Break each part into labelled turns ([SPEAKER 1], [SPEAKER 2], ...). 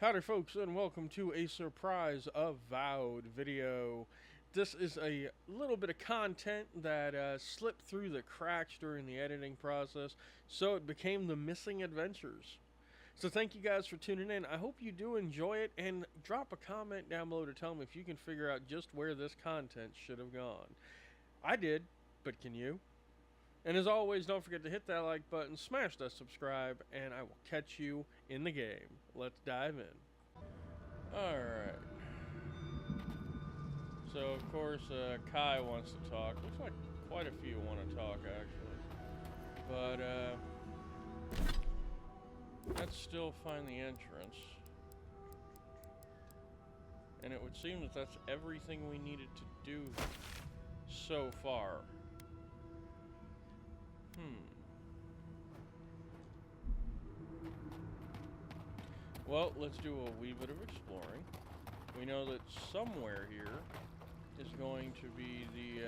[SPEAKER 1] Howdy folks, and welcome to a surprise Avowed video. This is a little bit of content that slipped through the cracks during the editing process, so it became the Missing Adventures. So thank you guys for tuning in. I hope you do enjoy it, and drop a comment down below to tell me if you can figure out just where this content should have gone. I did, but can you? And as always, don't forget to hit that like button, smash that subscribe, and I will catch you in the game. Let's dive in. Alright. So, of course, Kai wants to talk. Looks like quite a few want to talk, actually. But, let's still find the entrance. And it would seem that that's everything we needed to do so far. Well, let's do a wee bit of exploring. We know that somewhere here is going to be the,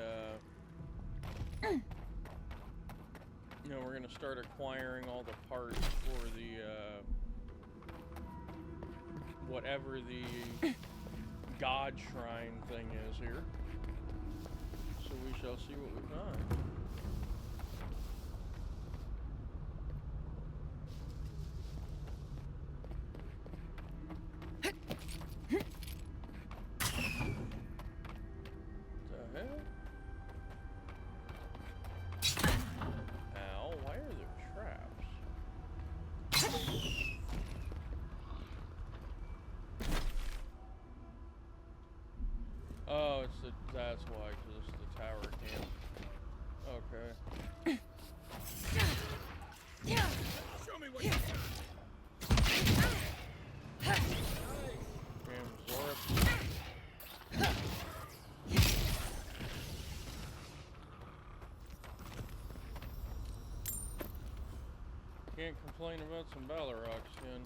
[SPEAKER 1] we're going to start acquiring all the parts for the, whatever the God Shrine thing is here. So we shall see what we find. Oh, that's why, because it's the tower camp. Okay.
[SPEAKER 2] Show me what you got.
[SPEAKER 1] Damn, Zorip. Can't complain about some Balrog skin.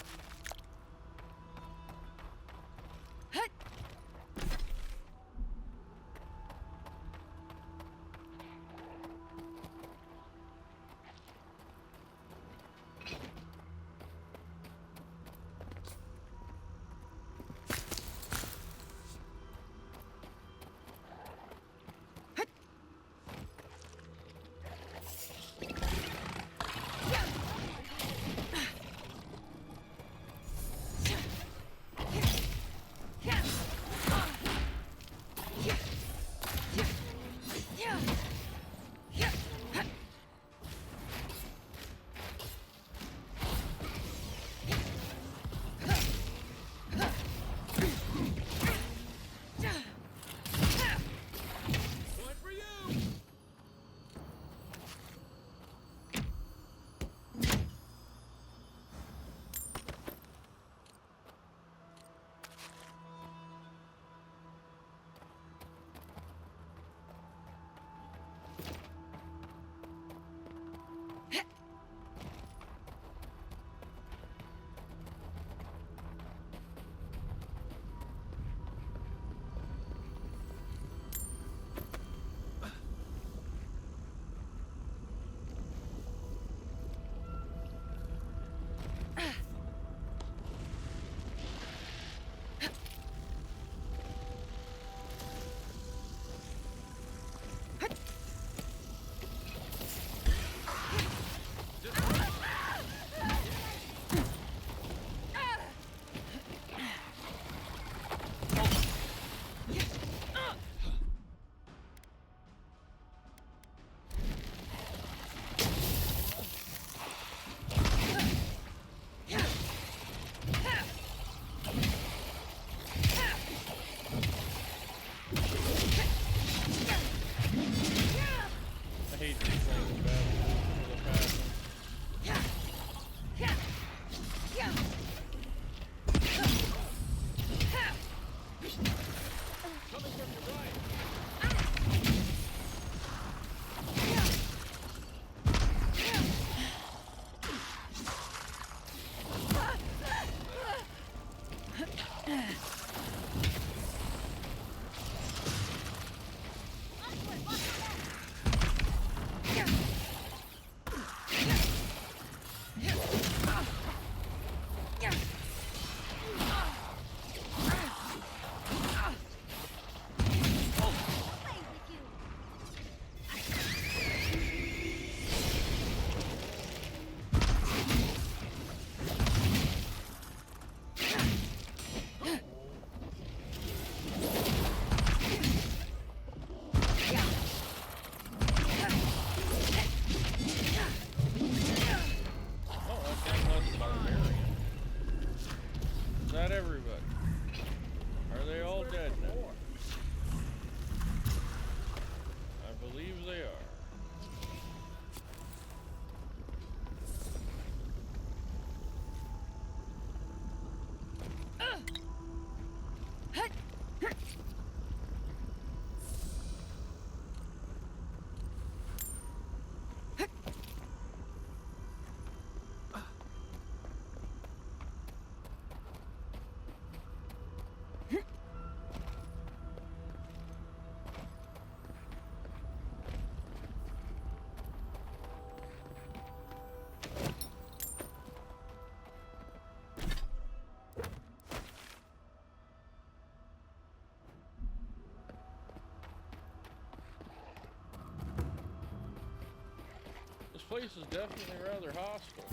[SPEAKER 1] place is definitely rather hostile.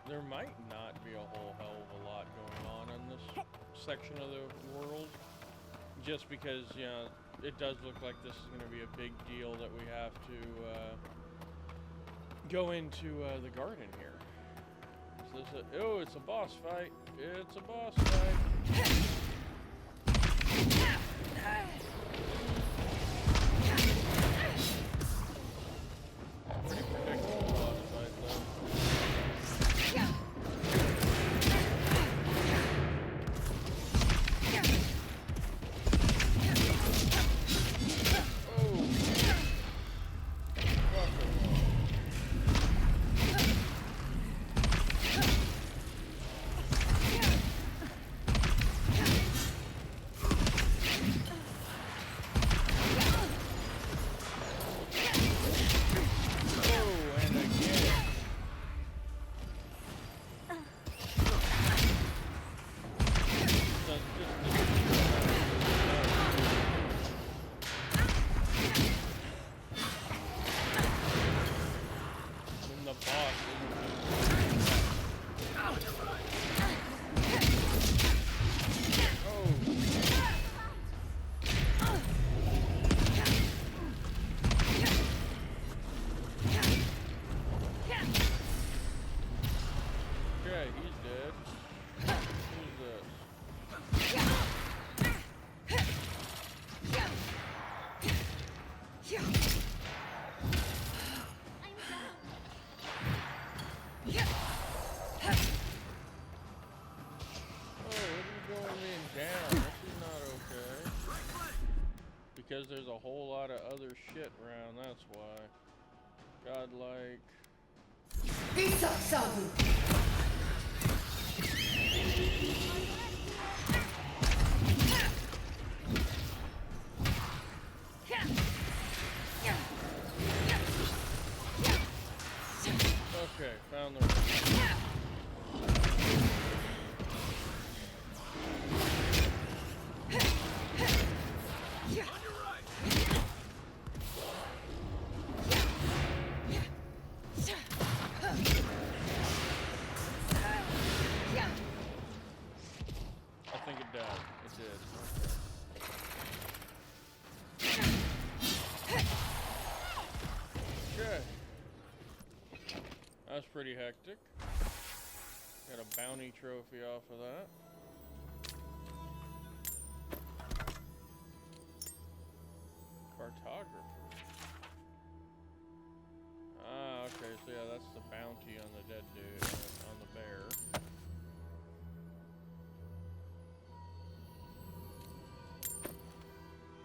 [SPEAKER 1] There might not be a whole hell of a lot going on in this section of the world, just because, you know, it does look like this is going to be a big deal that we have to go into the garden here. Is this oh, it's a boss fight. It's a boss fight. Pretty predictable boss fight, though. Because there's a whole lot of other shit around, that's why. Godlike. Okay, found the room. That's pretty hectic. Got a bounty trophy off of that. Cartographer. Ah, okay, so yeah, that's the bounty on the dead dude, on the bear.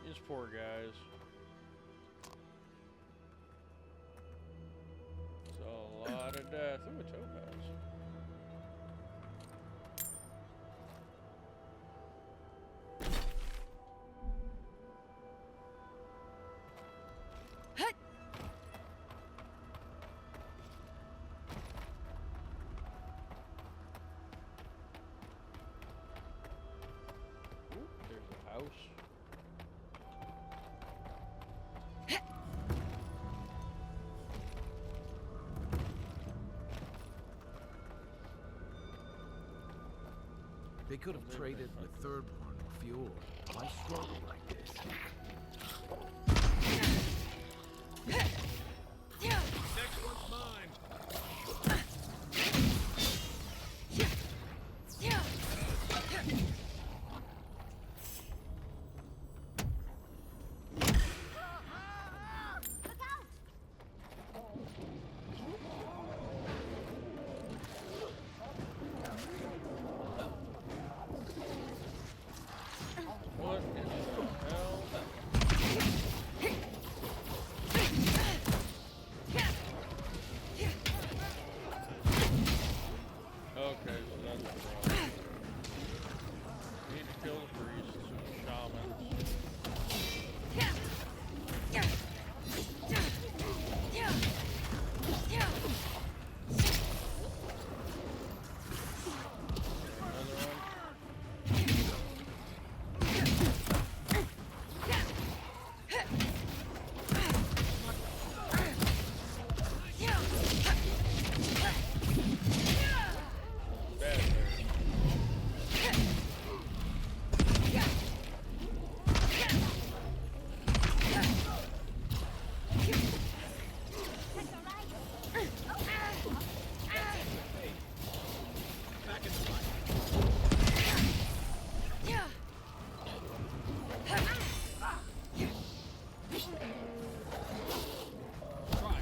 [SPEAKER 1] These poor guys. towpath. Ooh, a topaz. Ooh, there's a house.
[SPEAKER 3] They could have traded the third one for fuel. Why struggle like this?
[SPEAKER 2] Next one's mine.
[SPEAKER 1] What in the hell? Okay, so that's the problem. We need to kill the priests and the shamans. Another one. Bad there.
[SPEAKER 2] Back in the fight. Try.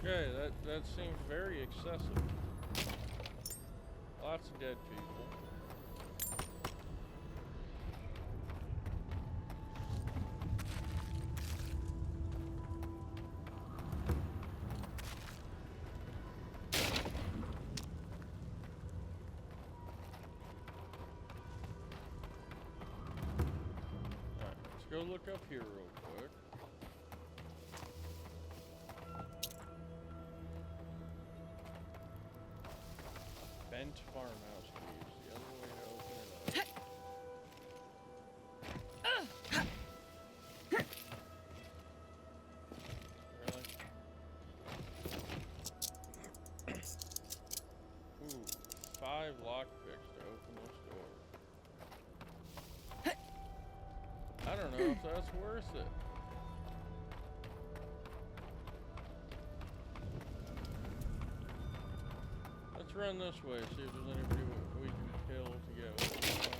[SPEAKER 1] Okay, that seems very excessive. Lots of dead people. Alright, let's go look up here real quick. Bent farmhouse keys. The other way to open it up. Really? Ooh, 5 lockpicks to open this door. I don't know if that's worth it. Let's run this way, see if there's anybody we can kill to get what we want.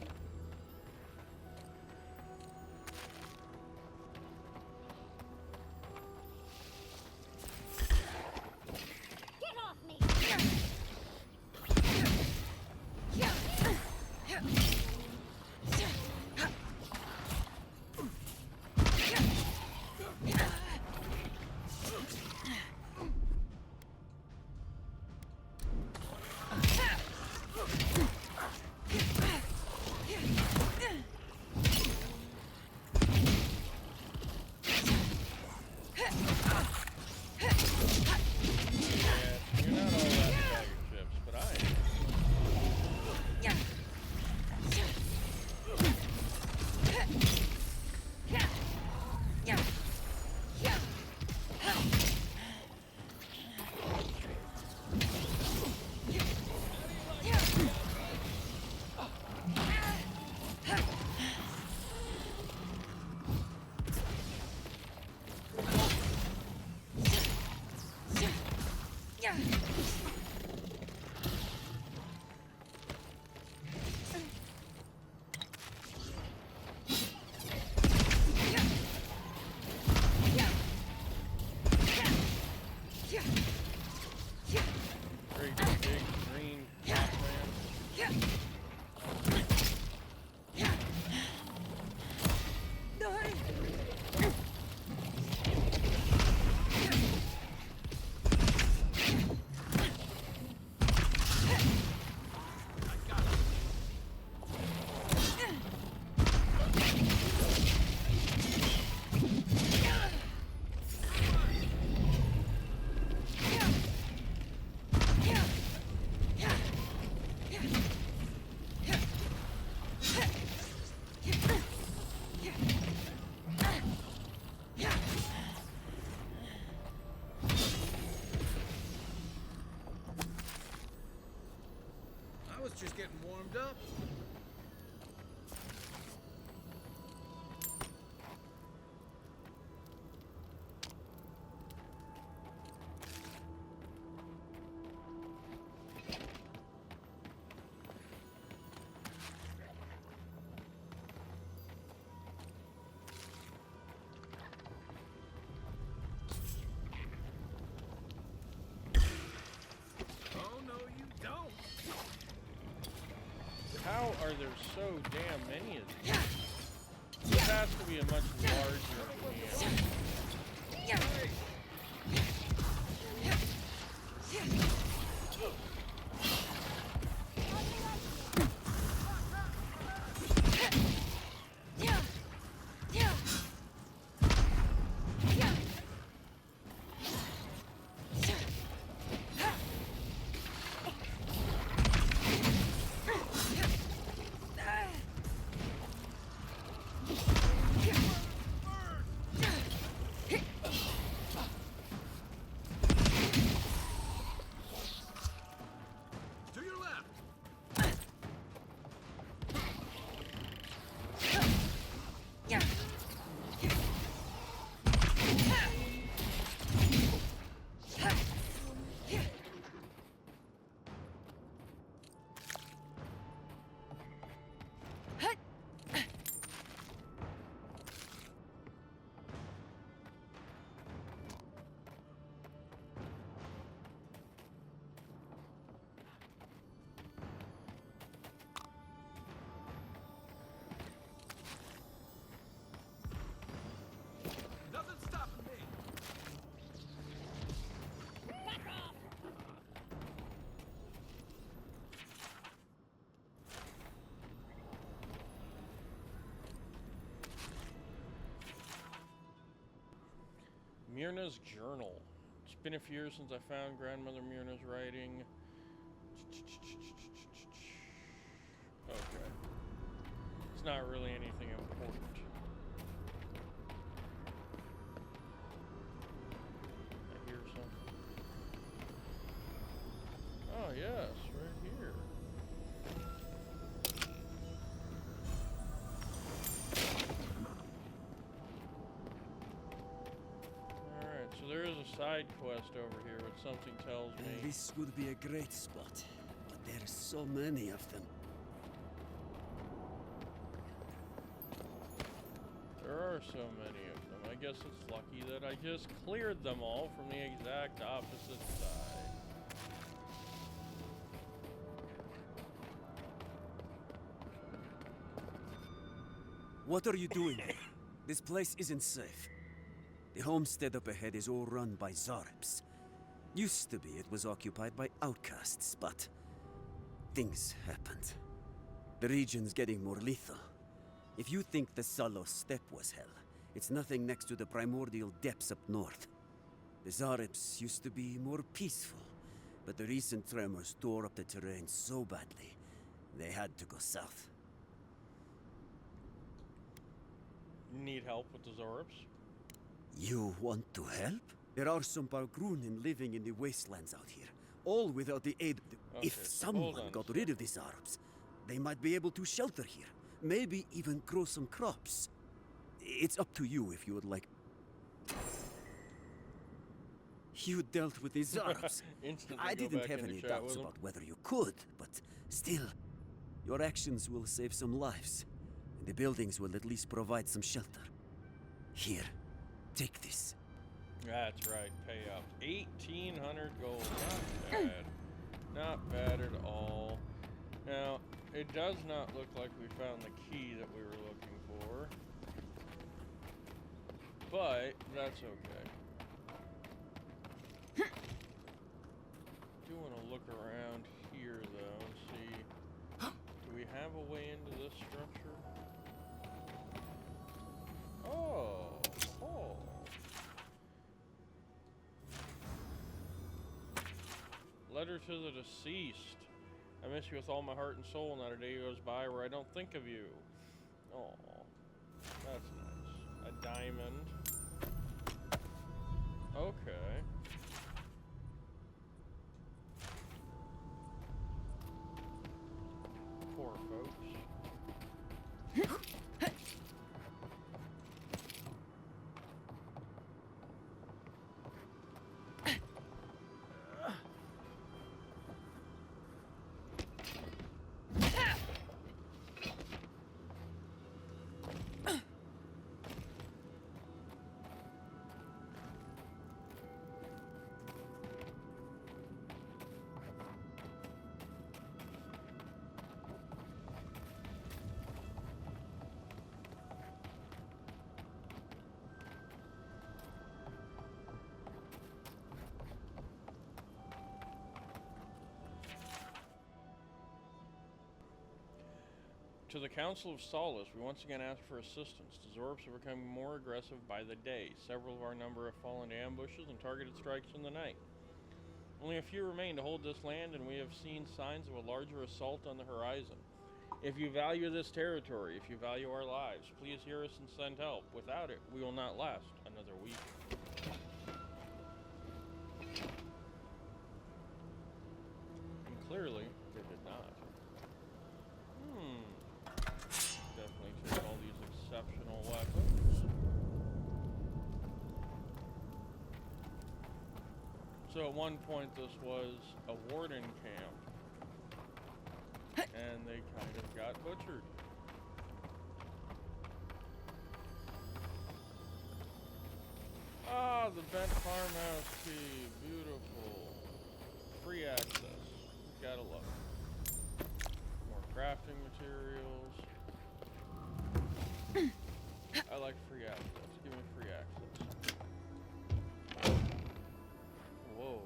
[SPEAKER 4] Get off me!
[SPEAKER 1] Great big green Pac-Man.
[SPEAKER 3] I was just getting warmed up.
[SPEAKER 2] Oh, no, you don't.
[SPEAKER 1] How are there so damn many of these? This has to be a much larger camp.
[SPEAKER 3] To your left. Nothing stopping me.
[SPEAKER 4] Back off!
[SPEAKER 1] Myrna's journal. It's been a few years since I found Grandmother Myrna's writing. Okay. It's not really anything important. I hear something. Oh, yes, right here. Alright, so there is a side quest over here, which something tells me.
[SPEAKER 5] This would be a great spot, but there's so many of them.
[SPEAKER 1] There are so many of them. I guess it's lucky that I just cleared them all from the exact opposite side.
[SPEAKER 5] What are you doing here? This place isn't safe. The homestead up ahead is all run by Zarps. Used to be it was occupied by outcasts, but things happened. The region's getting more lethal. If you think the Salo Steppe was hell, it's nothing next to the primordial depths up north. The Zarps used to be more peaceful, but the recent tremors tore up the terrain so badly, they had to go south.
[SPEAKER 1] Need help with the Zorps?
[SPEAKER 5] You want to help? There are some Balgrunin living in the wastelands out here, all without the aid.
[SPEAKER 1] Okay,
[SPEAKER 5] If
[SPEAKER 1] so hold
[SPEAKER 5] someone
[SPEAKER 1] on a
[SPEAKER 5] got rid of these Arabs, they might be able to shelter here. Maybe even grow some crops. It's up to you if you would like. You dealt with these Arabs.
[SPEAKER 1] Instantly
[SPEAKER 5] I
[SPEAKER 1] go
[SPEAKER 5] didn't
[SPEAKER 1] back
[SPEAKER 5] have
[SPEAKER 1] into
[SPEAKER 5] any
[SPEAKER 1] chat
[SPEAKER 5] doubts
[SPEAKER 1] with 'em.
[SPEAKER 5] about whether you could, but still, your actions will save some lives. And the buildings will at least provide some shelter. Here, take this.
[SPEAKER 1] That's right, pay up. 1,800 gold. Not bad. Not bad at all. Now, it does not look like we found the key that we were looking for. But, that's okay. Do want to look around here, though, and see. Do we have a way into this structure? Oh. Oh. Letter to the deceased. I miss you with all my heart and soul. Not a day goes by where I don't think of you. Oh, that's nice. A diamond. Okay. To the Council of Solace, we once again ask for assistance. The Zorps are becoming more aggressive by the day. Several of our number have fallen into ambushes and targeted strikes in the night. Only a few remain to hold this land, and we have seen signs of a larger assault on the horizon. If you value this territory, if you value our lives, please hear us and send help. Without it, we will not last another week. And clearly, they did not. Definitely take all these exceptional weapons. So at one point this was a warden camp. And they kind of got butchered. Ah, the bent farmhouse key. Beautiful. Free access. Gotta love it. More crafting materials. I like free access. Give me free access. Whoa.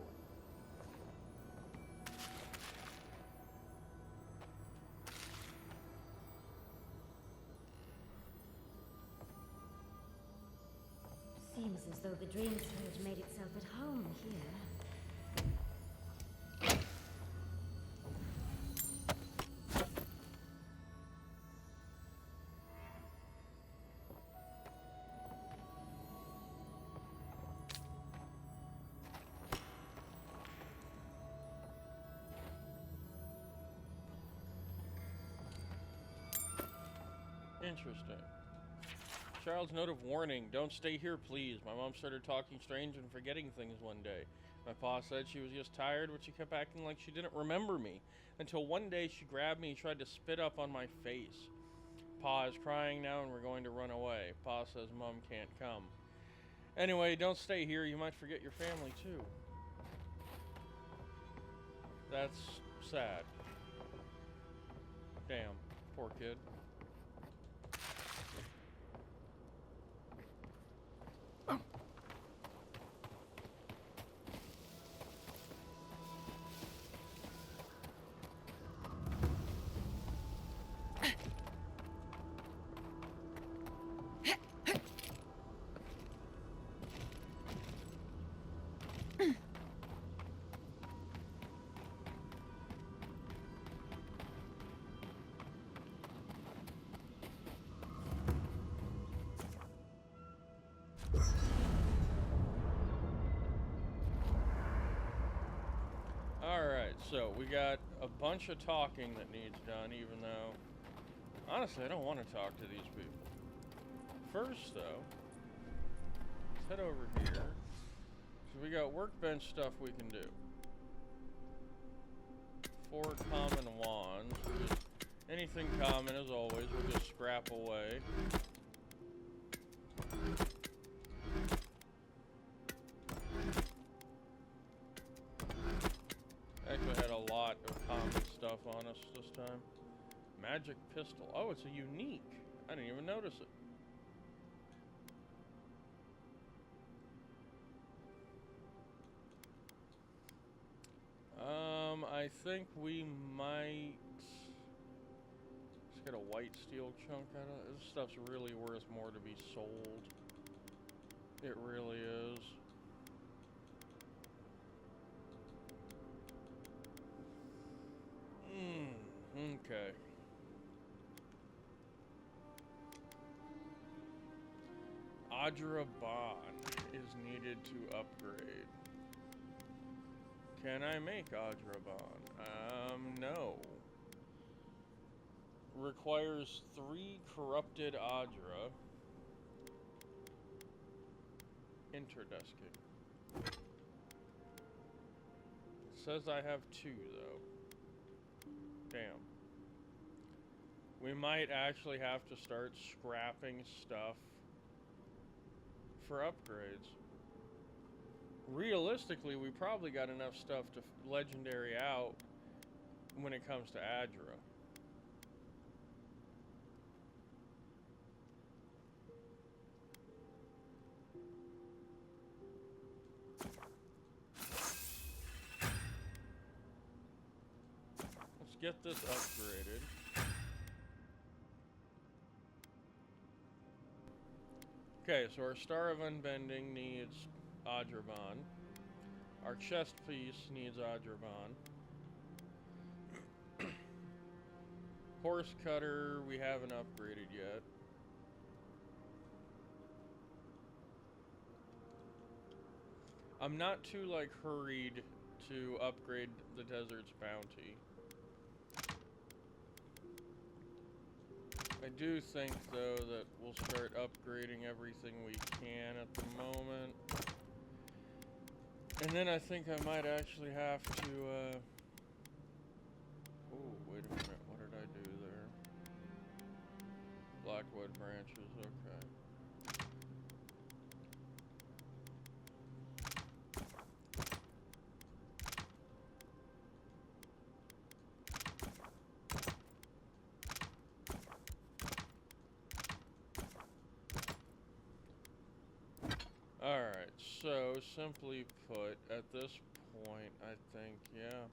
[SPEAKER 4] Seems as though the dream surge made itself at home here.
[SPEAKER 1] Interesting. Child's note of warning. Don't stay here, please. My mom started talking strange and forgetting things one day. My pa said she was just tired, but she kept acting like she didn't remember me. Until one day she grabbed me and tried to spit up on my face. Pa is crying now and we're going to run away. Pa says Mom can't come. Anyway, don't stay here. You might forget your family, too. That's sad. Damn. Poor kid. Alright, so we got a bunch of talking that needs done, even though, honestly, I don't want to talk to these people. First, though, let's head over here. So we got workbench stuff we can do. 4 common wands. Anything common, as always, we'll just scrap away. Actually had a lot of common stuff on us this time. Magic pistol. Oh, it's a unique. I didn't even notice it. I think we might... Let's get a white steel chunk out of it. This stuff's really worth more to be sold. It really is. Okay. Audra Bond is needed to upgrade. Can I make Audra Bond? No. Requires 3 corrupted Audra. Interdesking. Says I have 2 though. Damn. We might actually have to start scrapping stuff for upgrades. Realistically, we probably got enough stuff to legendary out when it comes to Adra. Let's get this upgraded. Okay, so our Star of Unbending needs Adravan. Our chest piece needs Adravan. Horse cutter we haven't upgraded yet. I'm not too like hurried to upgrade the desert's bounty. I do think though that we'll start upgrading everything we can at the moment. And then I think I might actually have to oh, wait a minute, what did I do there? Blackwood branches, okay. Alright, so simply put, at this point, I think, yeah.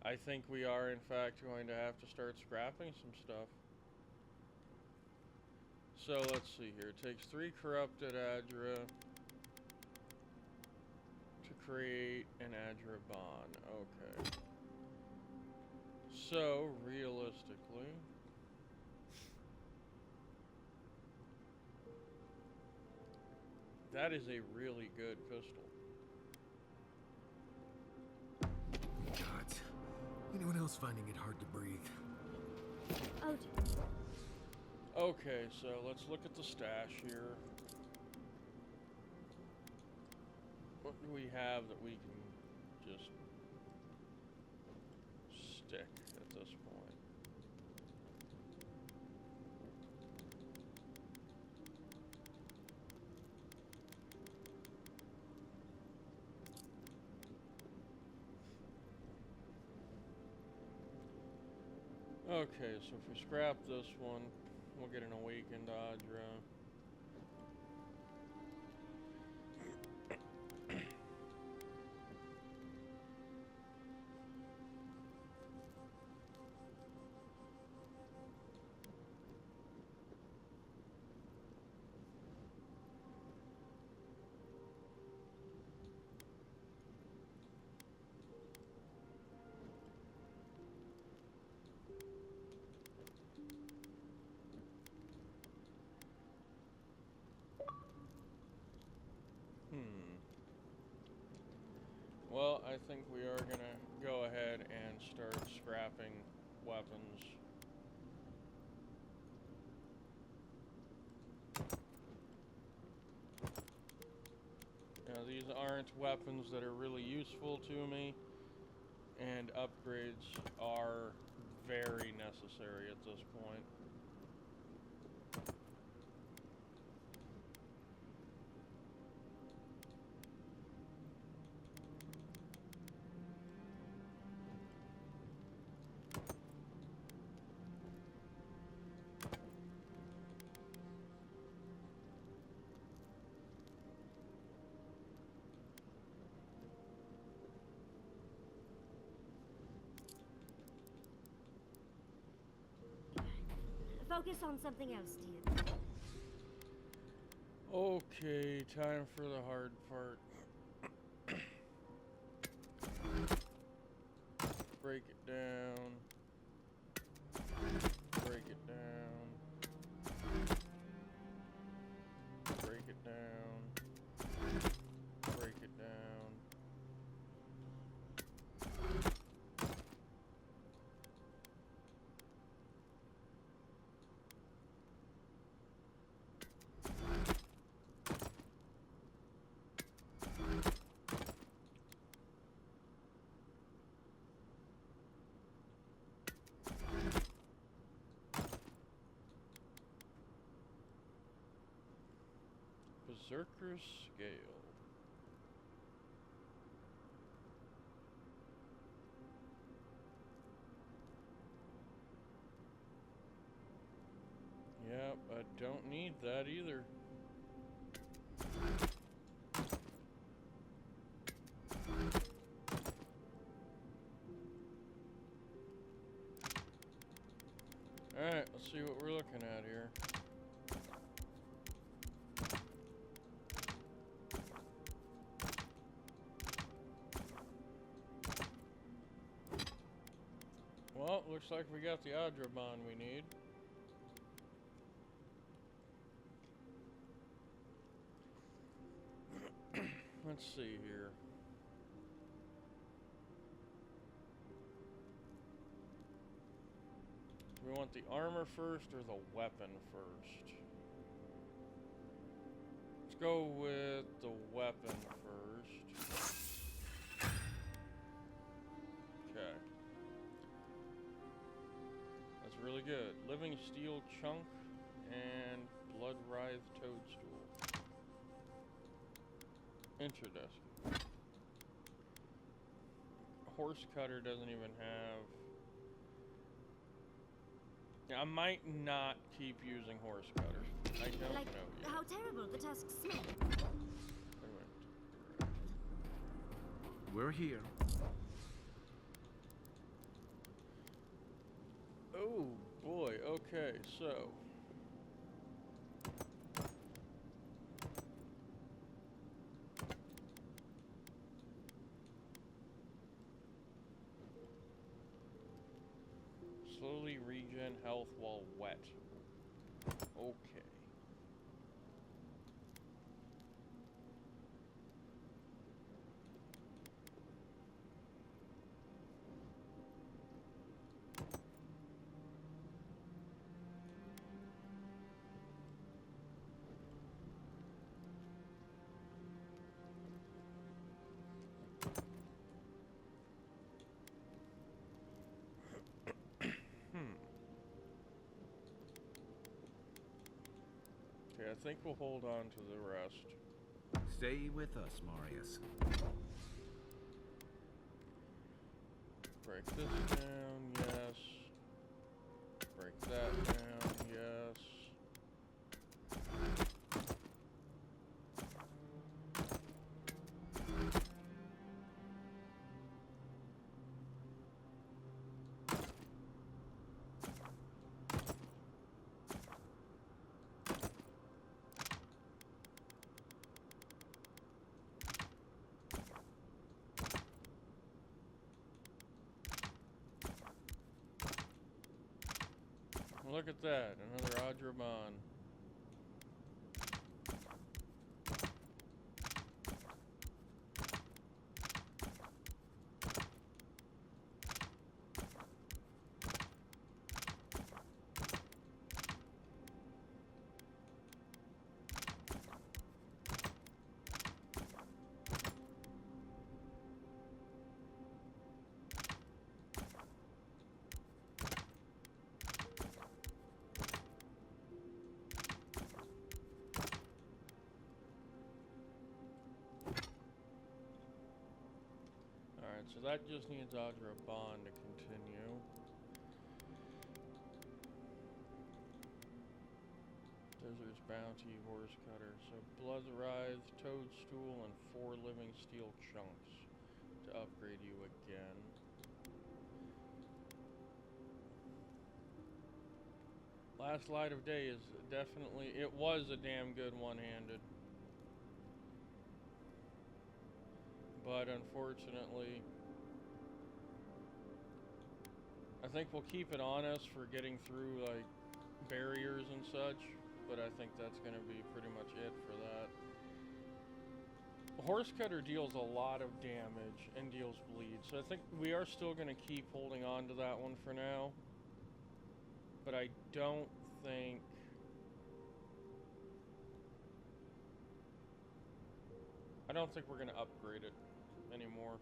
[SPEAKER 1] I think we are, in fact, going to have to start scrapping some stuff. So, let's see here. It takes 3 corrupted Adra to create an Adraban. Okay. So, realistically... that is a really good pistol.
[SPEAKER 3] God. Anyone else finding it hard to breathe?
[SPEAKER 4] Oh,
[SPEAKER 1] Okay, so let's look at the stash here. What do we have that we can just stick at this point? Okay, so if we scrap this one, we'll get an awakened Adra. Well, I think we are gonna go ahead and start scrapping weapons. Now, these aren't weapons that are really useful to me, and upgrades are very necessary at this point.
[SPEAKER 4] focus on something else, dear.
[SPEAKER 1] Okay, time for the hard part. Break it down. Break it down. Break it down. Break it down. Berserker's Scale. Yep, I don't need that either. Alright, let's see see what we're looking at here. Well, looks like we got the Adrabon we need. Let's see here. Do we want the armor first or the weapon first? Let's go with the weapon first. Okay. That's really good. Living steel chunk and blood writhe toadstool. Interesting. Horse cutter doesn't even have. Yeah, I might not keep using horse cutter. I don't
[SPEAKER 4] Like,
[SPEAKER 1] know yet.
[SPEAKER 4] how terrible the tusks smell.
[SPEAKER 2] We're here.
[SPEAKER 1] Oh boy, okay, so slowly regen health while wet. Okay. Okay, I think we'll hold on to the rest.
[SPEAKER 2] Stay with us, Marius.
[SPEAKER 1] Break this down, yes. Break that down, yes. Look at that, another Adrabon. So that just needs Adrabon to continue. Desert's Bounty, Horse Cutter. So Blood Writhe, Toadstool, and 4 living steel chunks to upgrade you again. Last Light of Day is definitely, it was a damn good one-handed. But unfortunately, I think we'll keep it on us for getting through like barriers and such, but I think that's going to be pretty much it for that. Horse Cutter deals a lot of damage and deals bleed, so I think we are still going to keep holding on to that one for now. But I don't think... we're going to upgrade it anymore.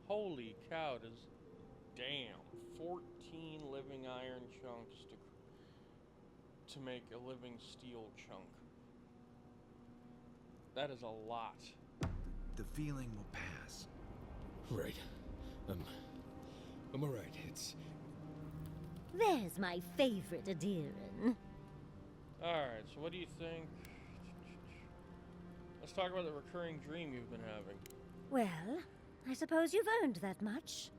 [SPEAKER 1] Holy cow, does damn 14 living iron chunks to make a living steel chunk. That is a lot.
[SPEAKER 2] The feeling will pass.
[SPEAKER 3] Right. I'm alright. It's...
[SPEAKER 4] There's my favorite Adiran.
[SPEAKER 1] Alright, so what do you think? Let's talk about the recurring dream you've been having.
[SPEAKER 4] Well, I suppose you've earned that much.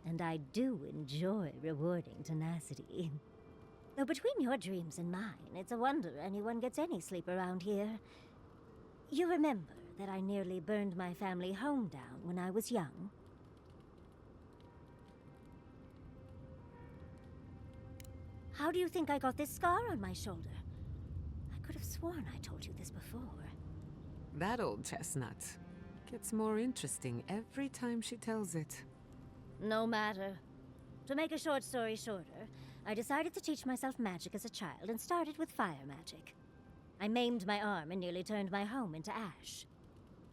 [SPEAKER 4] And I do enjoy rewarding tenacity. Though between your dreams and mine, it's a wonder anyone gets any sleep around here. You remember that I nearly burned my family home down when I was young? How do you think I got this scar on my shoulder? I could have sworn I told you this before.
[SPEAKER 6] That old chestnut gets more interesting every time she tells it.
[SPEAKER 4] No matter. To make a short story shorter, I decided to teach myself magic as a child and started with fire magic. I maimed my arm and nearly turned my home into ash.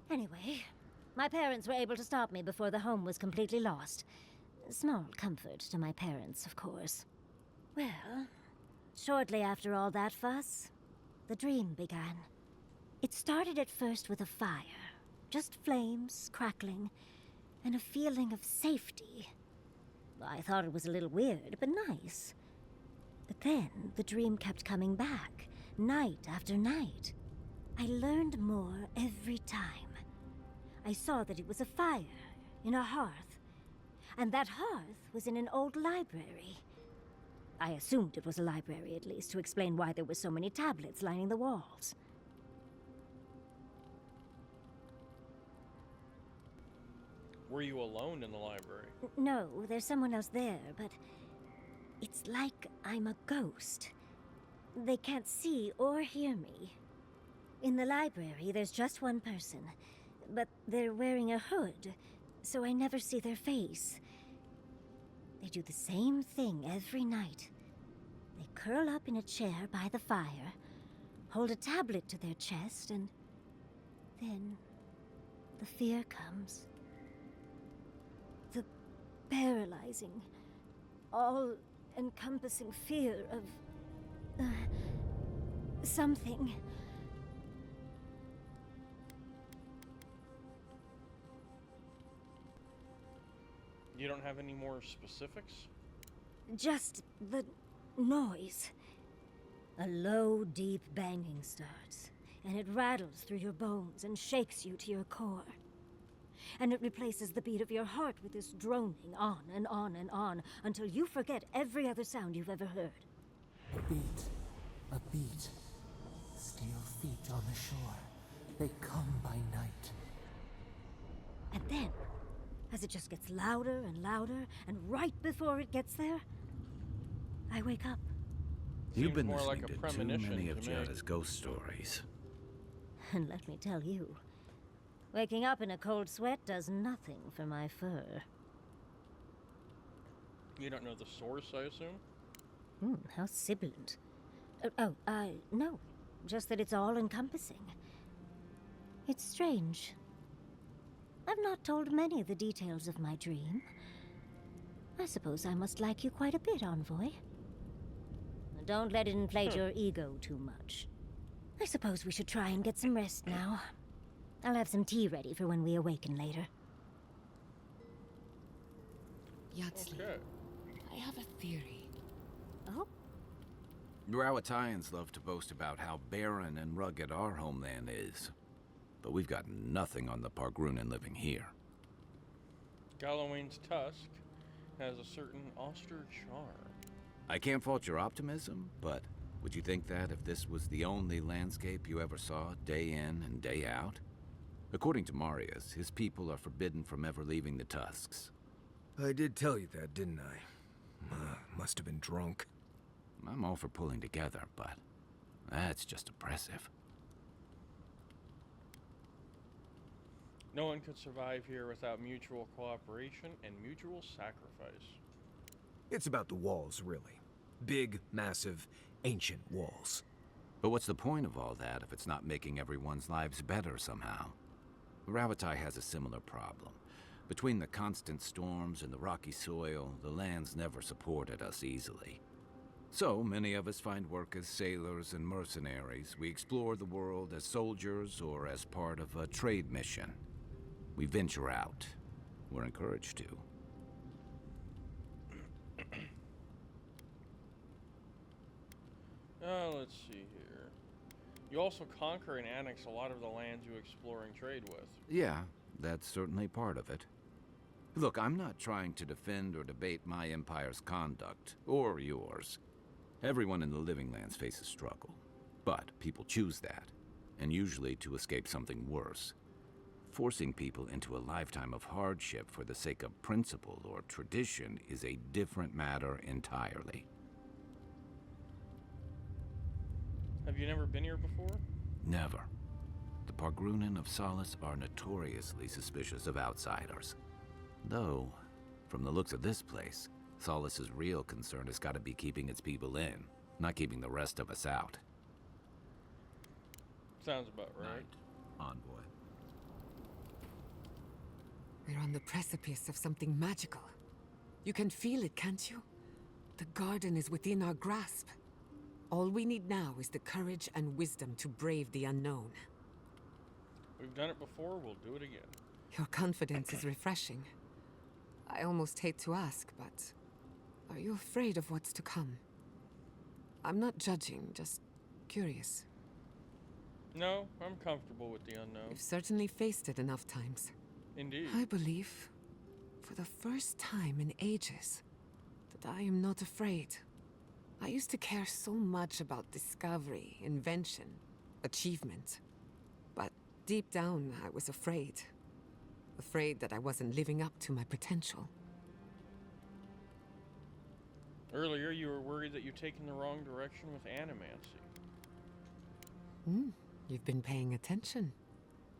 [SPEAKER 4] Anyway, my parents were able to stop me before the home was completely lost. Small comfort to my parents, of course. Well, shortly after all that fuss, the dream began. It started at first with a fire, just flames crackling, and a feeling of safety. I thought it was a little weird, but nice. But then the dream kept coming back, night after night. I learned more every time. I saw that it was a fire in a hearth, and that hearth was in an old library. I assumed it was a library, at least, to explain why there were so many tablets lining the walls.
[SPEAKER 1] Were you alone in the library?
[SPEAKER 4] No, there's someone else there, but it's like I'm a ghost. They can't see or hear me. In the library, there's just one person, but they're wearing a hood, so I never see their face. They do the same thing every night. They curl up in a chair by the fire, hold a tablet to their chest, and then the fear comes. The paralyzing, all-encompassing fear of... something.
[SPEAKER 1] You don't have any more specifics?
[SPEAKER 4] Just the noise. A low, deep banging starts, and it rattles through your bones and shakes you to your core. And it replaces the beat of your heart with this droning on and on and on until you forget every other sound you've ever heard.
[SPEAKER 7] A beat. Steel feet on the shore. They come by night.
[SPEAKER 4] And then, as it just gets louder and louder, and right before it gets there, I wake up.
[SPEAKER 2] You've been
[SPEAKER 1] more
[SPEAKER 2] listening
[SPEAKER 1] like a
[SPEAKER 2] to too
[SPEAKER 1] premonition
[SPEAKER 2] many
[SPEAKER 1] to
[SPEAKER 2] of
[SPEAKER 1] me.
[SPEAKER 2] Jada's ghost stories.
[SPEAKER 4] And let me tell you, waking up in a cold sweat does nothing for my fur.
[SPEAKER 1] You don't know the source, I assume?
[SPEAKER 4] How sibilant. No. Just that it's all-encompassing. It's strange. I've not told many of the details of my dream. I suppose I must like you quite a bit, Envoy. Don't let it inflate your ego too much. I suppose we should try and get some rest now. I'll have some tea ready for when we awaken later.
[SPEAKER 6] Yatsli,
[SPEAKER 1] Okay.
[SPEAKER 6] I have a theory.
[SPEAKER 4] Oh?
[SPEAKER 2] Rawatayans love to boast about how barren and rugged our homeland is. But we've got nothing on the Pargrunan living here.
[SPEAKER 1] Gallowayne's tusk has a certain austere charm.
[SPEAKER 2] I can't fault your optimism, but would you think that if this was the only landscape you ever saw, day in and day out? According to Marius, his people are forbidden from ever leaving the tusks.
[SPEAKER 3] I did tell you that, didn't I? Must have been drunk.
[SPEAKER 2] I'm all for pulling together, but that's just oppressive.
[SPEAKER 1] No one could survive here without mutual cooperation and mutual sacrifice.
[SPEAKER 3] It's about the walls, really. Big, massive, ancient walls.
[SPEAKER 2] But what's the point of all that if it's not making everyone's lives better somehow? Ravatai has a similar problem. Between the constant storms and the rocky soil, the land's never supported us easily. So, many of us find work as sailors and mercenaries. We explore the world as soldiers or as part of a trade mission. We venture out. We're encouraged to.
[SPEAKER 1] Let's see here. You also conquer and annex a lot of the lands you explore and trade with.
[SPEAKER 2] Yeah, that's certainly part of it. Look, I'm not trying to defend or debate my empire's conduct, or yours. Everyone in the Living Lands faces struggle. But people choose that, and usually to escape something worse. Forcing people into a lifetime of hardship for the sake of principle or tradition is a different matter entirely.
[SPEAKER 1] Have you never been here before?
[SPEAKER 2] Never. The Pargrunen of Solace are notoriously suspicious of outsiders. Though, from the looks of this place, Solace's real concern has got to be keeping its people in, not keeping the rest of us out.
[SPEAKER 1] Sounds about right.
[SPEAKER 2] Envoy.
[SPEAKER 6] We're on the precipice of something magical. You can feel it, can't you? The garden is within our grasp. All we need now is the courage and wisdom to brave the unknown.
[SPEAKER 1] We've done it before, we'll do it again.
[SPEAKER 6] Your confidence is refreshing. I almost hate to ask, but are you afraid of what's to come? I'm not judging, just curious.
[SPEAKER 1] No, I'm comfortable with the unknown.
[SPEAKER 6] You've certainly faced it enough times.
[SPEAKER 1] Indeed.
[SPEAKER 6] I believe, for the first time in ages, that I am not afraid. I used to care so much about discovery, invention, achievement. But deep down, I was afraid. Afraid that I wasn't living up to my potential.
[SPEAKER 1] Earlier, you were worried that you'd taken the wrong direction with animancy.
[SPEAKER 6] You've been paying attention.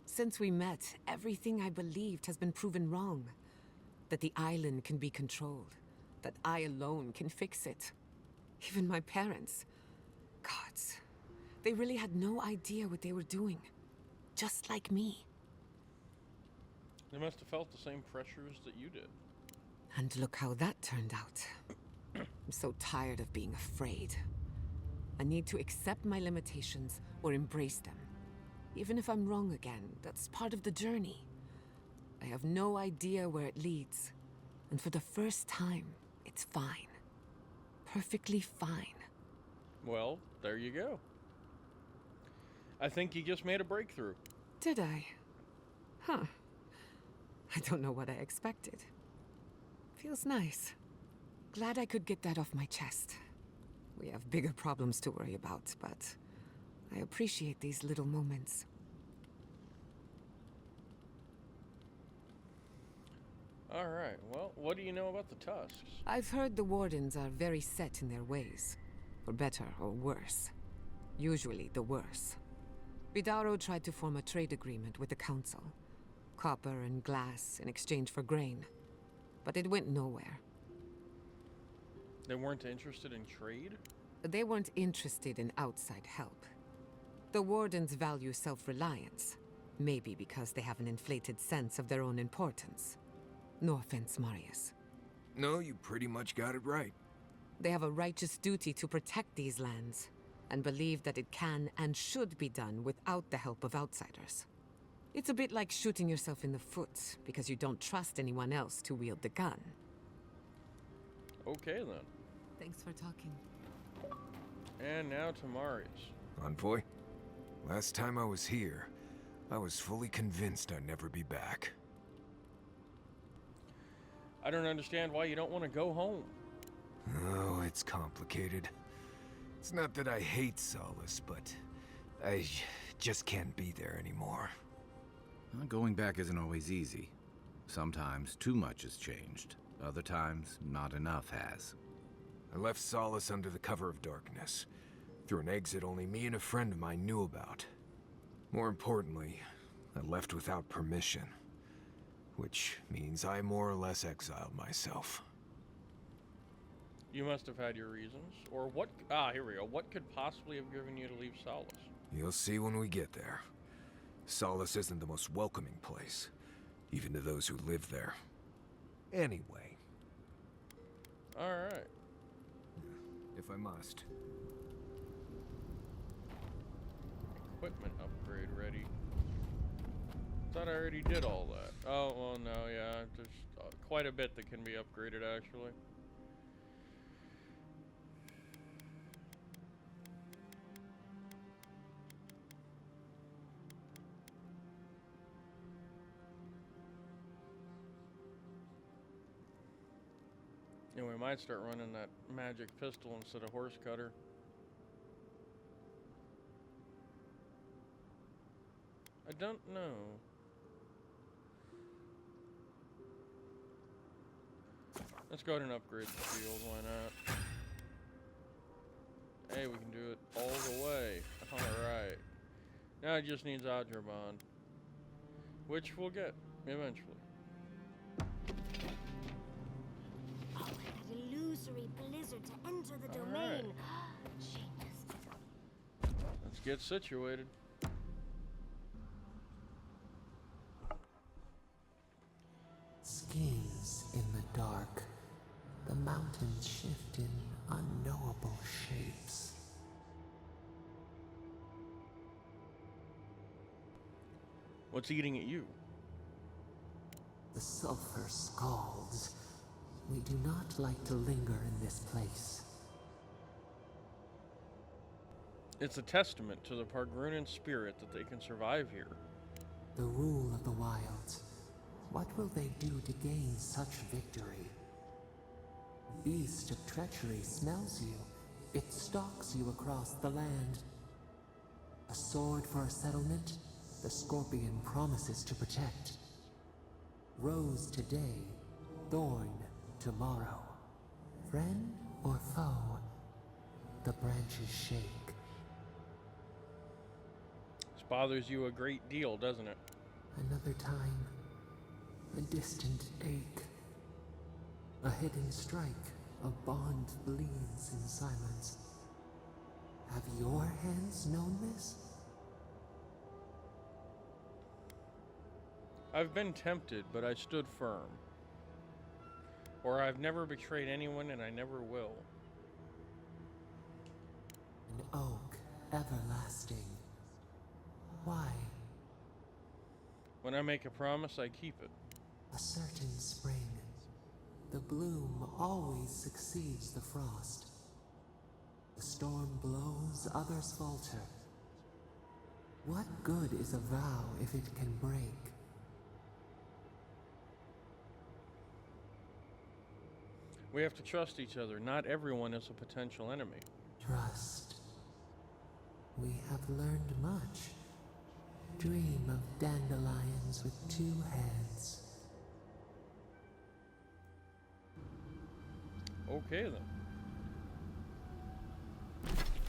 [SPEAKER 6] Since we met, everything I believed has been proven wrong. That the island can be controlled. That I alone can fix it. Even my parents. Gods. They really had no idea what they were doing. Just like me.
[SPEAKER 1] They must have felt the same pressures that you did.
[SPEAKER 6] And look how that turned out. I'm so tired of being afraid. I need to accept my limitations or embrace them. Even if I'm wrong again, that's part of the journey. I have no idea where it leads. And for the first time, it's fine. Perfectly fine.
[SPEAKER 1] Well, there you go. I think you just made a breakthrough.
[SPEAKER 6] Did I? Huh. I don't know what I expected. Feels nice. Glad I could get that off my chest. We have bigger problems to worry about, but I appreciate these little moments.
[SPEAKER 1] Alright, well, what do you know about the Tusks?
[SPEAKER 6] I've heard the Wardens are very set in their ways. For better or worse. Usually the worse. Vidaro tried to form a trade agreement with the Council. Copper and glass in exchange for grain. But it went nowhere.
[SPEAKER 1] They weren't interested in trade?
[SPEAKER 6] They weren't interested in outside help. The Wardens value self-reliance. Maybe because they have an inflated sense of their own importance. No offense, Marius.
[SPEAKER 3] No, you pretty much got it right.
[SPEAKER 6] They have a righteous duty to protect these lands, and believe that it can and should be done without the help of outsiders. It's a bit like shooting yourself in the foot because you don't trust anyone else to wield the gun.
[SPEAKER 1] Okay then.
[SPEAKER 6] Thanks for talking.
[SPEAKER 1] And now to Marius.
[SPEAKER 3] Envoy, last time I was here, I was fully convinced I'd never be back.
[SPEAKER 1] I don't understand why you don't want to go home.
[SPEAKER 3] Oh, it's complicated. It's not that I hate Solace, but I just can't be there anymore.
[SPEAKER 2] Well, going back isn't always easy. Sometimes too much has changed. Other times, not enough has.
[SPEAKER 3] I left Solace under the cover of darkness, through an exit only me and a friend of mine knew about. More importantly, I left without permission, which means I more or less exiled myself.
[SPEAKER 1] You must have had your reasons. Or what... here we go. What could possibly have driven you to leave Solace?
[SPEAKER 3] You'll see when we get there. Solace isn't the most welcoming place, even to those who live there. Anyway.
[SPEAKER 1] Alright.
[SPEAKER 3] If I must.
[SPEAKER 1] Equipment upgrade ready. thought I already did all that. Oh, well, no, yeah. There's quite a bit that can be upgraded, actually. And we might start running that magic pistol instead of horse cutter. I don't know. Let's go ahead and upgrade the shield, why not? Hey, we can do it all the way. Alright. Now it just needs Adrabon, which we'll get eventually.
[SPEAKER 4] Oh, that illusory blizzard to enter the domain. Genius.
[SPEAKER 1] Let's get situated.
[SPEAKER 7] Skins in the dark. The mountains shift in unknowable shapes.
[SPEAKER 1] What's eating at you?
[SPEAKER 7] The sulfur scalds. We do not like to linger in this place.
[SPEAKER 1] It's a testament to the Pargrunan spirit that they can survive here.
[SPEAKER 7] The rule of the wilds. What will they do to gain such victory? Beast of treachery smells you. It stalks you across the land. A sword for a settlement, the scorpion promises to protect. Rose today, thorn tomorrow. Friend or foe, the branches shake.
[SPEAKER 1] This bothers you a great deal, doesn't it?
[SPEAKER 7] Another time, a distant ache. A hidden strike, a bond bleeds in silence. Have your hands known this?
[SPEAKER 1] I've been tempted, but I stood firm. Or I've never betrayed anyone, and I never will.
[SPEAKER 7] An oak, everlasting. Why?
[SPEAKER 1] When I make a promise, I keep it.
[SPEAKER 7] A certain spring. The bloom always succeeds the frost. The storm blows, others falter. What good is a vow if it can break?
[SPEAKER 1] We have to trust each other. Not everyone is a potential enemy.
[SPEAKER 7] Trust. We have learned much. Dream of dandelions with two heads.
[SPEAKER 1] Okay, then.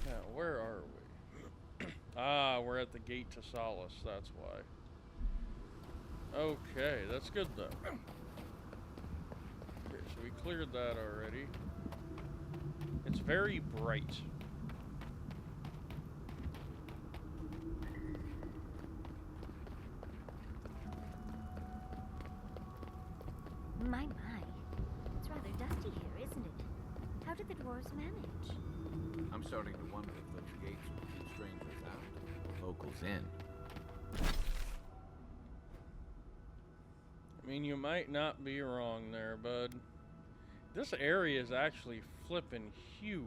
[SPEAKER 1] Now, where are we? Ah, we're at the gate to Solace, that's why. Okay, that's good, though. Okay, so we cleared that already. It's very bright.
[SPEAKER 4] My. It's rather dusty here, isn't it? How did the dwarves manage?
[SPEAKER 2] I'm starting to wonder if those gates will keep strangers out, locals in.
[SPEAKER 1] I mean, you might not be wrong there, bud. This area is actually flippin' huge.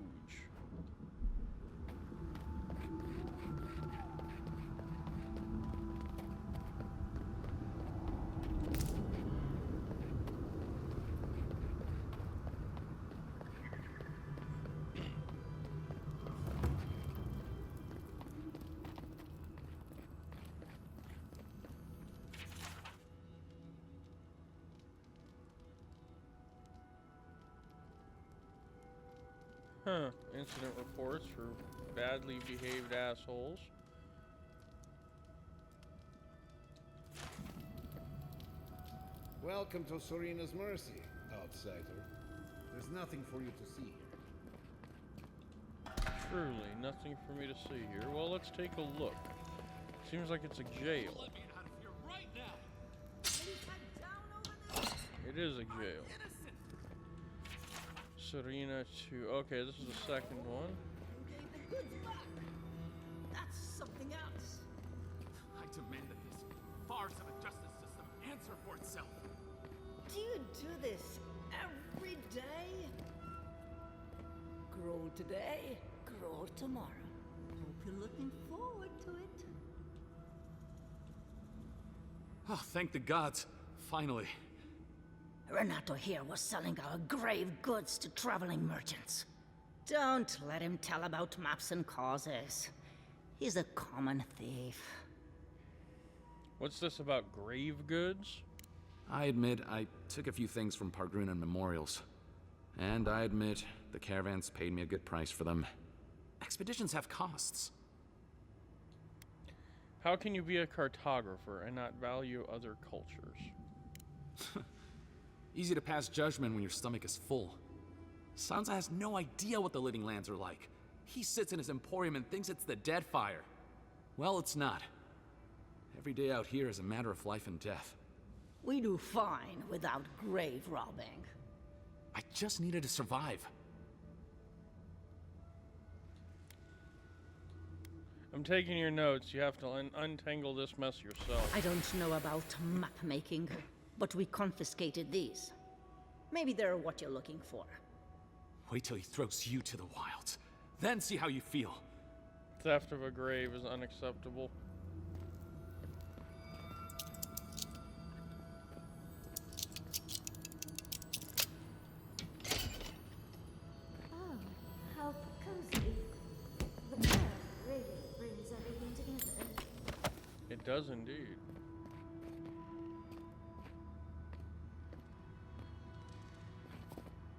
[SPEAKER 1] Huh. Incident reports for badly behaved assholes.
[SPEAKER 8] Welcome to Serena's Mercy, outsider. There's nothing for you to see here.
[SPEAKER 1] Truly, nothing for me to see here. Well, let's take a look. Seems like it's a jail.
[SPEAKER 9] Let me out of here right now!
[SPEAKER 1] It is a jail. Serena 2. Okay, this is the second one.
[SPEAKER 9] That's something else. I demand that this farce of a justice airport self.
[SPEAKER 10] Do you do this every day? Grow today, grow tomorrow. Hope you're looking forward to it.
[SPEAKER 9] Oh, thank the gods. Finally.
[SPEAKER 10] Renato here was selling our grave goods to traveling merchants. Don't let him tell about maps and causes. He's a common thief.
[SPEAKER 1] What's this about grave goods?
[SPEAKER 9] I admit I took a few things from Pargrunan memorials. And I admit the caravans paid me a good price for them. Expeditions have costs.
[SPEAKER 1] How can you be a cartographer and not value other cultures?
[SPEAKER 9] Easy to pass judgment when your stomach is full. Sansa has no idea what the living lands are like. He sits in his emporium and thinks it's the Deadfire. Well, it's not. Every day out here is a matter of life and death.
[SPEAKER 10] We do fine without grave robbing.
[SPEAKER 9] I just needed to survive.
[SPEAKER 1] I'm taking your notes. You have to untangle this mess yourself.
[SPEAKER 10] I don't know about map making, but we confiscated these. Maybe they're what you're looking for.
[SPEAKER 9] Wait till he throws you to the wilds. Then see how you feel.
[SPEAKER 1] Theft of a grave is unacceptable.
[SPEAKER 4] Oh, how cozy. The bed really brings everything together.
[SPEAKER 1] It does indeed.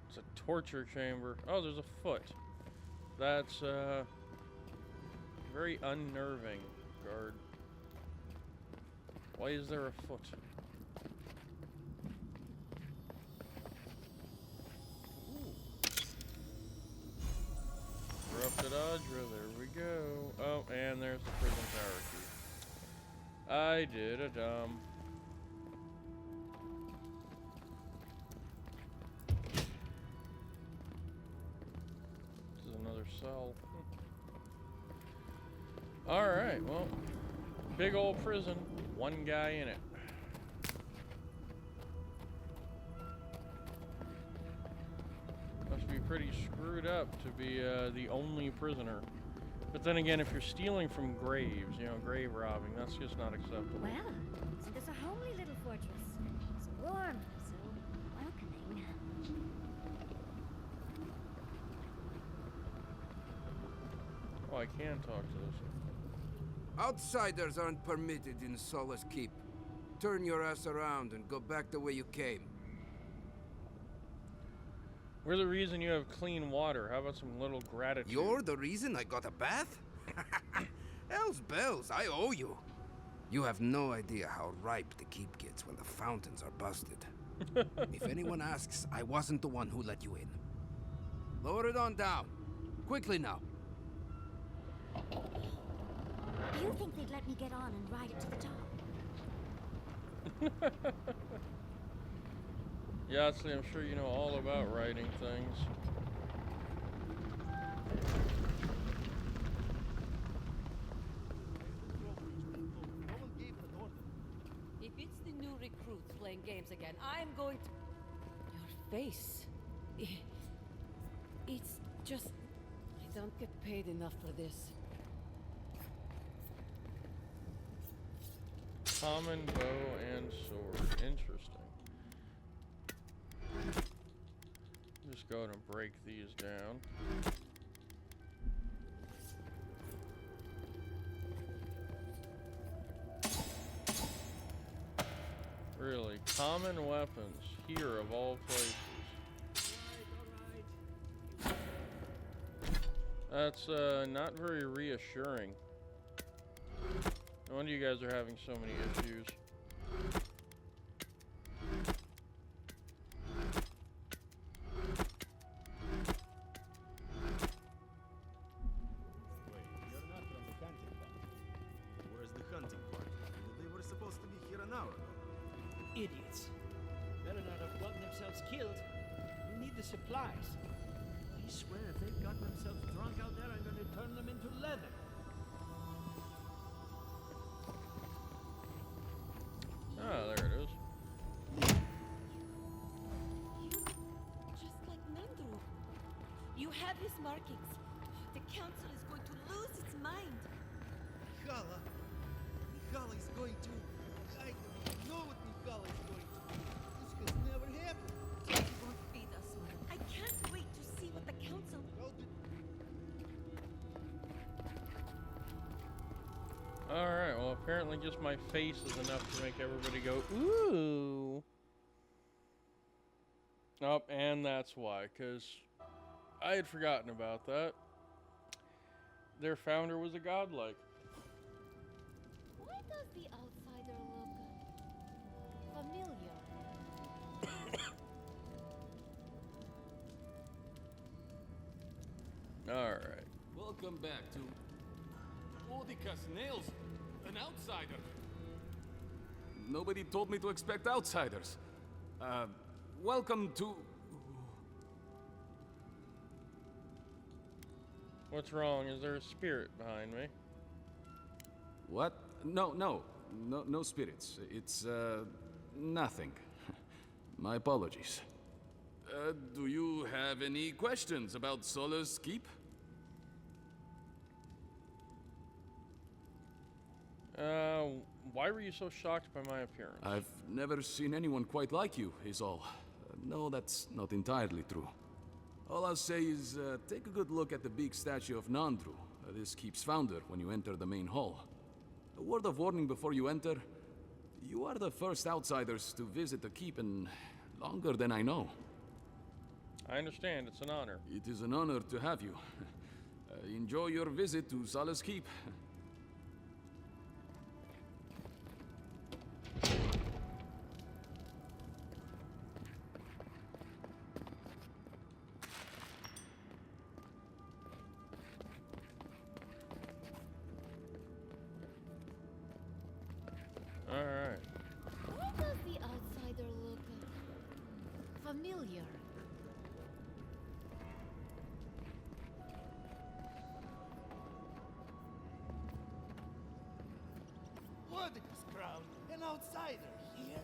[SPEAKER 1] It's a torture chamber. Oh, there's a foot. That's very unnerving, guard. Why is there a foot? Corrupted Audra, there we go. Oh, and there's the prison tower key. I did a dumb. This is another cell. Alright, well, big old prison, one guy in it. Must be pretty screwed up to be the only prisoner. But then again, if you're stealing from graves, you know, grave robbing, that's just not acceptable.
[SPEAKER 4] Well, so there's a homely little fortress. So warm, so welcoming.
[SPEAKER 1] Oh, I can talk to this.
[SPEAKER 11] Outsiders aren't permitted in Solace Keep. Turn your ass around and go back the way you came.
[SPEAKER 1] We're the reason you have clean water. How about some little gratitude?
[SPEAKER 11] You're the reason I got a bath? Hell's bells, I owe you. You have no idea how ripe the keep gets when the fountains are busted. If anyone asks, I wasn't the one who let you in. Lower it on down. Quickly now.
[SPEAKER 4] Do you think they'd let me get on and ride it to the top?
[SPEAKER 1] Yahtzee, I'm sure you know all about writing things.
[SPEAKER 12] If it's the new recruits playing games again, I'm going to... Your face... It's just... I don't get paid enough for this.
[SPEAKER 1] Common bow and sword. Interesting. Just go ahead and break these down. Really, common weapons here of all places. That's not very reassuring. No wonder you guys are having so many issues.
[SPEAKER 13] Idiots. Better not have gotten themselves killed. We need the supplies. I swear if they've gotten themselves drunk out there, I'm going to turn them into leather.
[SPEAKER 1] Ah, there it is.
[SPEAKER 12] these markings. The council is going to lose its mind.
[SPEAKER 14] Mikala. Mikala is going to... I don't know what Mikala is going to do. This has never happened.
[SPEAKER 12] It won't feed us, Mother. I can't wait to see what the council...
[SPEAKER 1] Alright, well apparently just my face is enough to make everybody go, ooh. Oh, and that's why, because I had forgotten about that. Their founder was a godlike.
[SPEAKER 12] Why does the outsider look familiar?
[SPEAKER 1] Alright.
[SPEAKER 9] Welcome back to Odicus Nails, an outsider. Nobody told me to expect outsiders. Welcome to...
[SPEAKER 1] What's wrong? Is there a spirit behind me?
[SPEAKER 9] What? No spirits. It's, nothing. My apologies. Do you have any questions about Sola's Keep?
[SPEAKER 1] Why were you so shocked by my appearance?
[SPEAKER 9] I've never seen anyone quite like you, is all. No, that's not entirely true. All I'll say is, take a good look at the big statue of Nandru, this keep's founder, when you enter the main hall. A word of warning before you enter. You are the first outsiders to visit the keep in longer than I know.
[SPEAKER 1] I understand, it's an honor.
[SPEAKER 9] It is an honor to have you. Enjoy your visit to Sola's Keep.
[SPEAKER 1] Alright.
[SPEAKER 12] Why does the outsider look familiar?
[SPEAKER 14] What is crowd? An outsider here?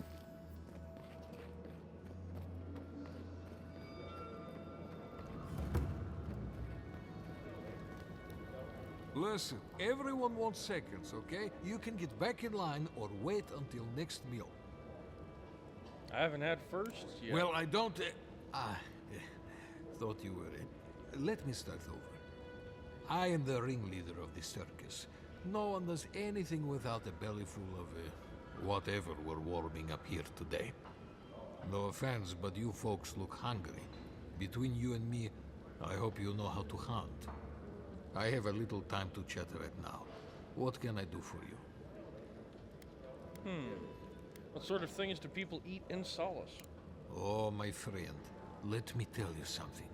[SPEAKER 15] Listen, everyone wants seconds, okay? You can get back in line or wait until next meal.
[SPEAKER 1] I haven't had firsts yet.
[SPEAKER 15] Well, I don't... thought you were... let me start over. I am the ringleader of the circus. No one does anything without a belly full of... whatever we're warming up here today. No offense, but you folks look hungry. Between you and me, I hope you know how to hunt. I have a little time to chat right now. What can I do for you?
[SPEAKER 1] What sort of things do people eat in Solace?
[SPEAKER 15] Oh, my friend, let me tell you something.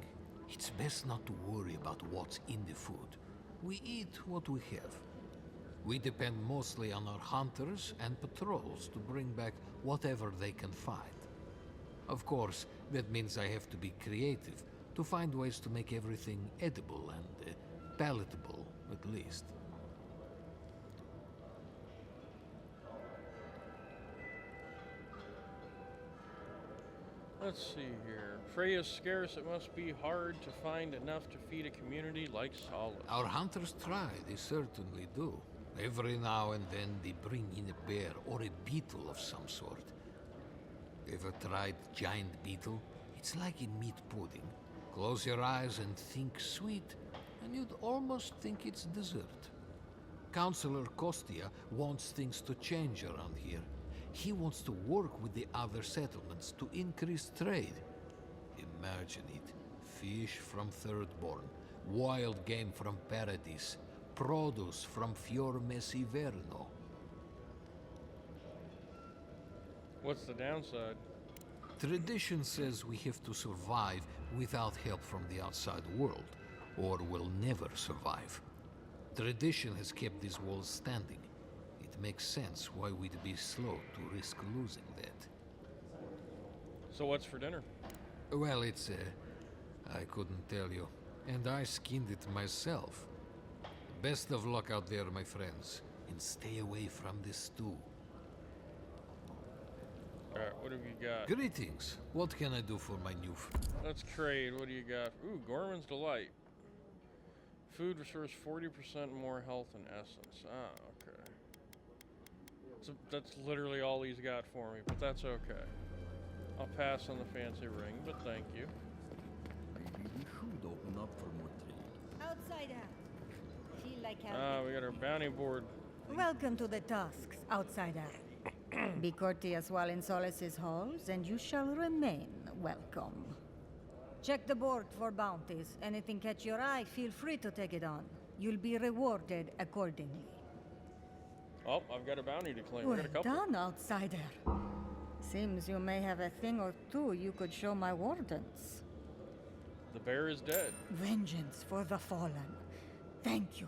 [SPEAKER 15] It's best not to worry about what's in the food. We eat what we have. We depend mostly on our hunters and patrols to bring back whatever they can find. Of course, that means I have to be creative to find ways to make everything edible and palatable, at least.
[SPEAKER 1] Let's see here. Prey is scarce. It must be hard to find enough to feed a community like Solace.
[SPEAKER 15] Our hunters try, they certainly do. Every now and then they bring in a bear or a beetle of some sort. Ever tried giant beetle? It's like a meat pudding. Close your eyes and think sweet, and you'd almost think it's dessert. Councillor Kostia wants things to change around here. He wants to work with the other settlements to increase trade. Imagine it. Fish from Thirdborn, wild game from Paradis, produce from Fior Mesiverno.
[SPEAKER 1] What's the downside?
[SPEAKER 15] Tradition says we have to survive without help from the outside world, or we'll never survive. Tradition has kept these walls standing. It makes sense why we'd be slow to risk losing that.
[SPEAKER 1] So what's for dinner?
[SPEAKER 15] Well, it's, I couldn't tell you. And I skinned it myself. Best of luck out there, my friends. And stay away from the stew.
[SPEAKER 1] Alright, what have you got?
[SPEAKER 15] Greetings. What can I do for my new friend?
[SPEAKER 1] Let's trade. What do you got? Ooh, Gorman's Delight. Food restores 40% more health and essence. Ah, okay. So that's literally all he's got for me, but that's okay. I'll pass on the fancy ring, but thank you.
[SPEAKER 16] Maybe we should open up for more trade.
[SPEAKER 17] Outsider. Feel like
[SPEAKER 1] We got our bounty board.
[SPEAKER 17] Welcome to the Tusks, outsider. Be courteous while in Solace's halls, and you shall remain welcome. Check the board for bounties. Anything catch your eye, feel free to take it on. You'll be rewarded accordingly.
[SPEAKER 1] Oh, I've got a bounty to claim.
[SPEAKER 17] Well
[SPEAKER 1] I got a couple.
[SPEAKER 17] done, outsider. Seems you may have a thing or two you could show my wardens.
[SPEAKER 1] The bear is dead.
[SPEAKER 17] Vengeance for the fallen. Thank you.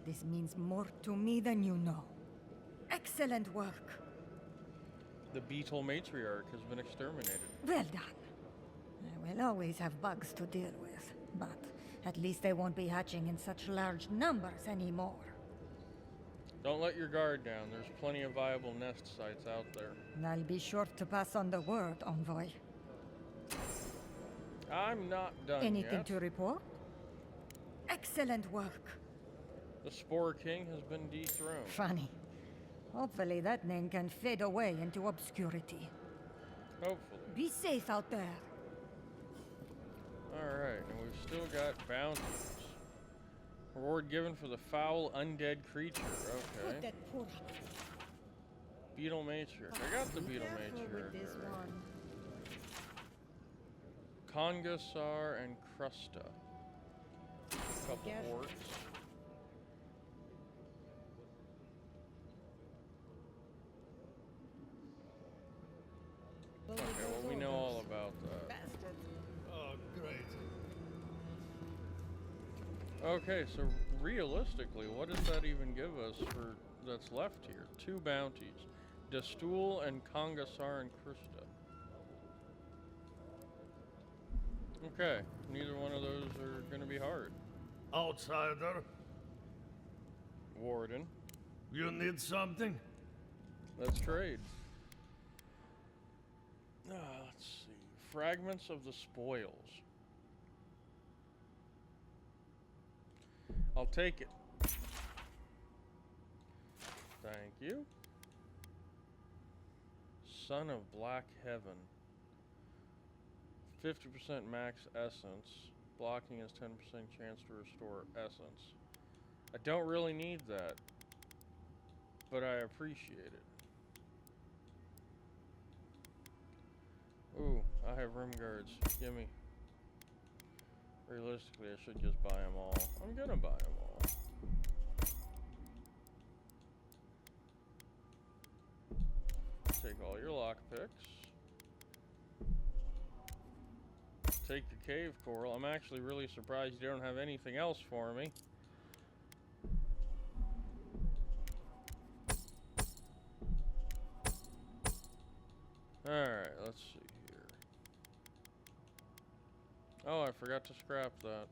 [SPEAKER 17] This means more to me than you know. Excellent work.
[SPEAKER 1] The beetle matriarch has been exterminated.
[SPEAKER 17] Well done. I will always have bugs to deal with, but at least they won't be hatching in such large numbers anymore.
[SPEAKER 1] Don't let your guard down. There's plenty of viable nest sites out there.
[SPEAKER 17] I'll be sure to pass on the word, envoy.
[SPEAKER 1] I'm not done
[SPEAKER 17] Anything
[SPEAKER 1] yet.
[SPEAKER 17] to report? Excellent work.
[SPEAKER 1] The Spore King has been dethroned.
[SPEAKER 17] Funny. Hopefully that name can fade away into obscurity.
[SPEAKER 1] Hopefully.
[SPEAKER 17] Be safe out there.
[SPEAKER 1] Alright, and we've still got bounties. Reward given for the foul undead creature. Okay.
[SPEAKER 17] Put that poor
[SPEAKER 1] Beetle matriarch. I got the beetle
[SPEAKER 17] Careful with
[SPEAKER 1] matriarch.
[SPEAKER 17] this
[SPEAKER 1] already.
[SPEAKER 17] one.
[SPEAKER 1] Congasar and Krusta. Couple
[SPEAKER 17] Careful.
[SPEAKER 1] orcs. Okay, well we know all about that.
[SPEAKER 8] Oh, great.
[SPEAKER 1] Okay, so realistically, what does that even give us for that's left here? 2 bounties. Destool and Congasar and Krista. Okay, neither one of those are gonna be hard.
[SPEAKER 8] Outsider,
[SPEAKER 1] Warden,
[SPEAKER 8] you need something?
[SPEAKER 1] let's trade. Let's see. Fragments of the spoils. I'll take it. Thank you. Son of Black Heaven. 50% max essence. Blocking is 10% chance to restore essence. I don't really need that, but I appreciate it. Ooh, I have room guards. Gimme. Realistically, I should just buy them all. I'm gonna buy them all. Take all your lockpicks. Take the cave coral. I'm actually really surprised you don't have anything else for me. Alright, let's see here. Oh, I forgot to scrap that.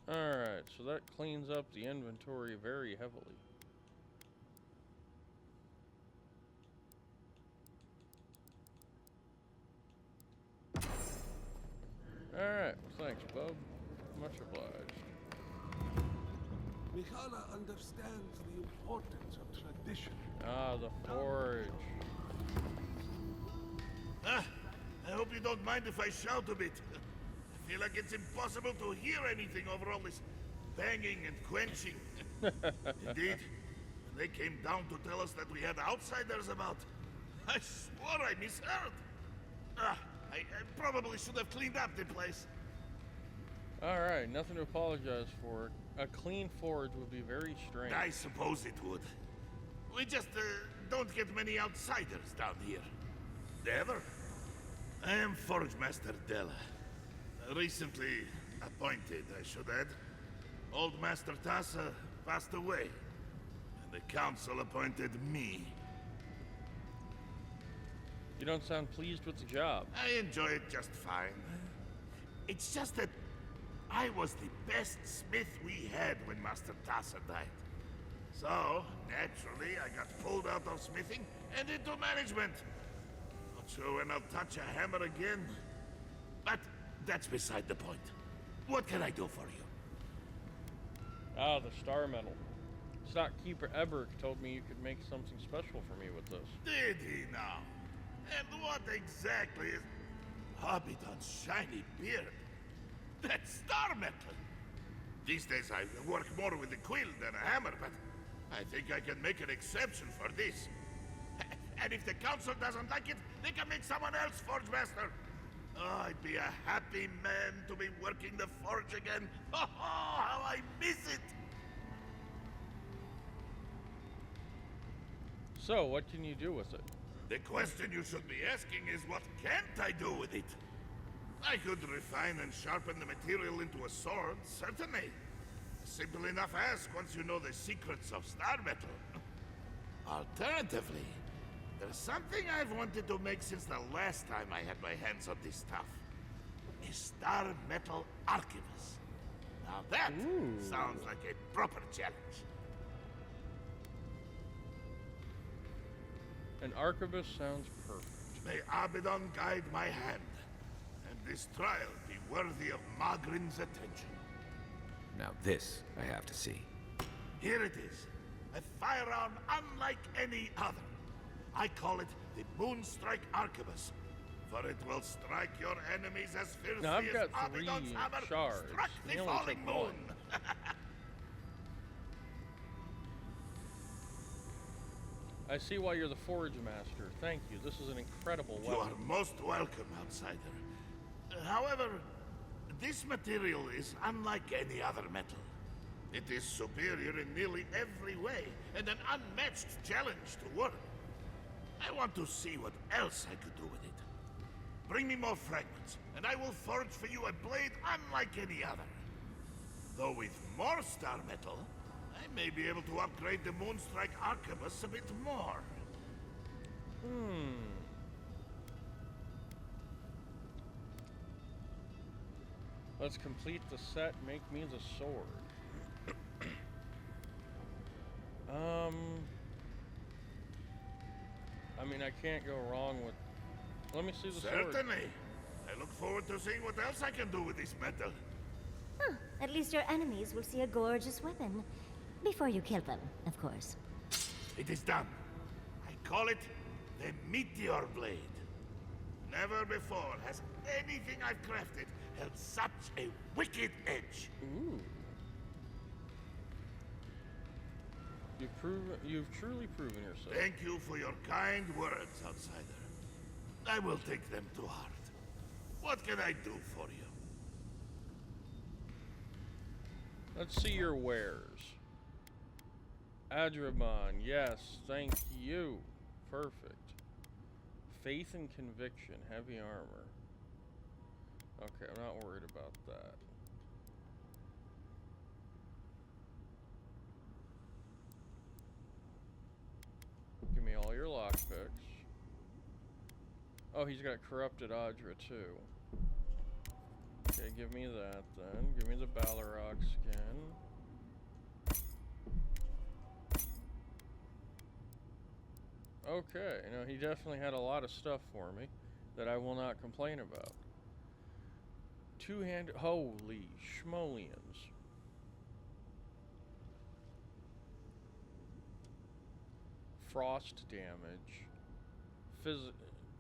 [SPEAKER 1] Alright, so that cleans up the inventory very heavily. Alright, thanks, bub. Much obliged.
[SPEAKER 18] Mikhala understands the importance of tradition.
[SPEAKER 1] Ah, the forge.
[SPEAKER 19] Ah, I hope you don't mind if I shout a bit. I feel like it's impossible to hear anything over all this banging and quenching. Indeed, when they came down to tell us that we had outsiders about, I swore I misheard. I probably should have cleaned up the place.
[SPEAKER 1] Alright, nothing to apologize for. A clean forge would be very strange.
[SPEAKER 19] I suppose it would. We just don't get many outsiders down here. Ever? I am Forge Master Della. Recently appointed, I should add. Old Master Tassa passed away. and the council appointed me.
[SPEAKER 1] You don't sound pleased with the job.
[SPEAKER 19] I enjoy it just fine. It's just that I was the best smith we had when Master Tasser died. So, naturally, I got pulled out of smithing and into management. Not sure when I'll touch a hammer again. But that's beside the point. What can I do for you?
[SPEAKER 1] Ah, the star medal. Stockkeeper Eberg told me you could make something special for me with this.
[SPEAKER 19] Did he now? And what exactly is Hobbiton's shiny beard? That's star metal! These days I work more with a quill than a hammer, but I think I can make an exception for this. And if the council doesn't like it, they can make someone else forge master. Oh, I'd be a happy man to be working the forge again. Oh, how I miss it!
[SPEAKER 1] So, what can you do with it?
[SPEAKER 19] The question you should be asking is what can't I do with it? I could refine and sharpen the material into a sword, certainly. Simple enough ask once you know the secrets of star metal. Alternatively, there's something I've wanted to make since the last time I had my hands on this stuff. A star metal arquebus. Now that sounds like a proper challenge.
[SPEAKER 1] An arquebus sounds perfect.
[SPEAKER 19] May Abaddon guide my hand, and this trial be worthy of Magrin's attention.
[SPEAKER 2] Now this I have to see.
[SPEAKER 19] Here it is. A firearm unlike any other. I call it the Moonstrike Arquebus, for it will strike your enemies as fiercely
[SPEAKER 1] Now I've got
[SPEAKER 19] as Abaddon's
[SPEAKER 1] 3
[SPEAKER 19] hammer
[SPEAKER 1] shards.
[SPEAKER 19] struck the
[SPEAKER 1] He only
[SPEAKER 19] falling
[SPEAKER 1] took
[SPEAKER 19] moon.
[SPEAKER 1] one. I see why you're the forge master. Thank you. This is an incredible
[SPEAKER 19] You
[SPEAKER 1] weapon.
[SPEAKER 19] are most welcome, outsider. However, this material is unlike any other metal. It is superior in nearly every way, and an unmatched challenge to work. I want to see what else I could do with it. Bring me more fragments, and I will forge for you a blade unlike any other. Though with more star metal, I may be able to upgrade the Moonstrike Arquebus a bit more.
[SPEAKER 1] Let's complete the set. Make me the sword. I mean, I can't go wrong with... Let me see the sword.
[SPEAKER 19] Certainly. I look forward to seeing what else I can do with this metal.
[SPEAKER 4] Huh. At least your enemies will see a gorgeous weapon. Before you kill them, of course.
[SPEAKER 19] It is done. I call it the Meteor Blade. Never before has anything I've crafted held such a wicked edge.
[SPEAKER 1] Ooh. You've truly proven yourself.
[SPEAKER 19] Thank you for your kind words, outsider. I will take them to heart. What can I do for you?
[SPEAKER 1] Let's see your wares. Adrabon, yes, thank you. Perfect. Faith and conviction, heavy armor. Okay, I'm not worried about that. Give me all your lockpicks. Oh, he's got corrupted Adra too. Okay, give me that then. Give me the Balrog skin. Okay, you know, he definitely had a lot of stuff for me that I will not complain about. Two-handed, holy schmolians. Frost damage.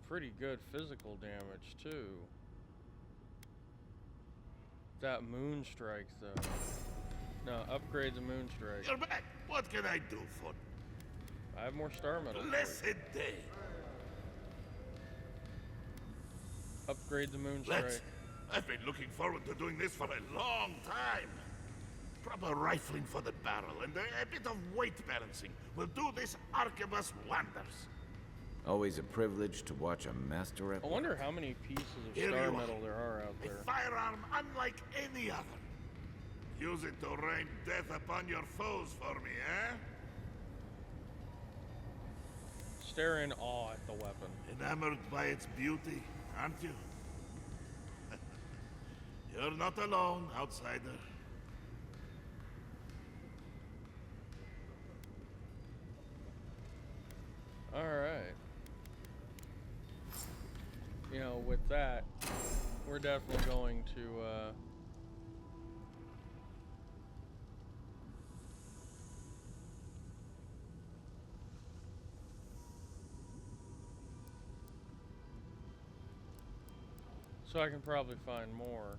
[SPEAKER 1] Pretty good physical damage too. That Moonstrike though. No, upgrade the Moonstrike.
[SPEAKER 19] You're back. What can I do for you?
[SPEAKER 1] I have more star metal.
[SPEAKER 19] Blessed day.
[SPEAKER 1] Upgrade the Moonstrike.
[SPEAKER 19] I've been looking forward to doing this for a long time. Proper rifling for the barrel and a bit of weight balancing will do this arquebus wonders.
[SPEAKER 2] Always a privilege to watch a master at
[SPEAKER 1] I wonder how many pieces of
[SPEAKER 19] Here
[SPEAKER 1] star
[SPEAKER 19] you
[SPEAKER 1] metal
[SPEAKER 19] are.
[SPEAKER 1] there are out
[SPEAKER 19] A
[SPEAKER 1] there.
[SPEAKER 19] firearm unlike any other. Use it to rain death upon your foes for me, eh?
[SPEAKER 1] Stare in awe at the weapon.
[SPEAKER 19] Enamored by its beauty, aren't you? You're not alone, outsider.
[SPEAKER 1] Alright. You know, with that, we're definitely going to, so I can probably find more.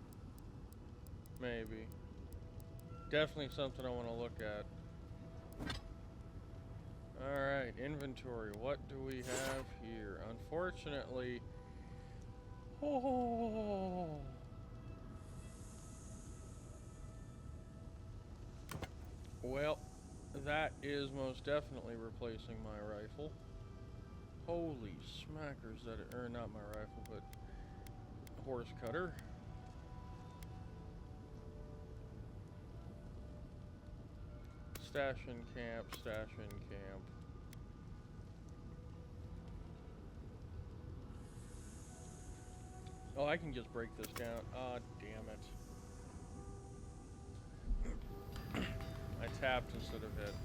[SPEAKER 1] Maybe. Definitely something I want to look at. Alright, inventory. What do we have here? Unfortunately... Oh. Well, that is most definitely replacing my rifle. Holy smackers, that... Or not my rifle, but... horse cutter. Stash in camp, stash in camp. Oh, I can just break this down. Ah, damn it. I tapped instead of hit.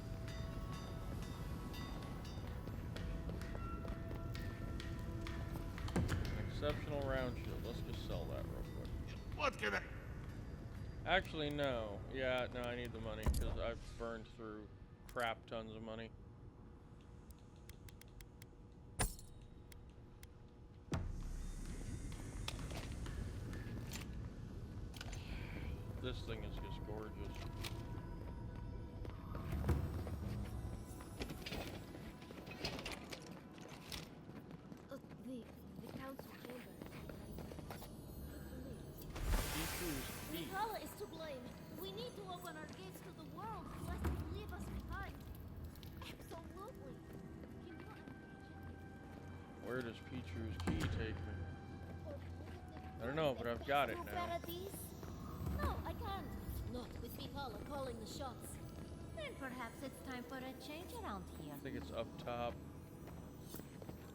[SPEAKER 1] An exceptional round shield. Let's just sell that real quick.
[SPEAKER 19] What can I...
[SPEAKER 1] Actually, no. Yeah, no, I need the money because I've burned through crap tons of money. This thing is just gorgeous.
[SPEAKER 20] The council chamber.
[SPEAKER 1] Mikala
[SPEAKER 20] is to blame. We need to open our gates to the world, lest they leave us behind. Absolutely. Can you imagine?
[SPEAKER 1] Where does Pichu's key take me? I don't know, but I've got it now.
[SPEAKER 20] No, I can't. Not with Mikala calling the shots.
[SPEAKER 4] Then perhaps it's time for a change around here.
[SPEAKER 1] I think it's up top.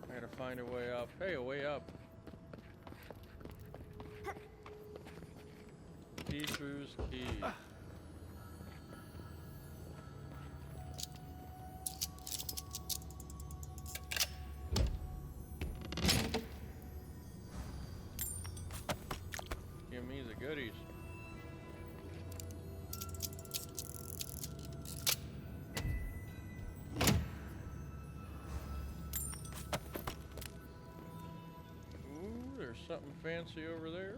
[SPEAKER 1] I gotta find a way up. Hey, a way up. Pichu's key. Give me the goodies. Ooh, there's something fancy over there.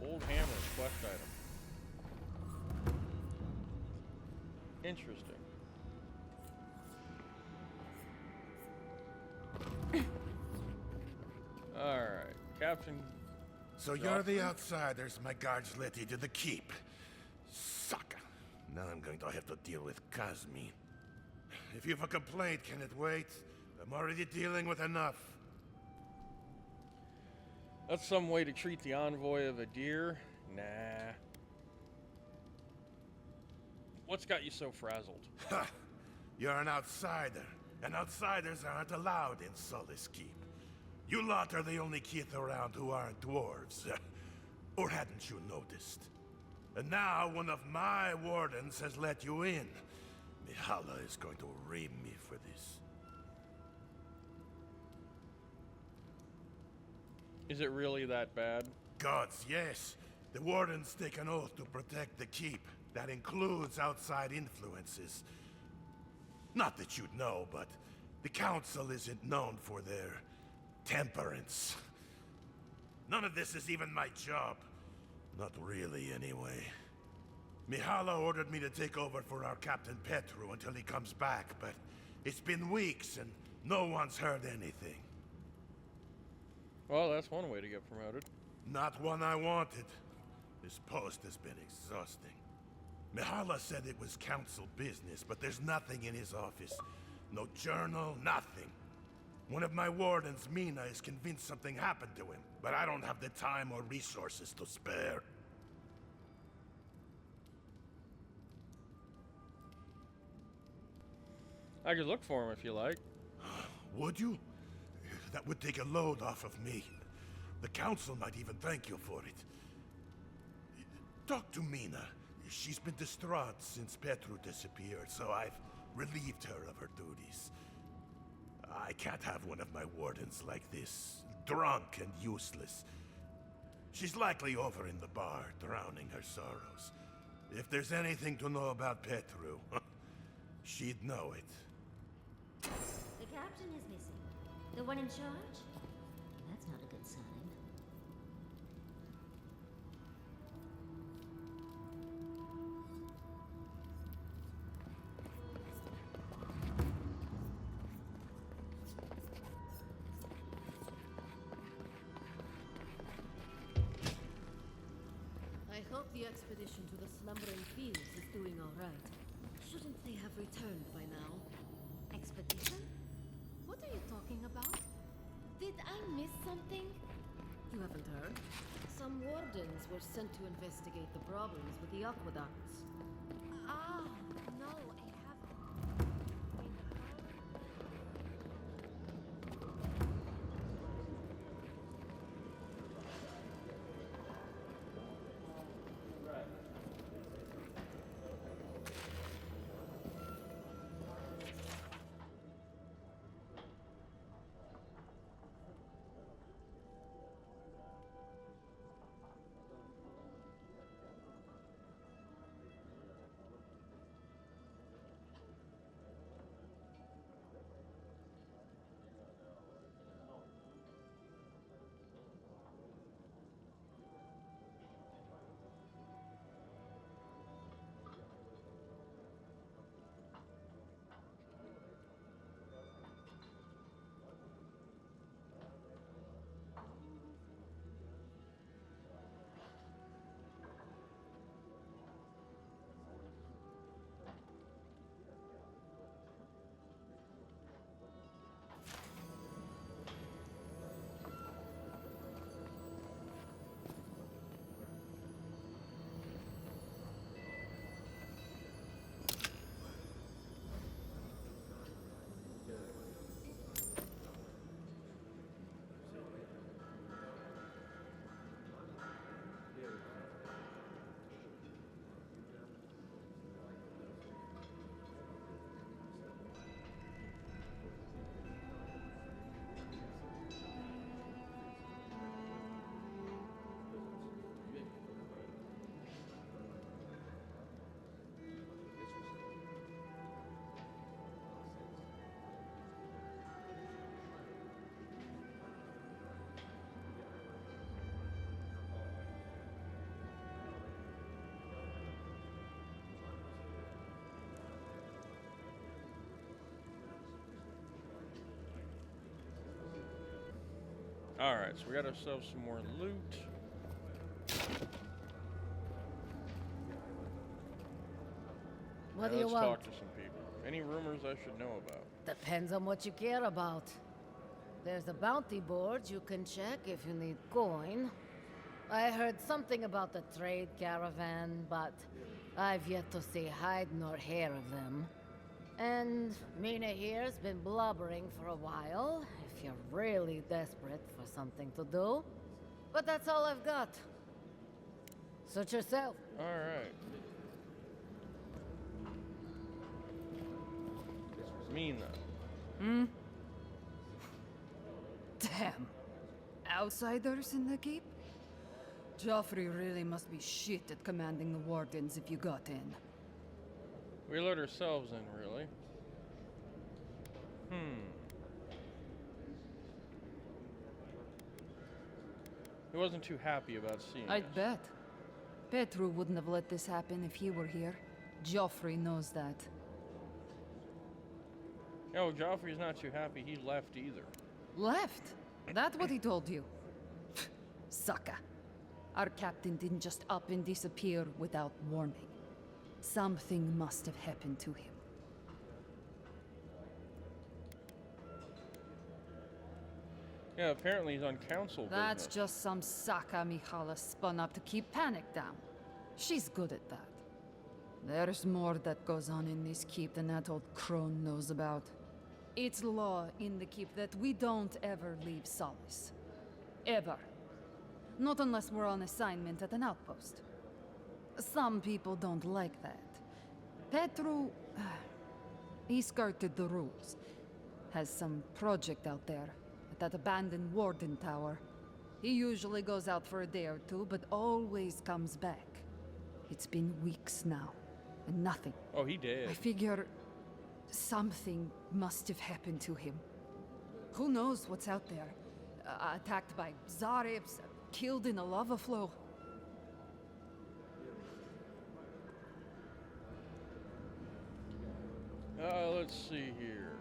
[SPEAKER 1] Old hammer, quest item. Interesting. Alright, Captain.
[SPEAKER 19] So you're the outsiders my guards let into the keep. Sucker. Now I'm going to have to deal with Kazmin. If you've a complaint, can it wait? I'm already dealing with enough.
[SPEAKER 1] That's some way to treat the envoy of a deer? Nah. What's got you so frazzled?
[SPEAKER 19] Ha! You're an outsider, and outsiders aren't allowed in Solace Keep. You lot are the only kith around who aren't dwarves. Or hadn't you noticed? And now one of my wardens has let you in. Mihala is going to ream me for this.
[SPEAKER 1] Is it really that bad?
[SPEAKER 19] Gods, yes. The wardens take an oath to protect the keep. That includes outside influences. Not that you'd know, but the council isn't known for their temperance. None of this is even my job. Not really, anyway. Mihala ordered me to take over for our Captain Petru until he comes back, but it's been weeks and no one's heard anything.
[SPEAKER 1] Well, that's one way to get promoted.
[SPEAKER 19] Not one I wanted. This post has been exhausting. Mihala said it was council business, but there's nothing in his office. No journal, nothing. One of my wardens, Mina, is convinced something happened to him, but I don't have the time or resources to spare.
[SPEAKER 1] I could look for him if you like.
[SPEAKER 19] Would you? That would take a load off of me. The council might even thank you for it. Talk to Mina. She's been distraught since Petru disappeared, so I've relieved her of her duties. I can't have one of my wardens like this, drunk and useless. She's likely over in the bar, drowning her sorrows. If there's anything to know about Petru, she'd know it.
[SPEAKER 4] The captain is missing. The one in charge? That's not a good sign.
[SPEAKER 12] I hope the expedition to the Slumbering Fields is doing all right. Shouldn't they have returned by now?
[SPEAKER 4] Expedition?
[SPEAKER 12] What are you talking about? Did I miss something? You haven't heard? Some wardens were sent to investigate the problems with the aqueducts.
[SPEAKER 20] Ah, no, I haven't.
[SPEAKER 1] Alright, so we got ourselves some more loot.
[SPEAKER 12] What do
[SPEAKER 1] Now
[SPEAKER 12] you
[SPEAKER 1] let's
[SPEAKER 12] want?
[SPEAKER 1] talk to some people. Any rumors I should know about?
[SPEAKER 12] Depends on what you care about. There's a bounty board you can check if you need coin. I heard something about the trade caravan, but I've yet to see hide nor hair of them. And Mina here's been blubbering for a while, if you're really desperate for something to do. But that's all I've got. Suit yourself.
[SPEAKER 1] Alright. Mina.
[SPEAKER 21] Hmm? Damn. Outsiders in the keep? Joffrey really must be shit at commanding the wardens if you got in.
[SPEAKER 1] We let ourselves in, really. He wasn't too happy about seeing us.
[SPEAKER 21] I'd bet. Petru wouldn't have let this happen if he were here. Joffrey knows that.
[SPEAKER 1] No, Joffrey's not too happy he left either.
[SPEAKER 21] Left? That's what he told you. Sucker. Our captain didn't just up and disappear without warning. Something must have happened to him.
[SPEAKER 1] Yeah, apparently he's on council
[SPEAKER 21] That's
[SPEAKER 1] business.
[SPEAKER 21] just some Saka Mihala spun up to keep panic down. She's good at that. There's more that goes on in this keep than that old crone knows about. It's law in the keep that we don't ever leave Solace. Ever. Not unless we're on assignment at an outpost. Some people don't like that. Petru... he skirted the rules. Has some project out there, at that abandoned warden tower. He usually goes out for a day or two, but always comes back. It's been weeks now, and nothing.
[SPEAKER 1] Oh, he did.
[SPEAKER 21] I figure... something must have happened to him. Who knows what's out there? Attacked by Zaribs, killed in a lava flow.
[SPEAKER 1] Let's see here.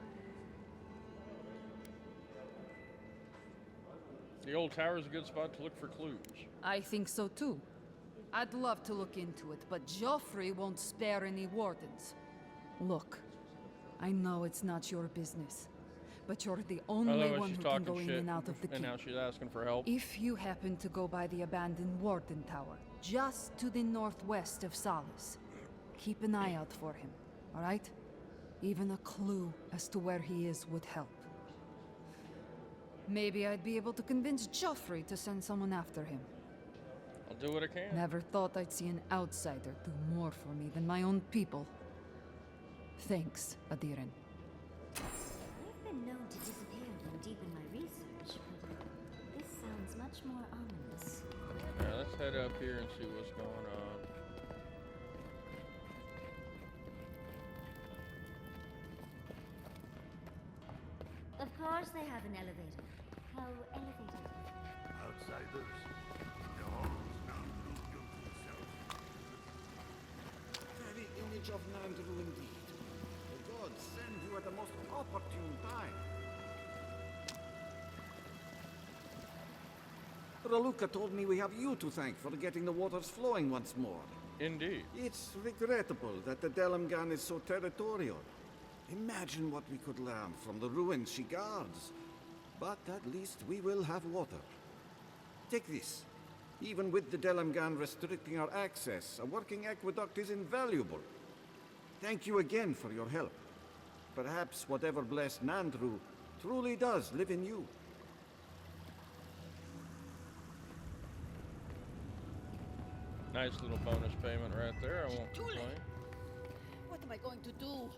[SPEAKER 1] The old tower's a good spot to look for clues.
[SPEAKER 21] I think so too. I'd love to look into it, but Joffrey won't spare any wardens. Look, I know it's not your business, but you're the only one who can go in and out of the keep.
[SPEAKER 1] And now she's asking for help.
[SPEAKER 21] If you happen to go by the abandoned warden tower, just to the northwest of Solace, keep an eye out for him, all right? Even a clue as to where he is would help. Maybe I'd be able to convince Joffrey to send someone after him.
[SPEAKER 1] I'll do what I can.
[SPEAKER 21] Never thought I'd see an outsider do more for me than my own people. Thanks, Adiren.
[SPEAKER 4] I've been known to disappear when deep in my research, but this sounds much more ominous.
[SPEAKER 1] Alright, let's head up here and see what's going on.
[SPEAKER 4] Of course they have an elevator. How elevated?
[SPEAKER 19] Outsiders. The halls now built to itself.
[SPEAKER 5] Very image of Nandru indeed. The gods send you at the most opportune time. Raluca told me we have you to thank for getting the waters flowing once more.
[SPEAKER 1] Indeed.
[SPEAKER 5] It's regrettable that the Delamgan is so territorial. Imagine what we could learn from the ruins she guards. But at least we will have water. Take this. Even with the Delamgan restricting our access, a working aqueduct is invaluable. Thank you again for your help. Perhaps whatever blessed Nandru truly does live in you.
[SPEAKER 1] Nice little bonus payment right there. I won't complain.
[SPEAKER 22] What am I going to do?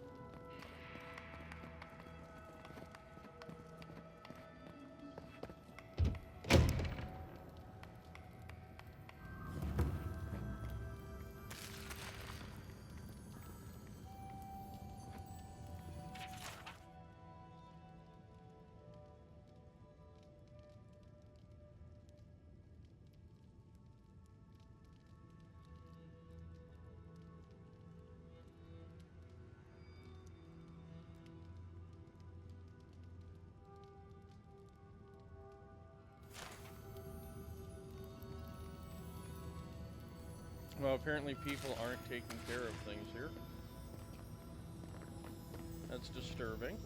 [SPEAKER 1] Well, apparently people aren't taking care of things here. That's disturbing.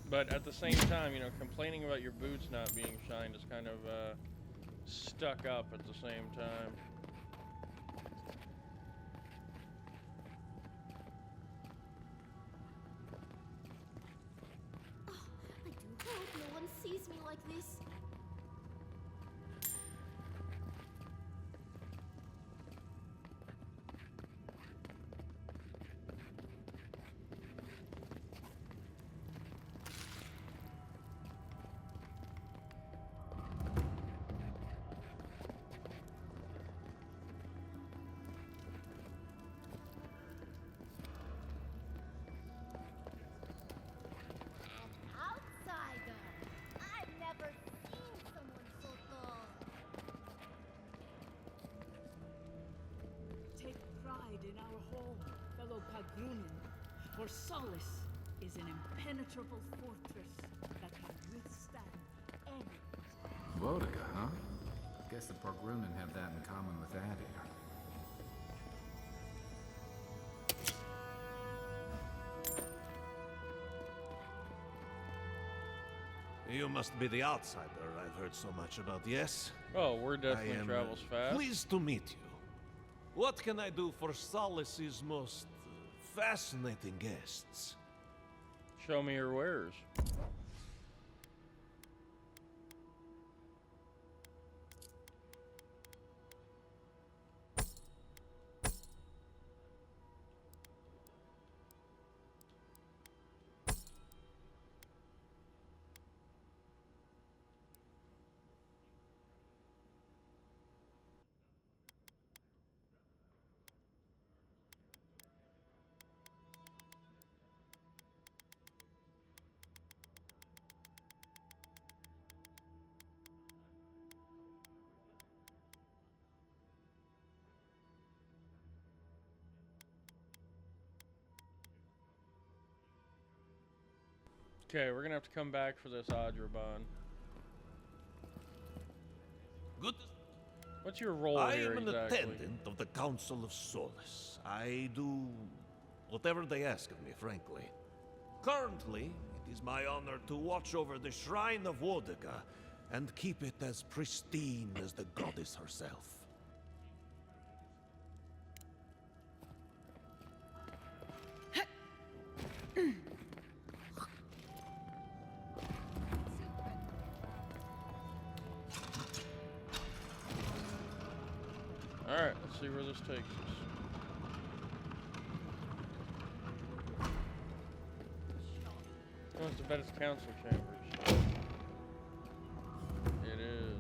[SPEAKER 1] But at the same time, you know, complaining about your boots not being shined is kind of stuck up at the same time.
[SPEAKER 20] Oh, I do hope no one sees me like this. Outsider! I've never seen someone so tall.
[SPEAKER 13] Take pride in our home, fellow Pagrunin, for Solace is an impenetrable fortress that can withstand any.
[SPEAKER 2] Vodka, huh? Guess the Porgrunin have that in common with that here.
[SPEAKER 3] You must be the outsider I've heard so much about, yes?
[SPEAKER 1] Oh, word
[SPEAKER 3] I
[SPEAKER 1] definitely
[SPEAKER 3] am
[SPEAKER 1] travels fast.
[SPEAKER 3] pleased to meet you. What can I do for Solace's most fascinating guests?
[SPEAKER 1] Show me your wares. Okay, we're gonna have to come back for this Adraban.
[SPEAKER 3] Good.
[SPEAKER 1] What's your role
[SPEAKER 3] I
[SPEAKER 1] here
[SPEAKER 3] am an
[SPEAKER 1] exactly?
[SPEAKER 3] attendant of the Council of Solace. I do whatever they ask of me, frankly. Currently, it is my honor to watch over the Shrine of Wodega and keep it as pristine as the goddess herself.
[SPEAKER 1] Alright, let's see where this takes us. Oh, it's the Venice Council Chambers. It is.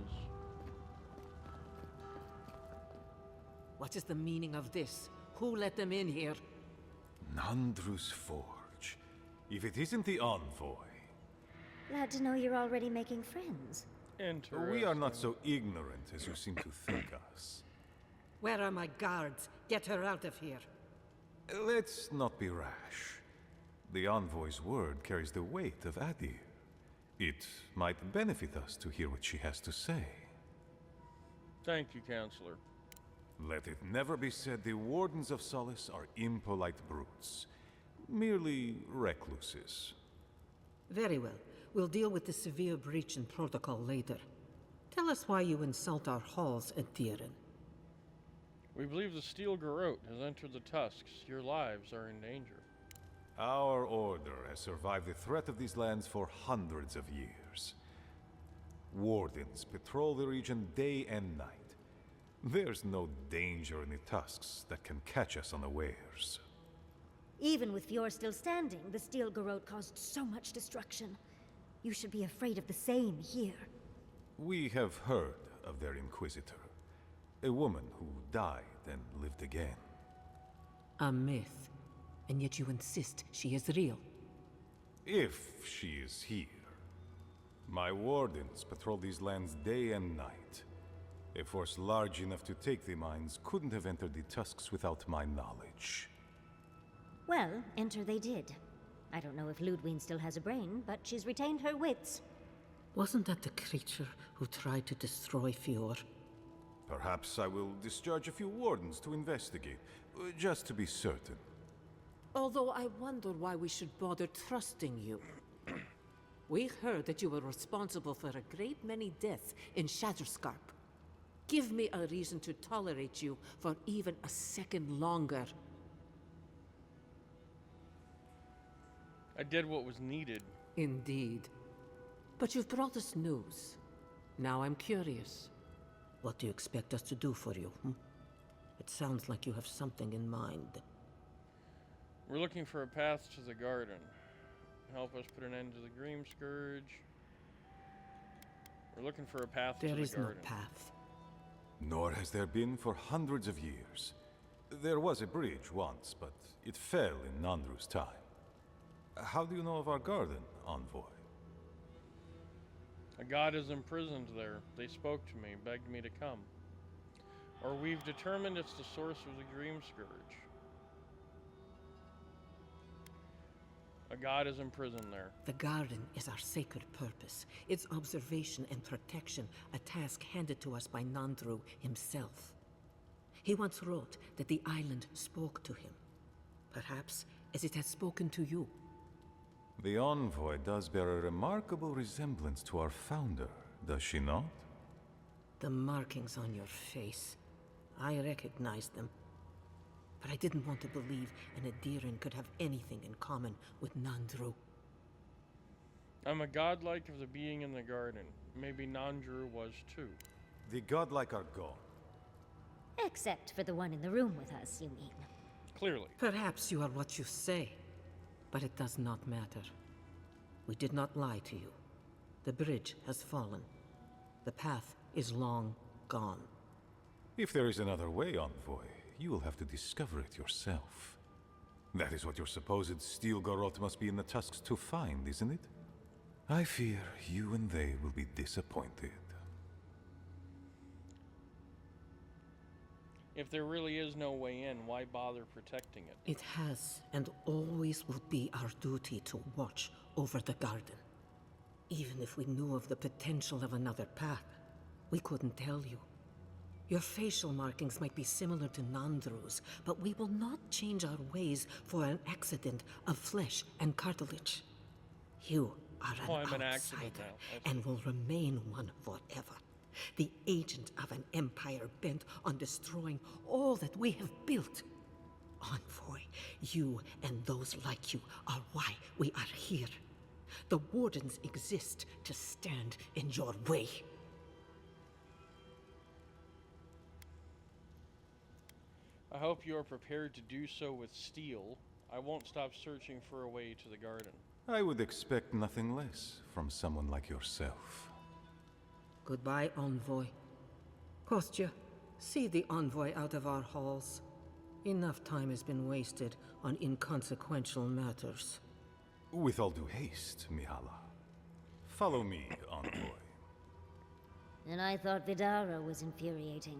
[SPEAKER 6] What is the meaning of this? Who let them in here?
[SPEAKER 23] Nandru's Forge. If it isn't the envoy.
[SPEAKER 4] Glad to know you're already making friends.
[SPEAKER 1] Interesting.
[SPEAKER 23] We are not so ignorant as you seem to think us.
[SPEAKER 6] Where are my guards? Get her out of here.
[SPEAKER 23] Let's not be rash. The envoy's word carries the weight of Adir. It might benefit us to hear what she has to say.
[SPEAKER 1] Thank you, Counselor.
[SPEAKER 23] Let it never be said the Wardens of Solace are impolite brutes. Merely recluses.
[SPEAKER 6] Very well. We'll deal with the severe breach in protocol later. Tell us why you insult our halls at Dieren.
[SPEAKER 1] We believe the Steel Garrote has entered the Tusks. Your lives are in danger.
[SPEAKER 23] Our order has survived the threat of these lands for hundreds of years. Wardens patrol the region day and night. There's no danger in the Tusks that can catch us unawares.
[SPEAKER 4] Even with Fjord still standing, the Steel Garrote caused so much destruction. You should be afraid of the same here.
[SPEAKER 23] We have heard of their Inquisitor. A woman who died and lived again.
[SPEAKER 6] A myth. And yet you insist she is real.
[SPEAKER 23] If she is here. My wardens patrol these lands day and night. A force large enough to take the mines couldn't have entered the Tusks without my knowledge.
[SPEAKER 4] Well, enter they did. I don't know if Ludwine still has a brain, but she's retained her wits.
[SPEAKER 6] Wasn't that the creature who tried to destroy Fjord?
[SPEAKER 23] Perhaps I will discharge a few wardens to investigate, just to be certain.
[SPEAKER 6] Although I wonder why we should bother trusting you. We heard that you were responsible for a great many deaths in Shatterscarp. Give me a reason to tolerate you for even a second longer.
[SPEAKER 1] I did what was needed.
[SPEAKER 6] Indeed. But you've brought us news. Now I'm curious. What do you expect us to do for you? It sounds like you have something in mind.
[SPEAKER 1] We're looking for a path to the garden. Help us put an end to the Dream Scourge. We're looking for a path to the garden.
[SPEAKER 6] There is no path.
[SPEAKER 23] Nor has there been for hundreds of years. There was a bridge once, but it fell in Nandru's time. How do you know of our garden, Envoy?
[SPEAKER 1] A god is imprisoned there. They spoke to me, begged me to come. Or we've determined it's the source of the Dream Scourge. A god is imprisoned there.
[SPEAKER 6] The garden is our sacred purpose. Its observation and protection, a task handed to us by Nandru himself. He once wrote that the island spoke to him. Perhaps as it has spoken to you.
[SPEAKER 23] The envoy does bear a remarkable resemblance to our founder, does she not?
[SPEAKER 6] The markings on your face. I recognized them. But I didn't want to believe an Adiran could have anything in common with Nandru.
[SPEAKER 1] I'm a godlike of the being in the garden. Maybe Nandru was too.
[SPEAKER 23] The godlike are gone.
[SPEAKER 4] Except for the one in the room with us, you mean?
[SPEAKER 1] Clearly.
[SPEAKER 6] Perhaps you are what you say, but it does not matter. We did not lie to you. The bridge has fallen. The path is long gone.
[SPEAKER 23] If there is another way, envoy, you will have to discover it yourself. That is what your supposed steel garrote must be in the tusks to find, isn't it? I fear you and they will be disappointed.
[SPEAKER 1] If there really is no way in, why bother protecting it?
[SPEAKER 6] It has and always will be our duty to watch over the garden. Even if we knew of the potential of another path, we couldn't tell you. Your facial markings might be similar to Nandru's, but we will not change our ways for an accident of flesh and cartilage. You are an outsider and will remain one forever. The agent of an empire bent on destroying all that we have built. Envoy, you and those like you are why we are here. The Wardens exist to stand in your way.
[SPEAKER 1] I hope you are prepared to do so with steel. I won't stop searching for a way to the garden.
[SPEAKER 23] I would expect nothing less from someone like yourself.
[SPEAKER 6] Goodbye, Envoy. Kostya, see the Envoy out of our halls. Enough time has been wasted on inconsequential matters.
[SPEAKER 23] With all due haste, Mihala. Follow me, Envoy.
[SPEAKER 4] And I thought Vidara was infuriating.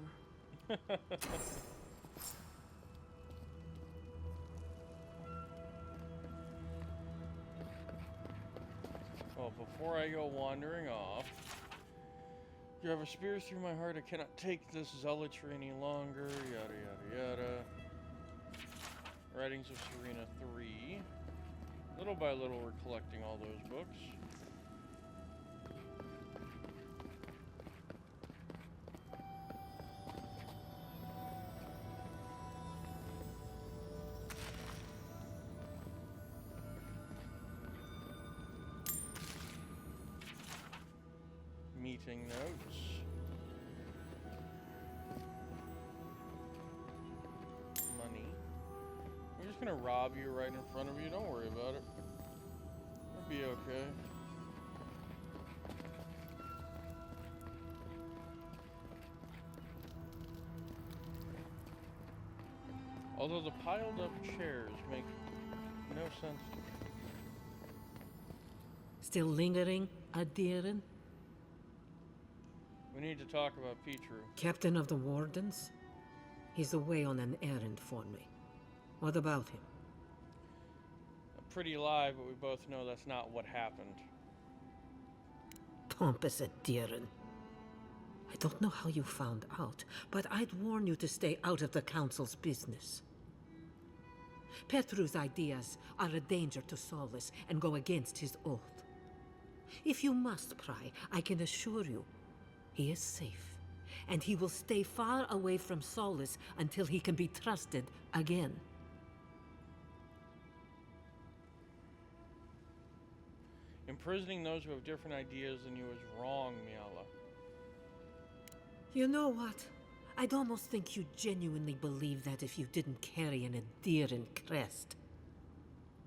[SPEAKER 1] Well, before I go wandering off, you have a spear through my heart. I cannot take this zealotry any longer. Yada, yada, yada. Writings of Serena 3. Little by little, we're collecting all those books. Meeting notes. Money. I'm just gonna rob you right in front of you. Don't worry about it. It'll be okay. Although the piled up chairs make no sense to me.
[SPEAKER 6] Still lingering, Adiran?
[SPEAKER 1] We need to talk about Petru.
[SPEAKER 6] Captain of the Wardens? He's away on an errand for me. What about him?
[SPEAKER 1] A pretty lie, but we both know that's not what happened.
[SPEAKER 6] Pompous Adiran. I don't know how you found out, but I'd warn you to stay out of the Council's business. Petru's ideas are a danger to Solus and go against his oath. If you must pry, I can assure you, he is safe, and he will stay far away from Solus until he can be trusted again.
[SPEAKER 1] Imprisoning those who have different ideas than you is wrong, Miala.
[SPEAKER 6] You know what? I'd almost think you genuinely believe that if you didn't carry an Adiran crest.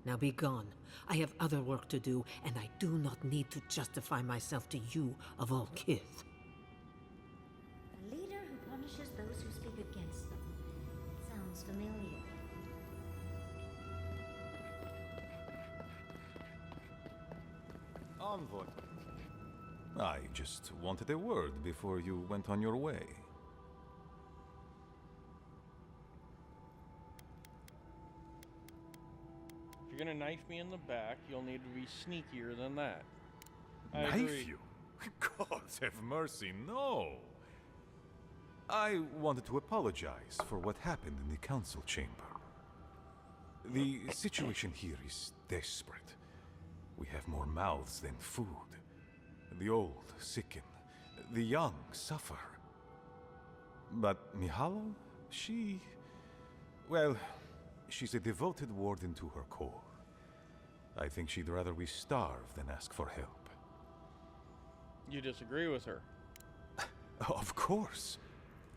[SPEAKER 6] Now be gone. I have other work to do, and I do not need to justify myself to you of all kith.
[SPEAKER 4] A leader who punishes those who speak against them. Sounds familiar.
[SPEAKER 23] Envoy. I just wanted a word before you went on your way.
[SPEAKER 1] If you're gonna knife me in the back, you'll need to be sneakier than that. I
[SPEAKER 23] Knife
[SPEAKER 1] agree.
[SPEAKER 23] you? God have mercy, no! I wanted to apologize for what happened in the council chamber. The situation here is desperate. we have more mouths than food. The old sicken, the young suffer. But Mihala, well, she's a devoted warden to her core. I think she'd rather we starve than ask for help.
[SPEAKER 1] You disagree with her?
[SPEAKER 23] Of course.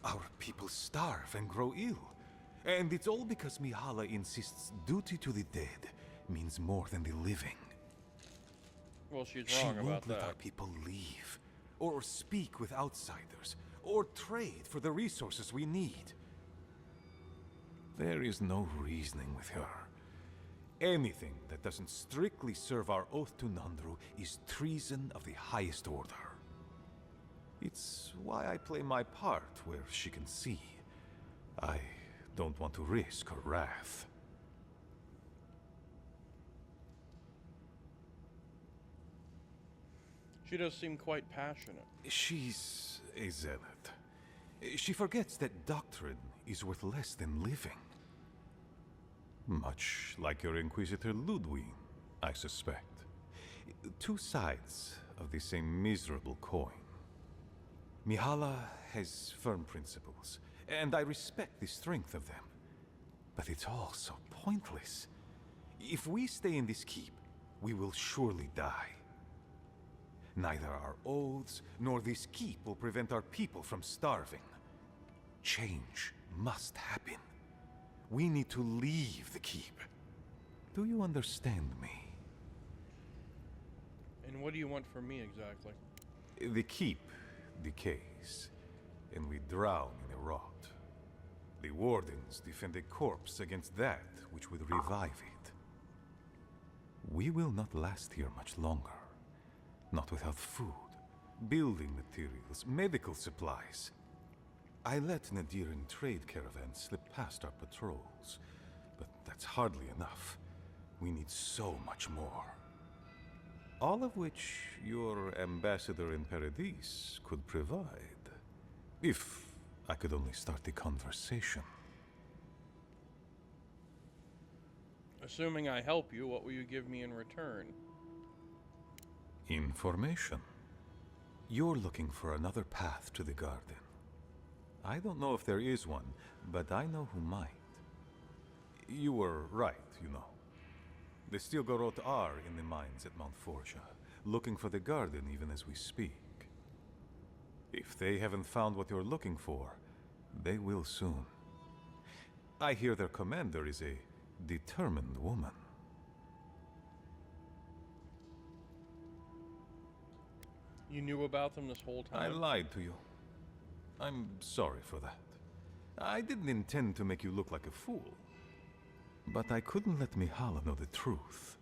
[SPEAKER 23] Our people starve and grow ill. And it's all because Mihala insists duty to the dead means more than the living.
[SPEAKER 1] Well, she's
[SPEAKER 23] She
[SPEAKER 1] wrong about
[SPEAKER 23] won't let
[SPEAKER 1] that.
[SPEAKER 23] our people leave, or speak with outsiders, or trade for the resources we need. There is no reasoning with her. Anything that doesn't strictly serve our oath to Nandru is treason of the highest order. It's why I play my part where she can see. I don't want to risk her wrath.
[SPEAKER 1] She does seem quite passionate.
[SPEAKER 23] She's a zealot. She forgets that doctrine is worth less than living. Much like your Inquisitor Ludwig, I suspect. Two sides of the same miserable coin. Mihala has firm principles, and I respect the strength of them. But it's all so pointless. If we stay in this keep, we will surely die. Neither our oaths nor this keep will prevent our people from starving. Change must happen. We need to leave the keep. Do you understand me?
[SPEAKER 1] And what do you want from me exactly?
[SPEAKER 23] The keep decays, and we drown in a rot. The wardens defend a corpse against that which would revive it. We will not last here much longer. Not without food, building materials, medical supplies. I let Nadiran trade caravans slip past our patrols, but that's hardly enough. We need so much more. All of which your ambassador in Paradis could provide. If I could only start the conversation.
[SPEAKER 1] Assuming I help you, what will you give me in return?
[SPEAKER 23] Information. You're looking for another path to the garden. I don't know if there is one, but I know who might. You were right, you know. The Stilgarot are in the mines at Mount Forja, looking for the garden even as we speak. If they haven't found what you're looking for, they will soon. I hear their commander is a determined woman.
[SPEAKER 1] You knew about them this whole time?
[SPEAKER 23] I lied to you. I'm sorry for that. I didn't intend to make you look like a fool. But I couldn't let Mihala know the truth.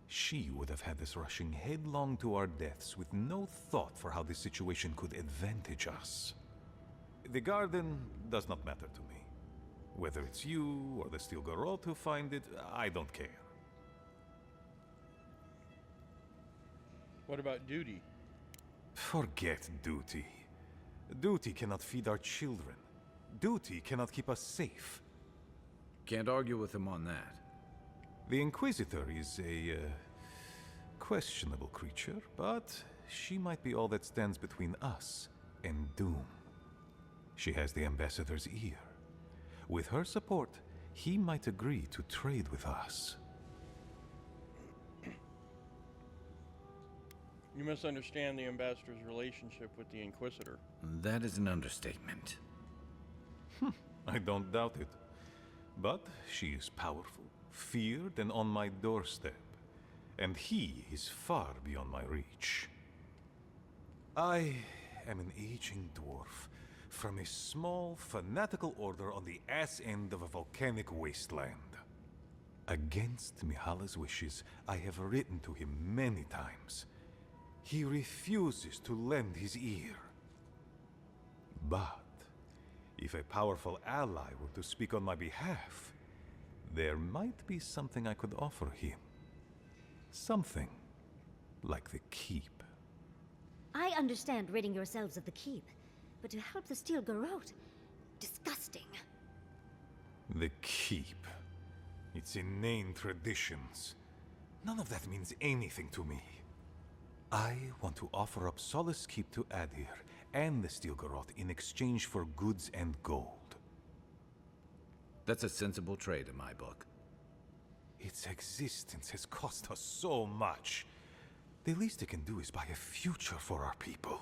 [SPEAKER 23] She would have had us rushing headlong to our deaths with no thought for how this situation could advantage us. The garden does not matter to me. Whether it's you or the Stilgarot who find it, I don't care.
[SPEAKER 1] What about duty?
[SPEAKER 23] Forget duty. Duty cannot feed our children. Duty cannot keep us safe.
[SPEAKER 2] Can't argue with him on that.
[SPEAKER 23] The Inquisitor is a questionable creature, but she might be all that stands between us and doom. She has the Ambassador's ear. With her support, he might agree to trade with us.
[SPEAKER 1] You misunderstand the Ambassador's relationship with the Inquisitor.
[SPEAKER 2] That is an understatement.
[SPEAKER 23] I don't doubt it. But she is powerful, feared, and on my doorstep. And he is far beyond my reach. I am an aging dwarf from a small, fanatical order on the ass end of a volcanic wasteland. Against Mihala's wishes, I have written to him many times. He refuses to lend his ear. But if a powerful ally were to speak on my behalf, there might be something I could offer him. Something like the keep.
[SPEAKER 4] I understand ridding yourselves of the keep, but to help the Steel Garrote? Disgusting.
[SPEAKER 23] The keep. Its inane traditions. None of that means anything to me. I want to offer up Solace Keep to Adir and the Stilgaroth in exchange for goods and gold.
[SPEAKER 2] That's a sensible trade in my book.
[SPEAKER 23] Its existence has cost us so much. The least it can do is buy a future for our people.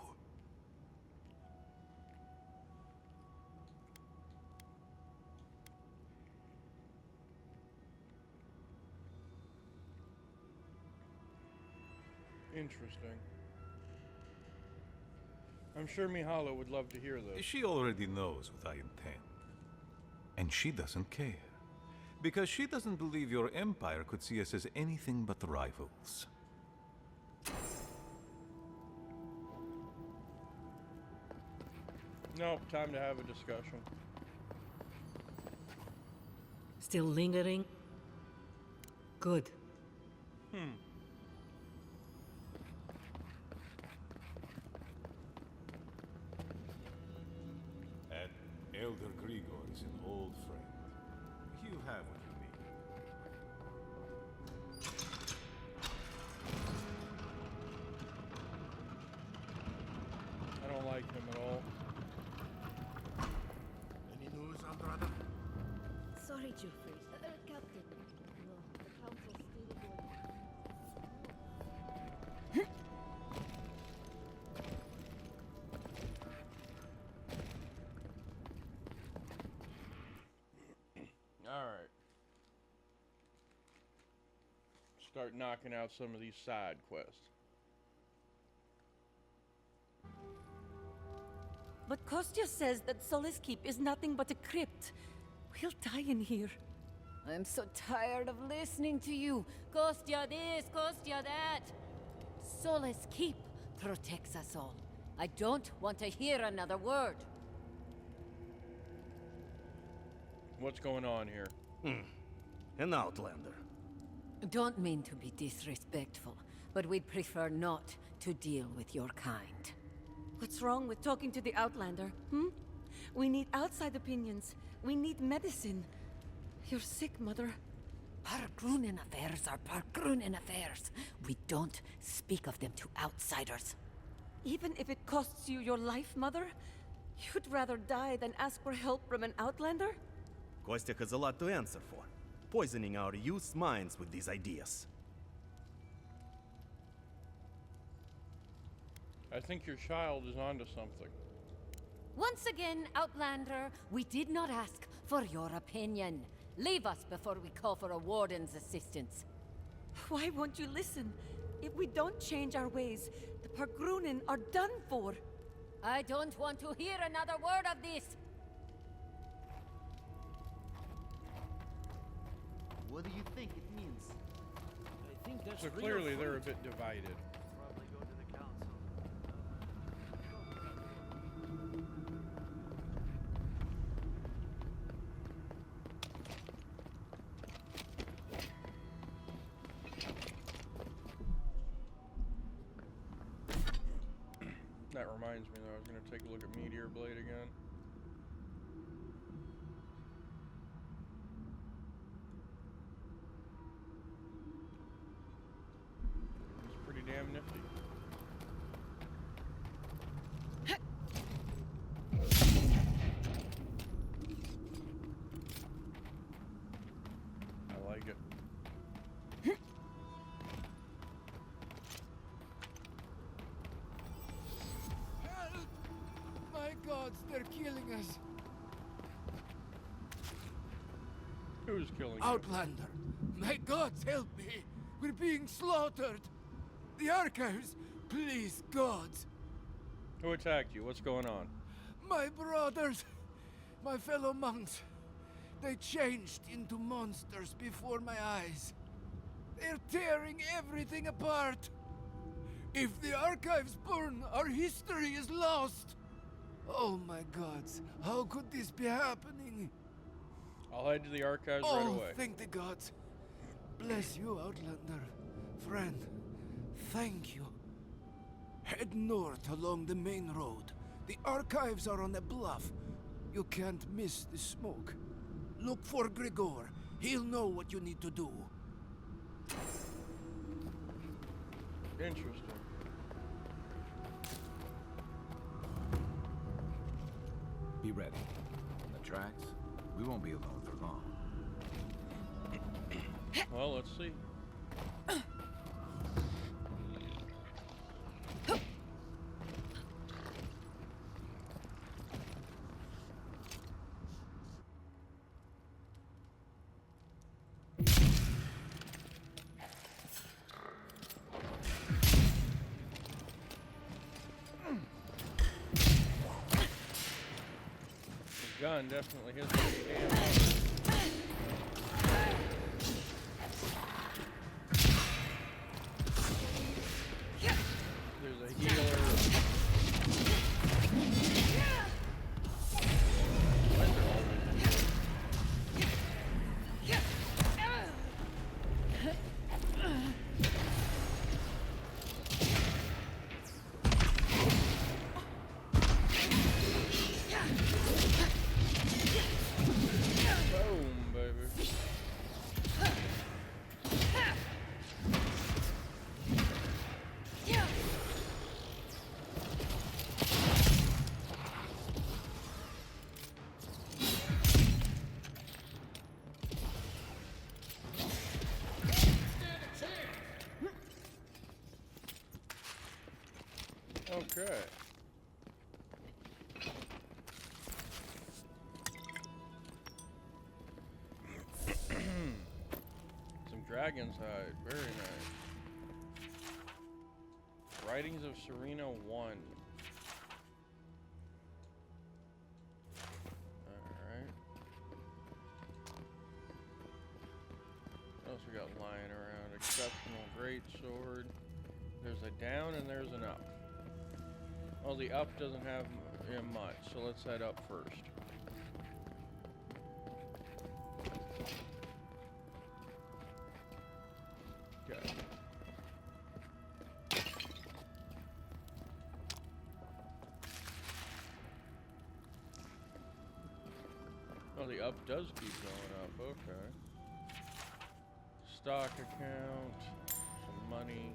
[SPEAKER 1] Interesting. I'm sure Mihala would love to hear this.
[SPEAKER 23] She already knows what I intend. And she doesn't care. Because she doesn't believe your empire could see us as anything but rivals.
[SPEAKER 1] Nope, time to have a discussion.
[SPEAKER 6] Still lingering? Good.
[SPEAKER 23] And Elder Grigor is an old friend. He'll have what you need.
[SPEAKER 1] I don't like him at all.
[SPEAKER 19] Any news, Andrada?
[SPEAKER 20] Sorry, Geoffrey. Captain. No, the council's still going.
[SPEAKER 1] Alright. Start knocking out some of these side quests.
[SPEAKER 7] But Kostya says that Solace Keep is nothing but a crypt. We'll die in here.
[SPEAKER 12] I'm so tired of listening to you. Kostya this, Kostya that. Solace Keep protects us all. I don't want to hear another word.
[SPEAKER 1] What's going on here?
[SPEAKER 10] An outlander.
[SPEAKER 12] Don't mean to be disrespectful, but we'd prefer not to deal with your kind.
[SPEAKER 7] What's wrong with talking to the Outlander, We need outside opinions. We need medicine. You're sick, Mother.
[SPEAKER 12] Pargrunin affairs are Pargrunin affairs. We don't speak of them to outsiders.
[SPEAKER 7] Even if it costs you your life, Mother? You'd rather die than ask for help from an Outlander?
[SPEAKER 10] Kostya has a lot to answer for. Poisoning our youth's minds with these ideas.
[SPEAKER 1] I think your child is onto something.
[SPEAKER 12] Once again, Outlander, we did not ask for your opinion. Leave us before we call for a warden's assistance.
[SPEAKER 7] Why won't you listen? If we don't change our ways, the Pargrunin are done for.
[SPEAKER 12] I don't want to hear another word of this.
[SPEAKER 14] What do you think it means?
[SPEAKER 13] I think that's
[SPEAKER 1] So
[SPEAKER 13] real
[SPEAKER 1] clearly they're a
[SPEAKER 13] fruit.
[SPEAKER 1] bit divided.
[SPEAKER 13] Probably go to the council.
[SPEAKER 1] That reminds me though, I was going to take a look at Meteor Blade again. It's pretty damn nifty. I like it.
[SPEAKER 18] Help! My gods, they're killing us.
[SPEAKER 1] Who's killing you?
[SPEAKER 18] Outlander, my gods, help me. We're being slaughtered. The archives, please, gods.
[SPEAKER 1] Who attacked you? What's going on?
[SPEAKER 18] My brothers, my fellow monks, they changed into monsters before my eyes. They're tearing everything apart. If the archives burn, our history is lost. Oh my gods, how could this be happening?
[SPEAKER 1] I'll head to the archives
[SPEAKER 18] Oh,
[SPEAKER 1] right away.
[SPEAKER 18] thank the gods. Bless you, Outlander. Friend, thank you. Head north along the main road. The archives are on a bluff. You can't miss the smoke. Look for Grigor. He'll know what you need to do.
[SPEAKER 1] Interesting.
[SPEAKER 2] Be ready. On the tracks, we won't be alone for long.
[SPEAKER 1] Well, let's see. The gun definitely hits pretty damn hard. There's a healer. Why is there always a healer? Boom, baby. Okay. Some dragon's hide. Very nice. Writings of Serena 1. Alright. What else we got lying around? Exceptional great sword. There's a down and there's an up. Well, the up doesn't have much, so let's head up first. Okay. Oh, the up does keep going up. Okay. Stock account, some money.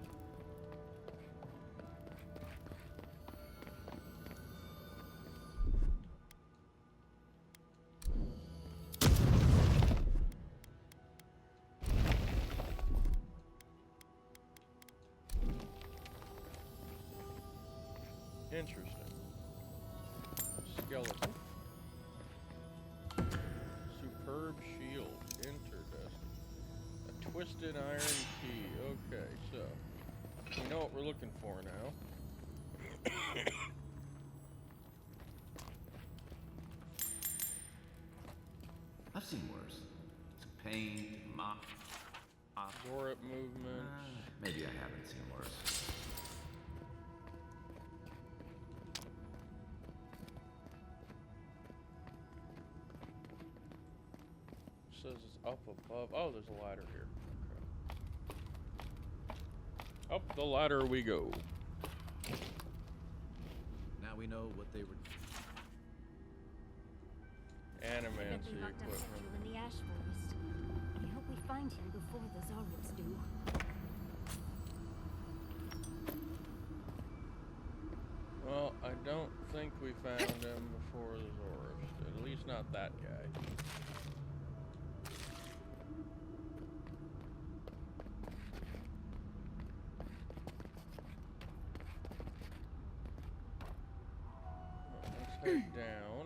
[SPEAKER 1] Interesting. Skeleton. Superb shield. Interdestined. A twisted iron key. Okay, so we know what we're looking for now.
[SPEAKER 2] I've seen worse. Some pain, mop.
[SPEAKER 1] Door up movement.
[SPEAKER 2] Maybe I haven't seen worse.
[SPEAKER 1] Says it's up above. Oh, there's a ladder here. Okay. Up the ladder we go.
[SPEAKER 2] Now we know what they were.
[SPEAKER 1] Animancy
[SPEAKER 4] Locked up
[SPEAKER 1] equipment.
[SPEAKER 4] Settle in the ash forest. I hope we find him before the Zorids do.
[SPEAKER 1] Well, I don't think we found him before the Zorids did. At least not that guy. Let's head down.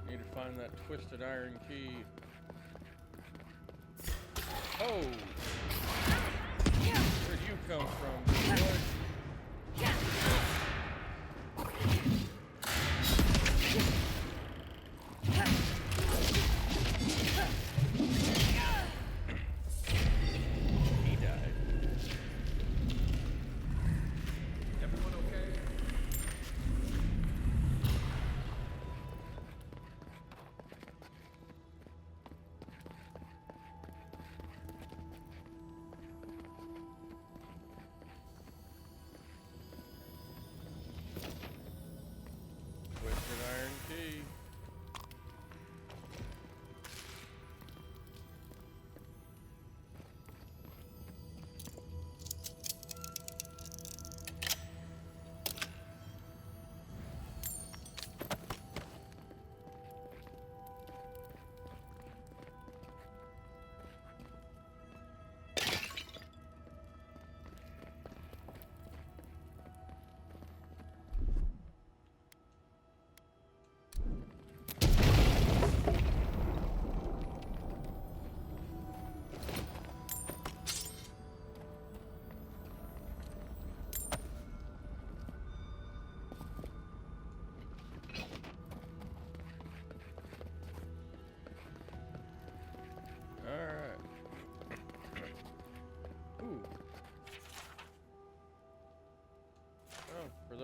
[SPEAKER 1] Need to find that twisted iron key. Oh! Where'd you come from, big boy? He died.
[SPEAKER 2] Everyone okay?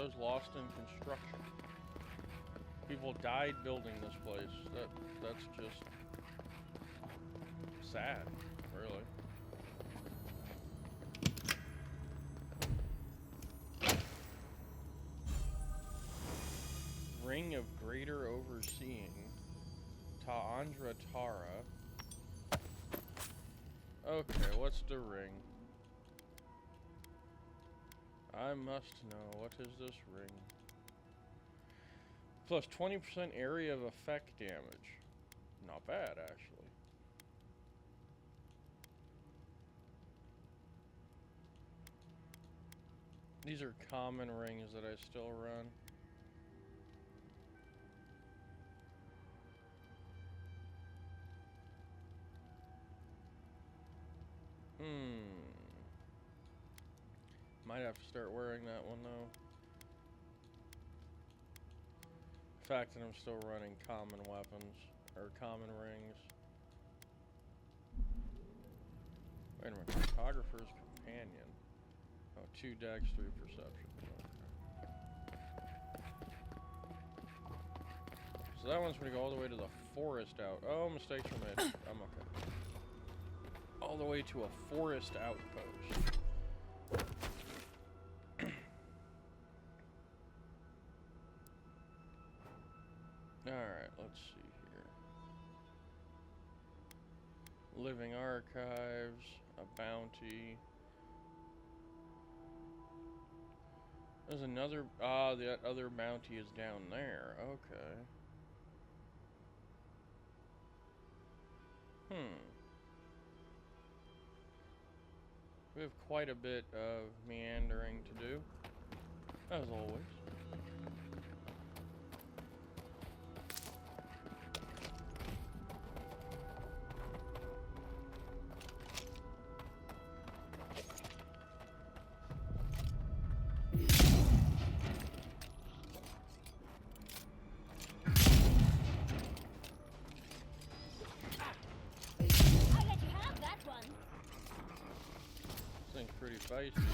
[SPEAKER 1] those lost in construction. People died building this place. That's just sad, really. Ring of Greater Overseeing. Ta'andra Tara. Okay, what's the ring? I must know. What is this ring? Plus 20% area of effect damage. Not bad, actually. These are common rings that I still run. Might have to start wearing that one though. The fact that I'm still running common weapons, or common rings. Wait a minute, Photographer's Companion. Oh, 2 dex, 3 perception. Okay. So that one's gonna go all the way to the forest out. Oh, mistakes were made. I'm okay. All the way to a forest outpost. Alright, let's see here. Living Archives, a bounty. There's another, the other bounty is down there, okay. We have quite a bit of meandering to do, as always. Pretty feisty.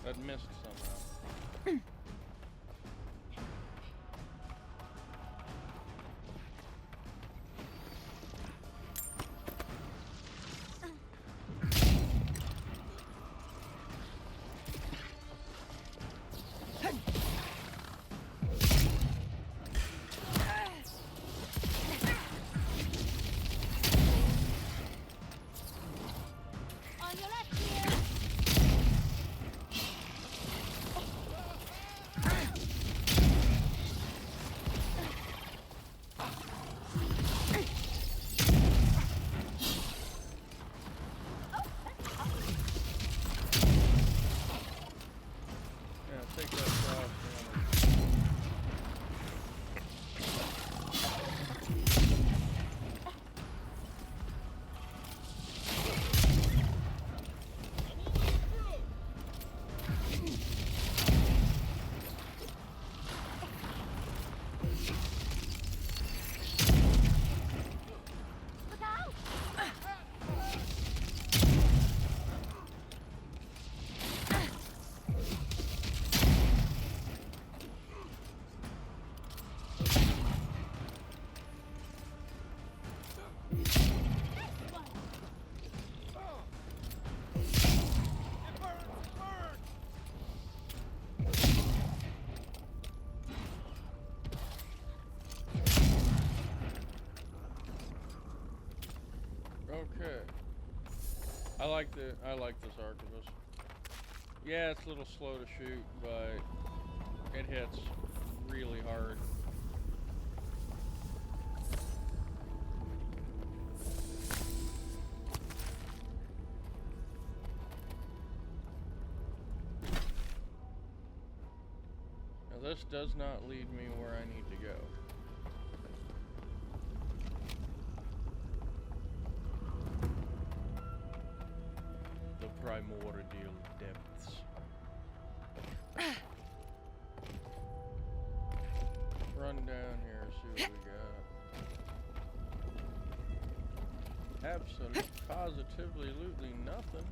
[SPEAKER 1] That missed somehow. I like this archivist. Yeah, it's a little slow to shoot, but it hits really hard. Now this does not lead me where I need to go. The primordial depths. Run down here, see what we got. Absolutely, positively, lootly nothing.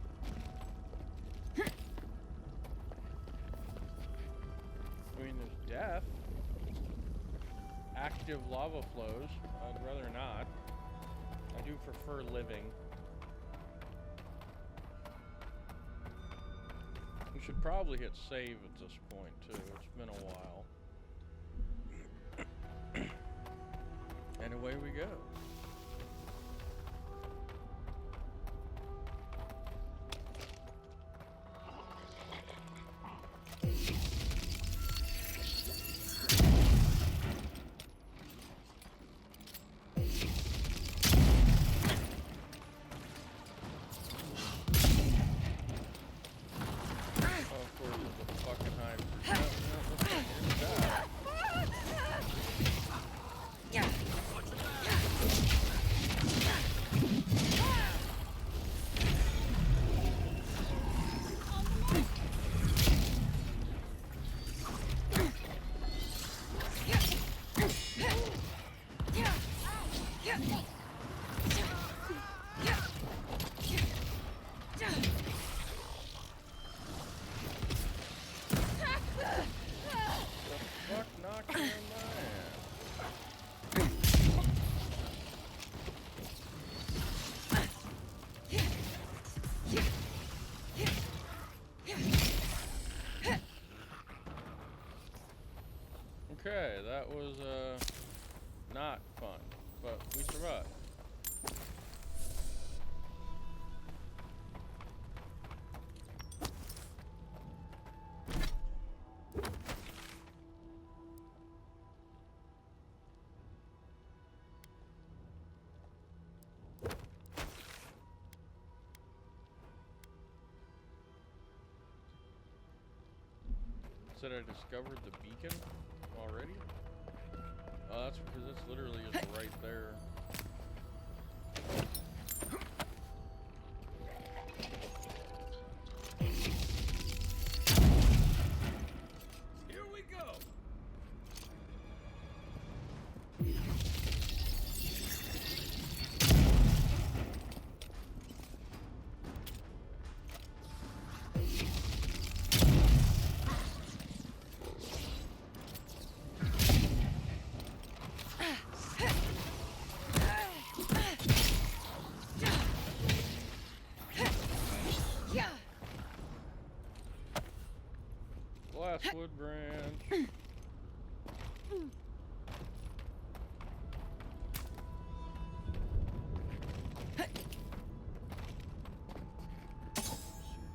[SPEAKER 1] I mean, there's death. Active lava flows. I'd rather not. I do prefer living. We should probably hit save at this point, too. It's been a while. And away we go. Okay, that was not fun, but we survived. Said I discovered the beacon already? Oh, that's because it's literally just right there.
[SPEAKER 14] Here we go.
[SPEAKER 1] Glasswood branch.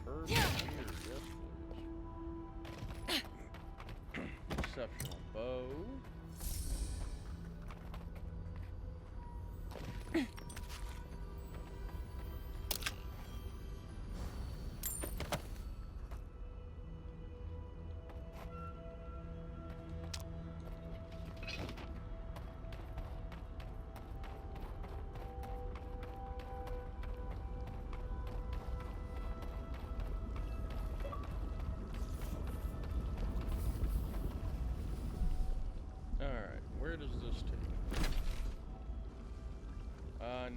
[SPEAKER 1] Superb computer, yes please. Exceptional bow. Alright, where does this take?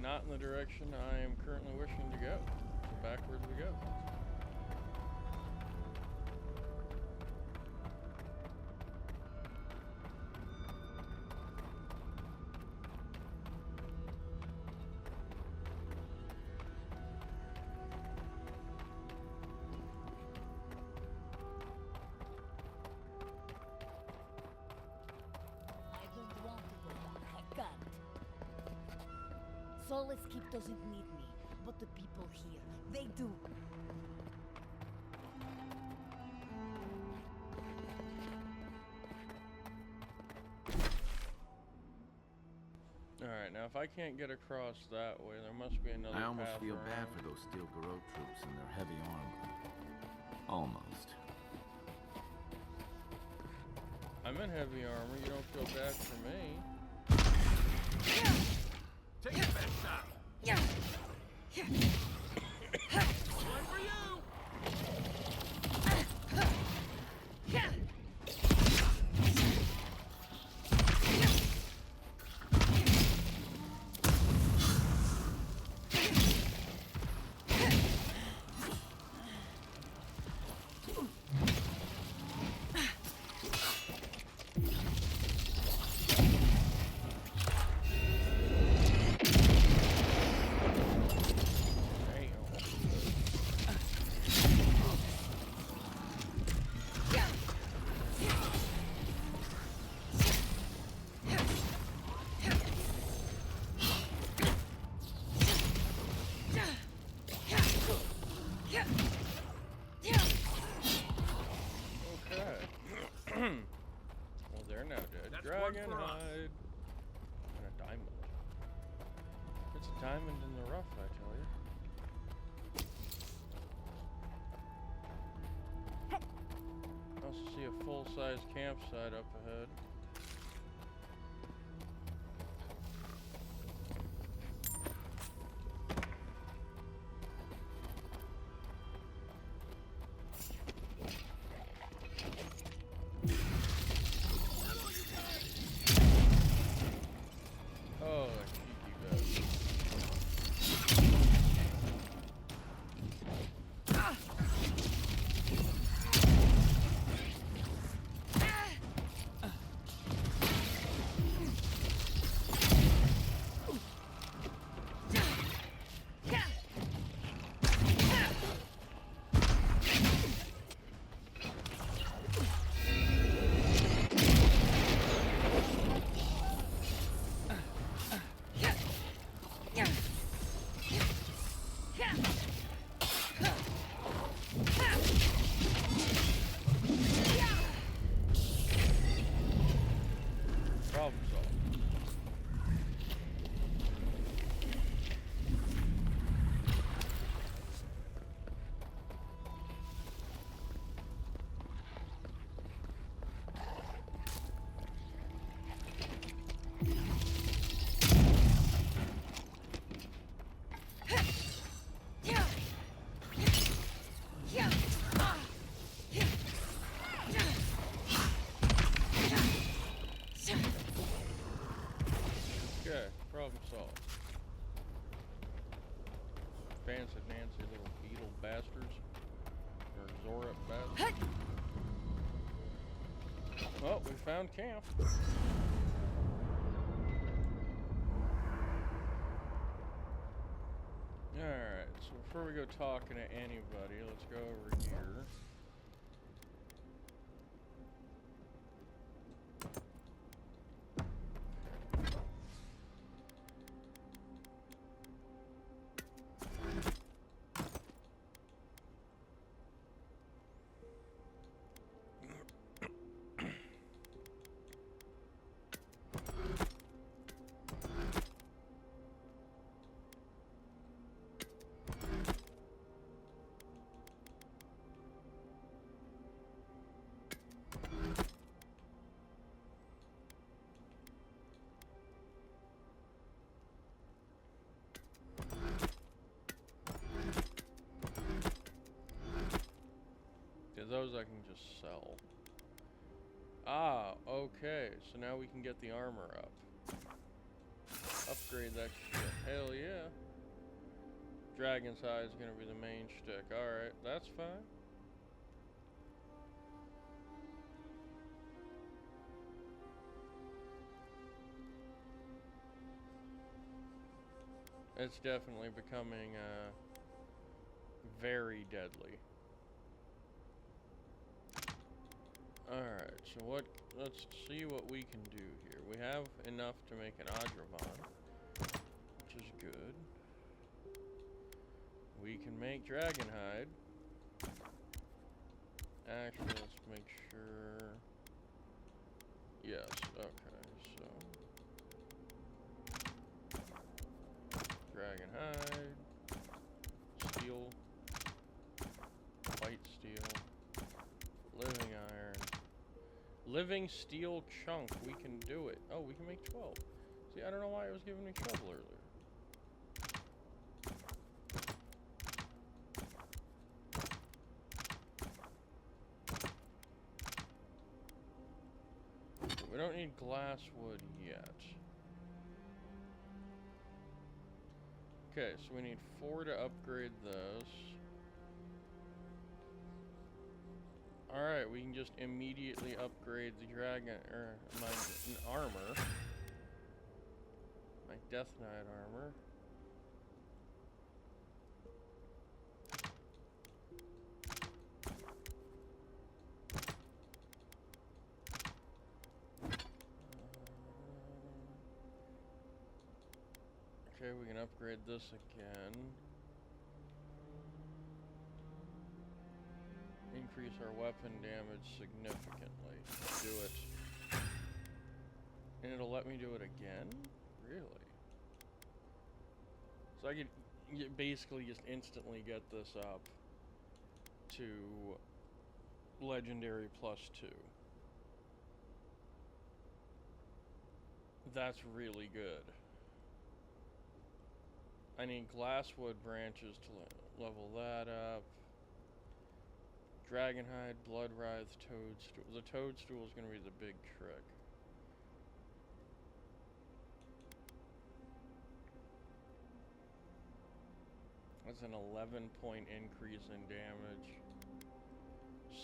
[SPEAKER 1] Not in the direction I am currently wishing to go. So backwards we go.
[SPEAKER 20] I don't want to go back. I can't. Solus Keep doesn't need me, but
[SPEAKER 17] about the people here. They do.
[SPEAKER 1] Alright, now if I can't get across that way, there must be another path.
[SPEAKER 2] I almost feel
[SPEAKER 1] around.
[SPEAKER 2] bad for those Steel Garrote troops and their heavy armor. Almost.
[SPEAKER 1] I'm in heavy armor, you don't feel bad for me.
[SPEAKER 14] Take your best shot. One for you.
[SPEAKER 1] Well, they're now dead. Dragon hide. And a diamond. It's a diamond in the rough, I tell you. I also see a full-size campsite up ahead. Oh, that cheeky bastard. Problem solved. Okay, problem solved. Fancy Nancy little beetle bastards. Or Zorup bastards. Well, we found camp. Alright, so before we go talking to anybody, let's go over here. Those I can just sell. Ah, okay. So now we can get the armor up. Upgrade that shit. Hell yeah. Dragon's Eye is gonna be the main shtick. Alright, that's fine. It's definitely becoming very deadly. Alright, so let's see what we can do here. We have enough to make an Adravon, which is good. we can make dragon hide. Actually, let's make sure. Yes, okay, so. Dragon hide. Steel. White steel. Living iron. Living steel chunk. We can do it. Oh, we can make 12. See, I don't know why it was giving me trouble earlier. We don't need glass wood yet. Okay, so we need 4 to upgrade this. Alright, we can just immediately upgrade the dragon, or my armor. My Death Knight armor. Okay, we can upgrade this again. Increase our weapon damage significantly. Do it. And it'll let me do it again? Really? So I could basically just instantly get this up to Legendary +2. That's really good. I need glasswood branches to level that up. Dragonhide, Bloodwrithe, Toadstool. The Toadstool is going to be the big trick. That's an 11-point increase in damage.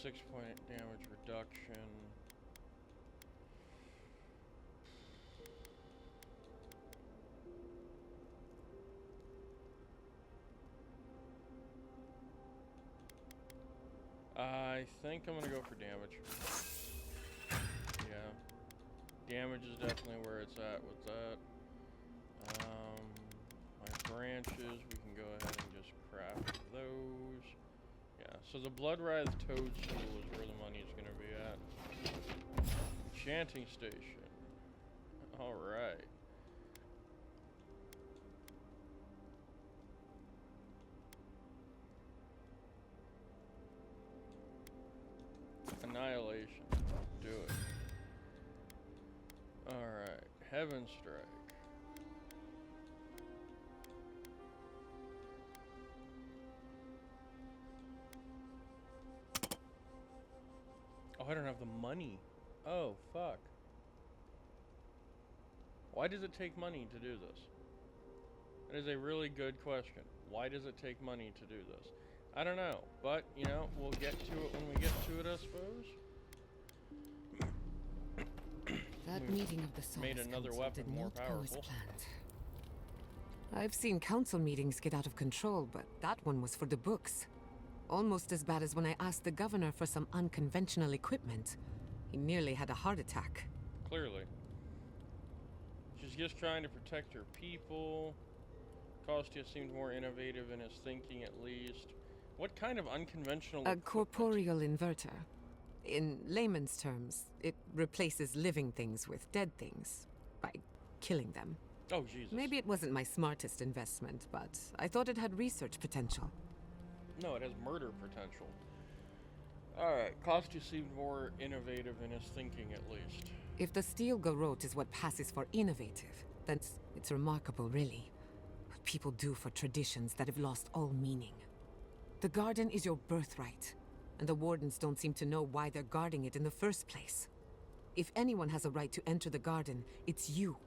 [SPEAKER 1] 6-point damage reduction. I think I'm gonna go for damage. Yeah. Damage is definitely where it's at with that. My branches, we can go ahead and just craft those. Yeah, so the Bloodwrithe Toadstool is where the money's gonna be at. Enchanting station. Alright. Annihilation. Do it. Alright. Heaven Strike. Oh, I don't have the money. Oh, fuck. Why does it take money to do this? That is a really good question. Why does it take money to do this? I don't know, but, you know, we'll get to it when we get to it, I suppose.
[SPEAKER 6] That meeting of the
[SPEAKER 1] made another weapon more powerful.
[SPEAKER 6] I've seen council meetings get out of control, but that one was for the books. Almost as bad as when I asked the governor for some unconventional equipment. He nearly had a heart attack.
[SPEAKER 1] Clearly. She's just trying to protect her people. Kostia seemed more innovative in his thinking, at least. What kind of unconventional
[SPEAKER 6] A corporeal inverter. In layman's terms, it replaces living things with dead things by killing them.
[SPEAKER 1] Oh, Jesus.
[SPEAKER 6] Maybe it wasn't my smartest investment, but I thought it had research potential.
[SPEAKER 1] No, it has murder potential. Alright, Kostia seemed more innovative in his thinking, at least.
[SPEAKER 6] If the steel garrote is what passes for innovative, then it's remarkable, really. What people do for traditions that have lost all meaning. The garden is your birthright, and the wardens don't seem to know why they're guarding it in the first place. If anyone has a right to enter the garden, it's you.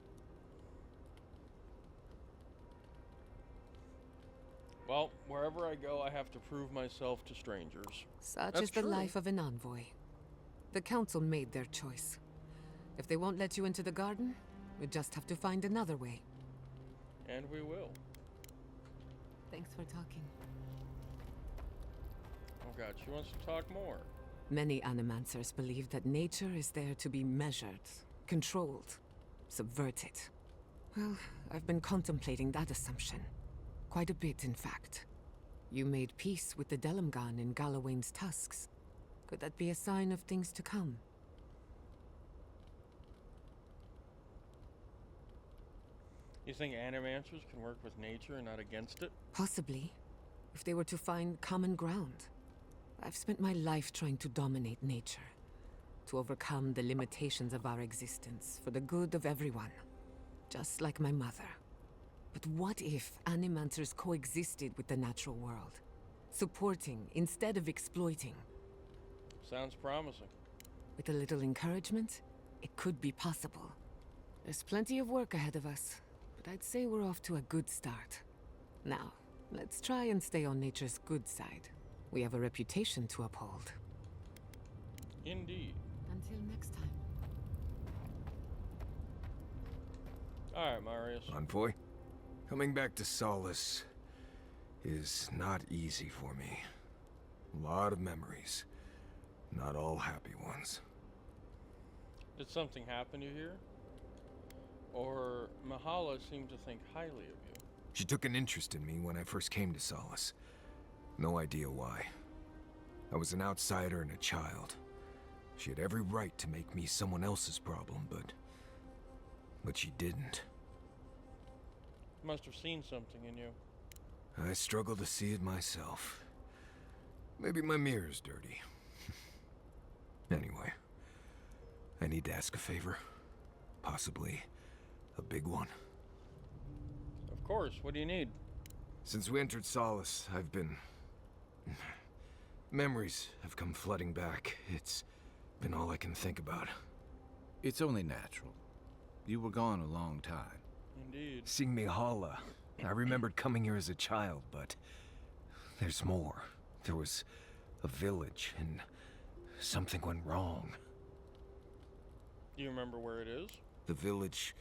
[SPEAKER 1] Well, wherever I go, I have to prove myself to strangers.
[SPEAKER 6] Such is the life of an envoy. The council made their choice. If they won't let you into the garden, we just have to find another way.
[SPEAKER 1] And we will.
[SPEAKER 6] Thanks for talking.
[SPEAKER 1] Oh god, she wants to talk more.
[SPEAKER 6] Many animancers believe that nature is there to be measured, controlled, subverted. Well, I've been contemplating that assumption. Quite a bit, in fact. You made peace with the Delimgan in Galawain's tusks. Could that be a sign of things to come?
[SPEAKER 1] You think animancers can work with nature and not against it?
[SPEAKER 6] Possibly, if they were to find common ground. I've spent my life trying to dominate nature, to overcome the limitations of our existence for the good of everyone, just like my mother. But what if animancers coexisted with the natural world, supporting instead of exploiting?
[SPEAKER 1] Sounds promising.
[SPEAKER 6] With a little encouragement, it could be possible. There's plenty of work ahead of us, but I'd say we're off to a good start. Now, let's try and stay on nature's good side. We have a reputation to uphold.
[SPEAKER 1] Indeed.
[SPEAKER 6] Until next time.
[SPEAKER 1] Alright, Marius.
[SPEAKER 9] Envoy, coming back to Solace is not easy for me. A lot of memories. Not all happy ones.
[SPEAKER 1] Did something happen to you here? Or Mahala seemed to think highly of you?
[SPEAKER 9] She took an interest in me when I first came to Solace. No idea why. I was an outsider and a child. She had every right to make me someone else's problem, but she didn't.
[SPEAKER 1] Must have seen something in you.
[SPEAKER 9] I struggle to see it myself. Maybe my mirror's dirty. Anyway, I need to ask a favor. Possibly a big one.
[SPEAKER 1] Of course, what do you need?
[SPEAKER 9] Since we entered Solace, I've been... Memories have come flooding back. It's been all I can think about.
[SPEAKER 2] It's only natural. You were gone a long time.
[SPEAKER 1] Indeed.
[SPEAKER 9] Seeing Mihala, I remembered coming here as a child, but there's more. There was a village, and something went wrong.
[SPEAKER 1] Do you remember where it is?
[SPEAKER 9] The village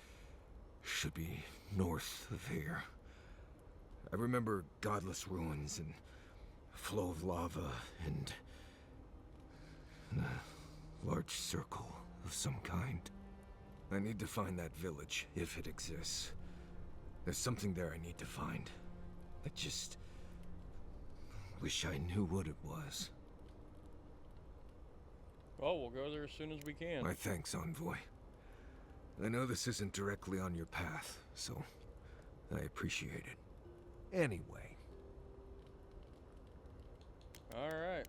[SPEAKER 9] should be north of here. I remember godless ruins and a flow of lava and a large circle of some kind. I need to find that village, if it exists. There's something there I need to find. I just wish I knew what it was.
[SPEAKER 1] Well, we'll go there as soon as we can.
[SPEAKER 9] My thanks, Envoy. I know this isn't directly on your path, so I appreciate it. Anyway.
[SPEAKER 1] Alright.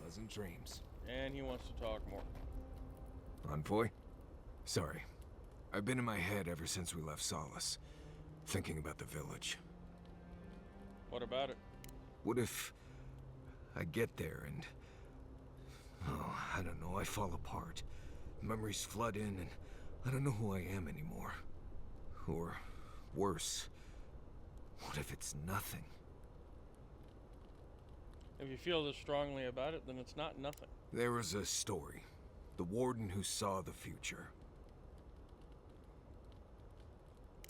[SPEAKER 9] Pleasant dreams.
[SPEAKER 1] And he wants to talk more.
[SPEAKER 9] Envoy? Sorry. I've been in my head ever since we left Solace, thinking about the village.
[SPEAKER 1] What about it?
[SPEAKER 9] What if I get there and... oh, I don't know, I fall apart. Memories flood in and I don't know who I am anymore. Or worse, what if it's nothing?
[SPEAKER 1] If you feel this strongly about it, then it's not nothing.
[SPEAKER 9] There was a story. The warden who saw the future.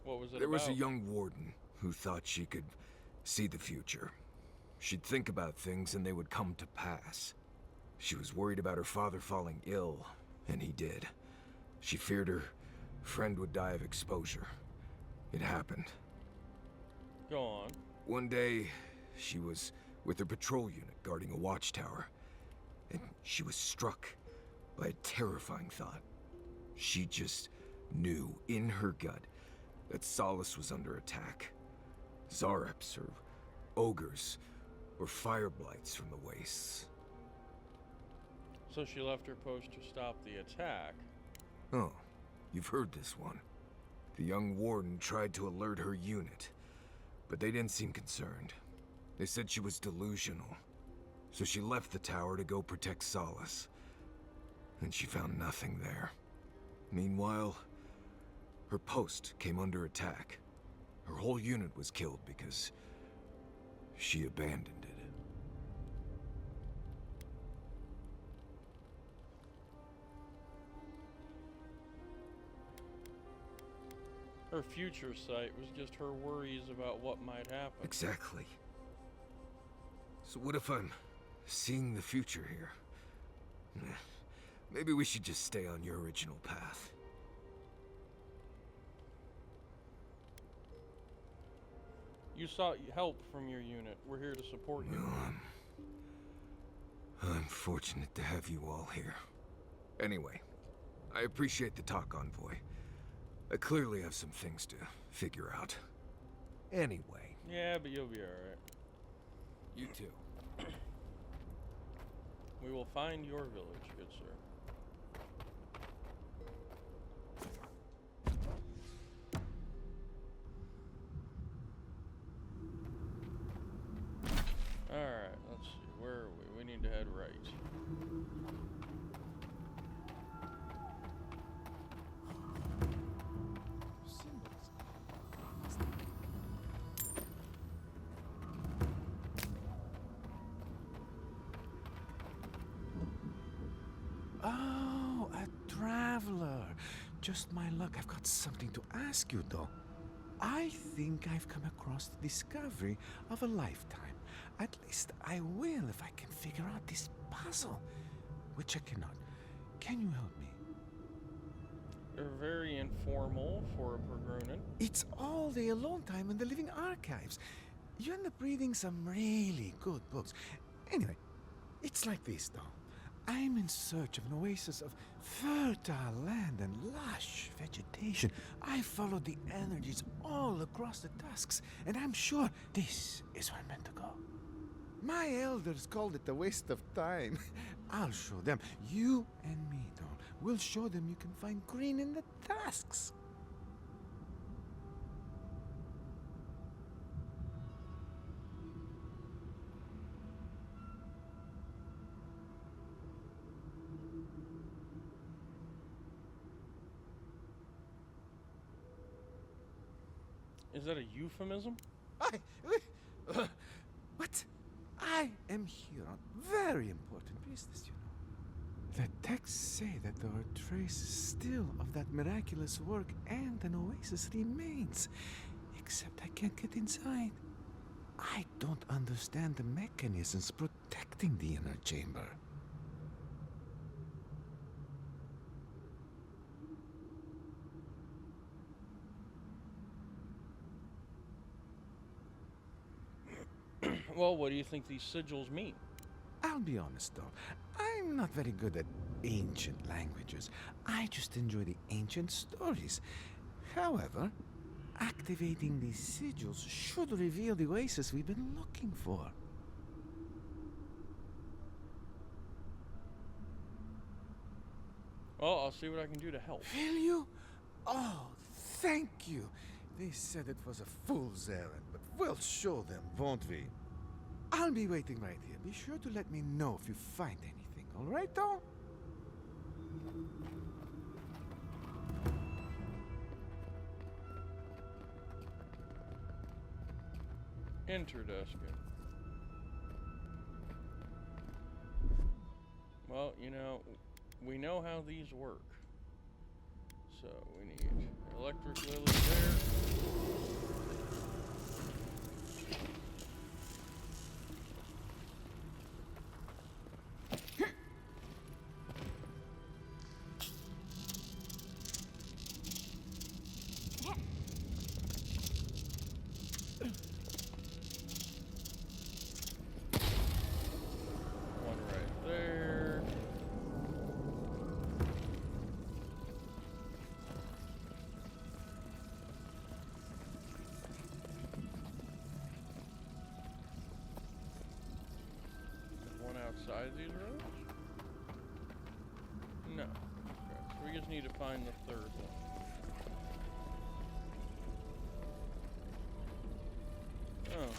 [SPEAKER 1] What was it
[SPEAKER 9] There was a
[SPEAKER 1] about?
[SPEAKER 9] young warden who thought she could see the future. She'd think about things and they would come to pass. She was worried about her father falling ill, and he did. She feared her friend would die of exposure. It happened.
[SPEAKER 1] Go on.
[SPEAKER 9] One day, she was with her patrol unit guarding a watchtower, and she was struck by a terrifying thought. She just knew in her gut that Solace was under attack. Zareps, or ogres, or fire blights from the wastes.
[SPEAKER 1] So she left her post to stop the attack.
[SPEAKER 9] Oh, you've heard this one. The young warden tried to alert her unit, but they didn't seem concerned. They said she was delusional, so she left the tower to go protect Solace. And she found nothing there. Meanwhile, her post came under attack. Her whole unit was killed because she abandoned it.
[SPEAKER 1] Her future sight was just her worries about what might happen.
[SPEAKER 9] Exactly. So what if I'm seeing the future here? Maybe we should just stay on your original path.
[SPEAKER 1] You sought help from your unit. We're here to support you.
[SPEAKER 9] I'm fortunate to have you all here. Anyway, I appreciate the talk, Envoy. I clearly have some things to figure out. Anyway.
[SPEAKER 1] Yeah, but you'll be alright.
[SPEAKER 9] You too.
[SPEAKER 1] We will find your village, good sir. Alright, let's see. Where are we? We need to head right.
[SPEAKER 11] Oh, a traveler. Just my luck. I've got something to ask you, though. I think I've come across the discovery of a lifetime. At least I will if I can figure out this puzzle, which I cannot. Can you help me?
[SPEAKER 1] You're very informal for a Pergronin.
[SPEAKER 11] It's all the alone time in the living archives. You end up reading some really good books. Anyway, it's like this, though. I'm in search of an oasis of fertile land and lush vegetation. I follow the energies all across the tusks, and I'm sure this is where I'm meant to go. My elders called it a waste of time. I'll show them. You and me, though. We'll show them you can find green in the tusks.
[SPEAKER 1] Is that a euphemism?
[SPEAKER 11] What? I am here on very important business, you know. The texts say that there are traces still of that miraculous work and an oasis remains. Except I can't get inside. I don't understand the mechanisms protecting the inner chamber.
[SPEAKER 1] Well, what do you think these sigils mean?
[SPEAKER 11] I'll be honest, though. I'm not very good at ancient languages. I just enjoy the ancient stories. However, activating these sigils should reveal the oasis we've been looking for.
[SPEAKER 1] Well, I'll see what I can do to help.
[SPEAKER 11] Will you? Oh, thank you. They said it was a fool's errand, but we'll show them, won't we? I'll be waiting right here. Be sure to let me know if you find anything, all right, though?
[SPEAKER 1] Interdusking. Well, you know, we know how these work. So we need electric lily there. Outside these roads? No. Okay, so we just need to find the third one. Oh.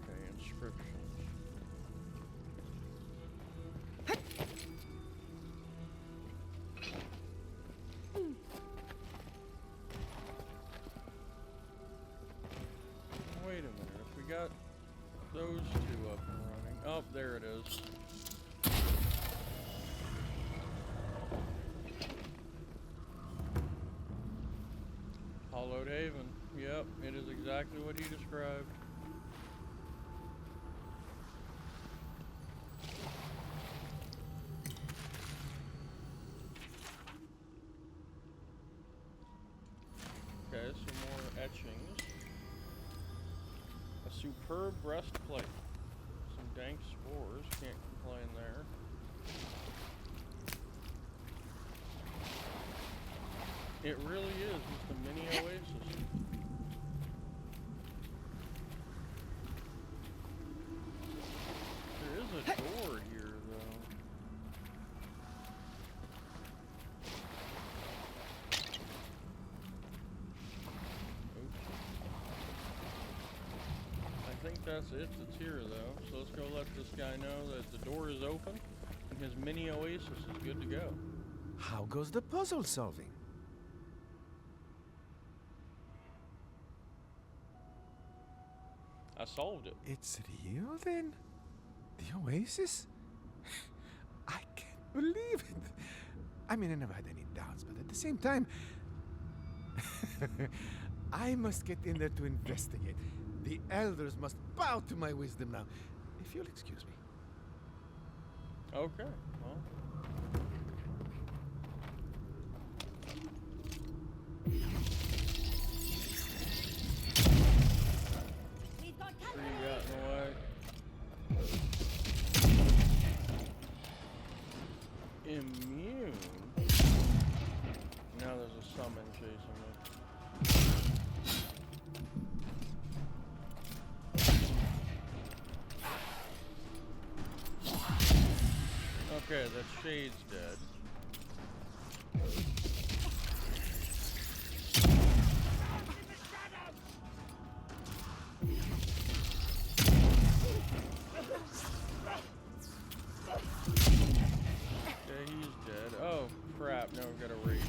[SPEAKER 1] Okay, inscriptions. Wait a minute, if we got those two up and running. Oh, there it is. Hollowed Haven. Yep, it is exactly what he described. Okay, so Superb breastplate. Some dank spores. Can't complain there. It really is just a mini oasis. There is a door here, though. Oops. I think that's it that's here, though. So let's go let this guy know that the door is open and his mini oasis is good to go.
[SPEAKER 11] How goes the puzzle solving?
[SPEAKER 1] I solved it.
[SPEAKER 11] It's real then? The oasis? I can't believe it. I mean, I never had any doubts, but at the same time, I must get in there to investigate. The elders must bow to my wisdom now. If you'll excuse me.
[SPEAKER 1] Okay, well. Tree got in the way. Immune? Now there's a summon chasing me. Okay, that shade's dead. Okay, he's dead. Oh, crap. Now we've got to rage.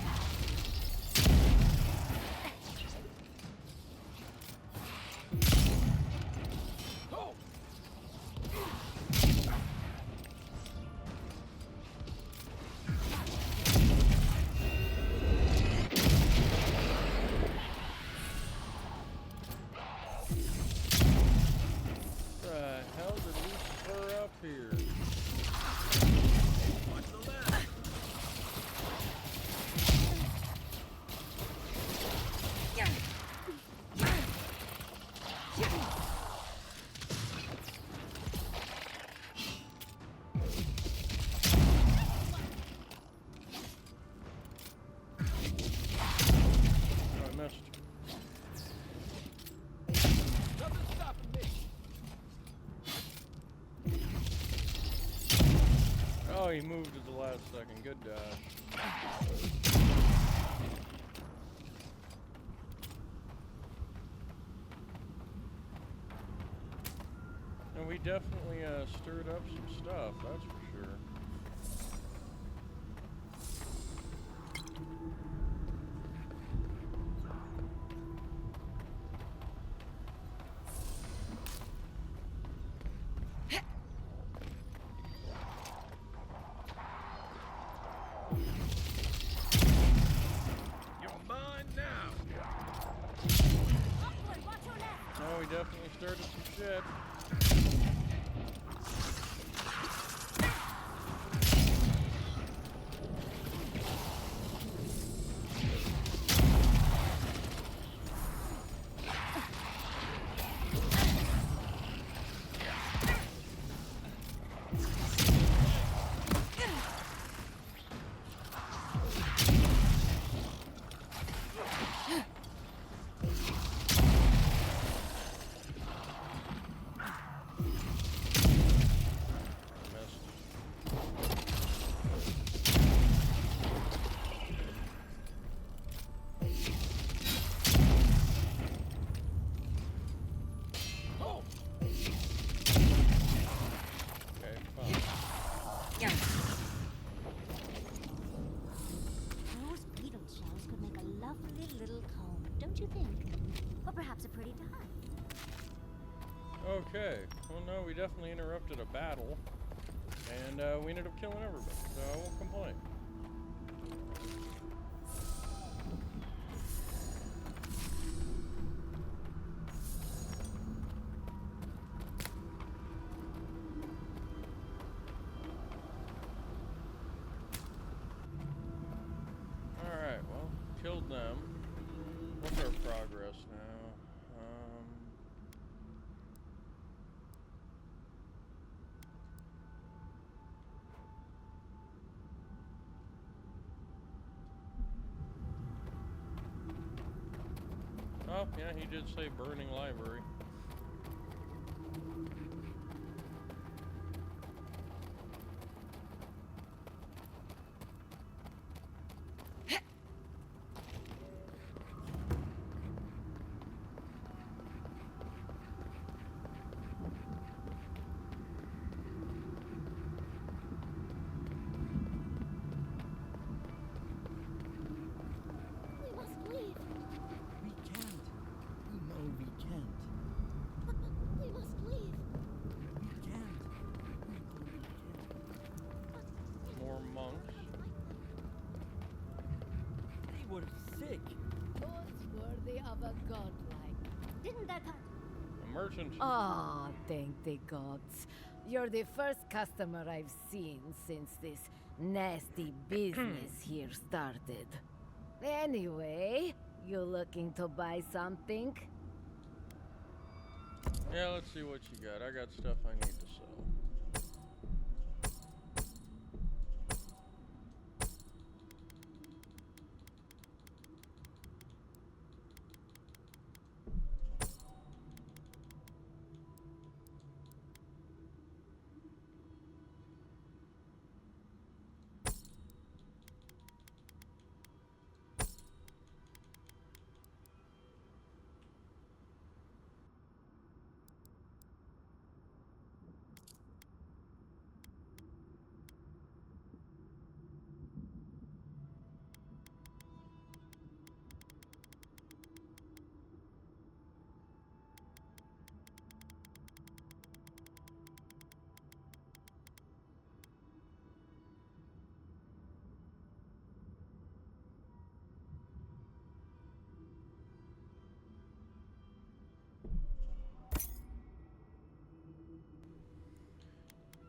[SPEAKER 1] The hell did we spur up here? I missed.
[SPEAKER 18] Nothing's stopping me.
[SPEAKER 1] Oh, he moved at the last second. Good dodge. And we definitely stirred up some stuff, that's for sure.
[SPEAKER 18] You're mine now.
[SPEAKER 1] No, we definitely started some shit.
[SPEAKER 4] Those beetle shells could make a lovely little comb, don't you think? Or perhaps a pretty dye.
[SPEAKER 1] Okay. Well, no, we definitely interrupted a battle. And we ended up killing everybody, so I won't complain. Alright, well, killed them. What's our progress now? Yeah, he did say burning library.
[SPEAKER 20] We must leave.
[SPEAKER 13] We can't. We know we can't.
[SPEAKER 20] We must leave.
[SPEAKER 13] We can't. We know we can't.
[SPEAKER 1] More monks.
[SPEAKER 13] They were sick.
[SPEAKER 12] Goods worthy of a godlike.
[SPEAKER 4] Didn't that
[SPEAKER 1] A merchant.
[SPEAKER 12] Ah, thank the gods. You're the first customer I've seen since this nasty business here started. Anyway, you looking to buy something?
[SPEAKER 1] Yeah, let's see what you got. I got stuff I need to sell.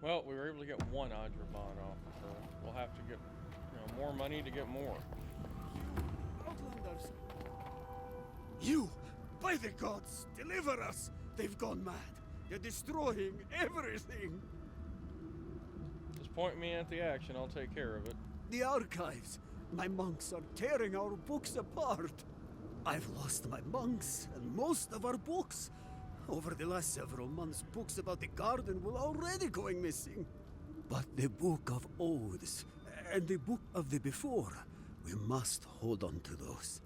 [SPEAKER 1] Well, we were able to get one Adrabon off of her. We'll have to get, more money to get more.
[SPEAKER 14] Outlanders! You! By the gods! Deliver us! They've gone mad! They're destroying everything!
[SPEAKER 1] Just point me at the action, I'll take care of it.
[SPEAKER 14] The archives! My monks are tearing our books apart! I've lost my monks and most of our books. Over the last several months, books about the garden were already going missing. But the Book of Oaths and the Book of the Before, we must hold on to those.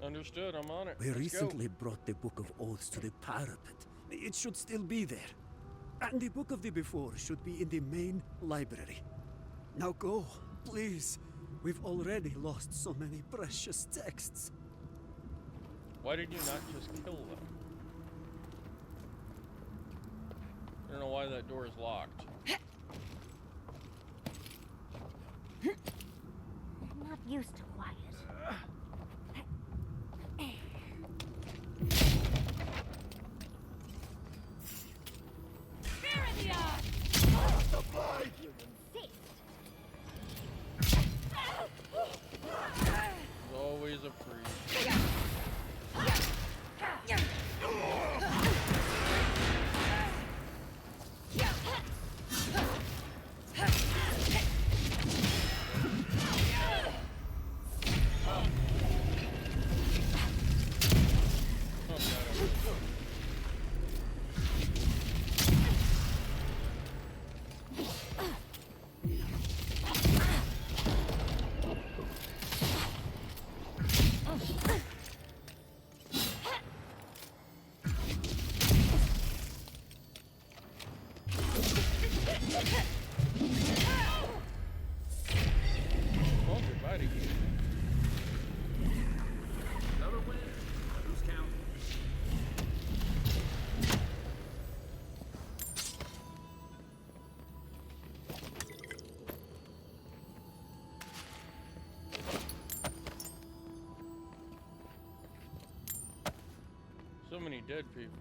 [SPEAKER 1] Understood, I'm on it.
[SPEAKER 14] We
[SPEAKER 1] Let's
[SPEAKER 14] recently
[SPEAKER 1] go.
[SPEAKER 14] brought the Book of Oaths to the parapet. It should still be there. And the Book of the Before should be in the main library. Now go, please. We've already lost so many precious texts.
[SPEAKER 1] Why did you not just kill them? I don't know why that door is locked.
[SPEAKER 4] I'm not used to quiet.
[SPEAKER 1] There's always a freeze. Well, goodbye to you.
[SPEAKER 2] Another win. Who's counting?
[SPEAKER 1] So many dead people.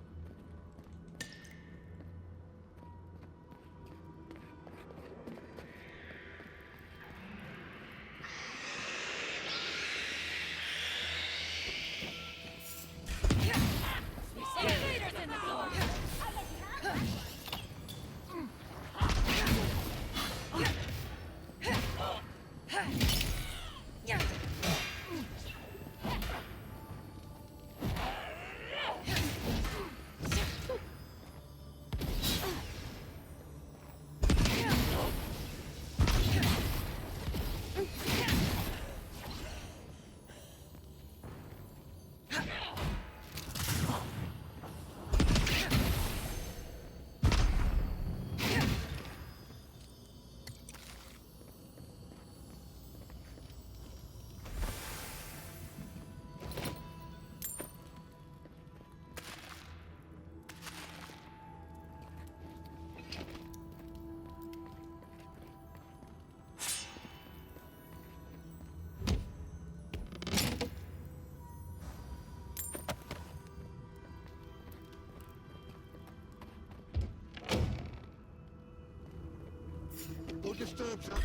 [SPEAKER 19] disturbs us.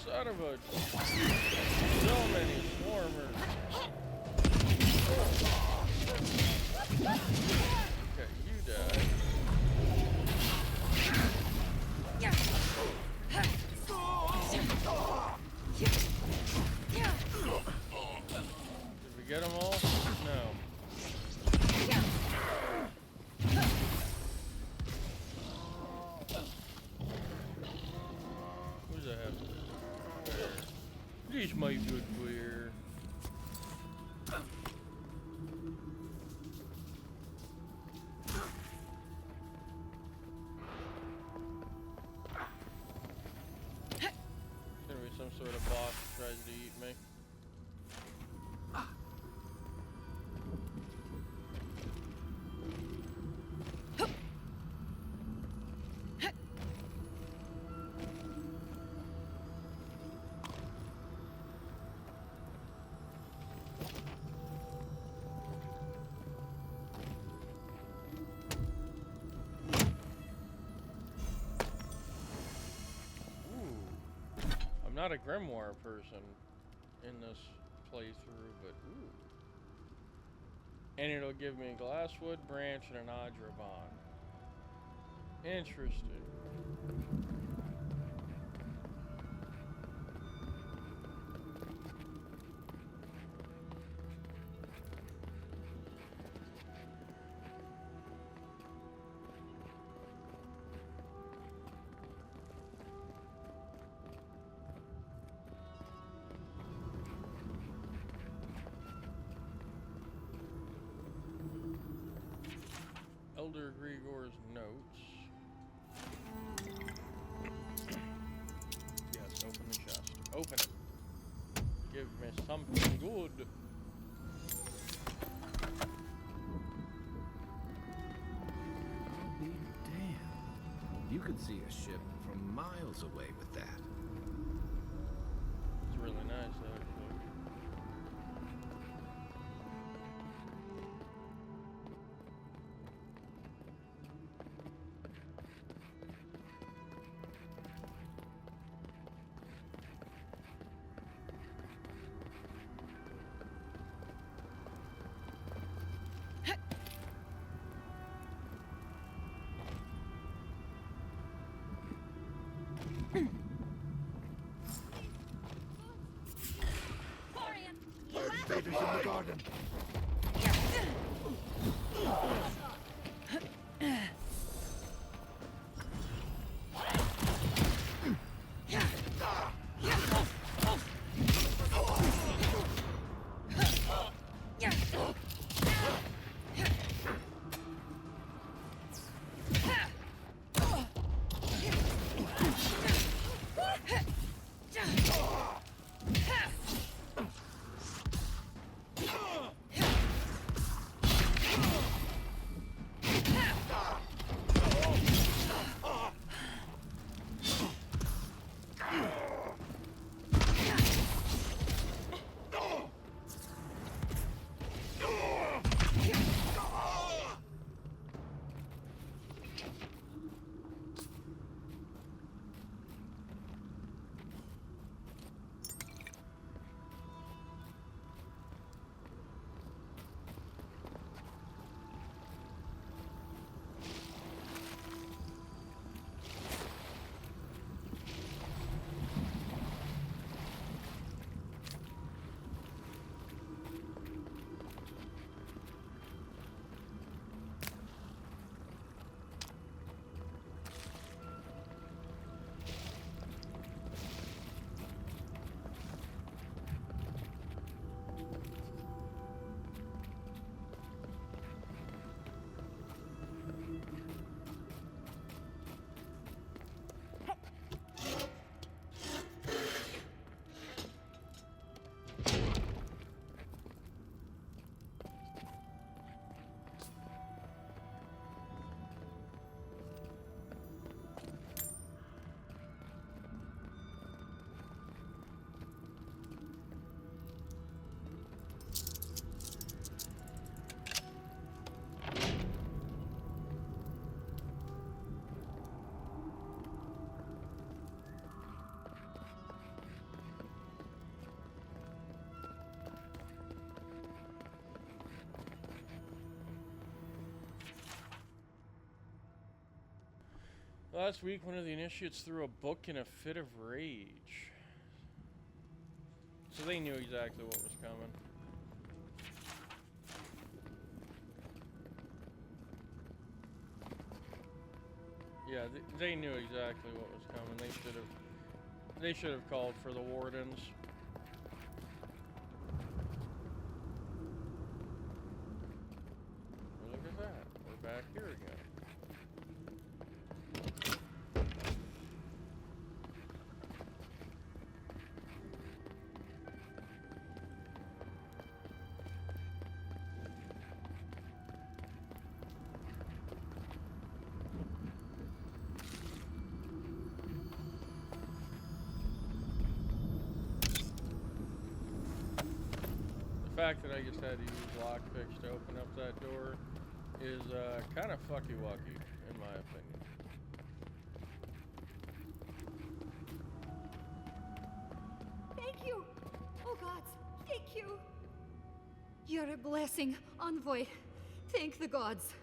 [SPEAKER 1] Son of a... So many swarmers. Okay, you die. Did we get them all? No. Who's that? This might be good for you. Gonna be some sort of boss that tries to eat me. I'm not a grimoire person in this playthrough, but ooh. And it'll give me a glasswood branch and an Adrabon. Interesting. Elder Grigor's notes. Yes, open the chest. Open it. Give me something good.
[SPEAKER 2] I'll be damned. You could see a ship from miles away with that.
[SPEAKER 1] It's really nice, actually.
[SPEAKER 19] Invaders in the garden.
[SPEAKER 1] Last week, one of the initiates threw a book in a fit of rage. So they knew exactly what was coming. Yeah, they knew exactly what was coming. They should have called for the wardens. Well, look at that. We're back here again. The fact that I just had to use lockpicks to open up that door is kind of fucky-wucky, in my opinion.
[SPEAKER 8] Thank you! Oh gods, thank you! You're a blessing, envoy. Thank the gods.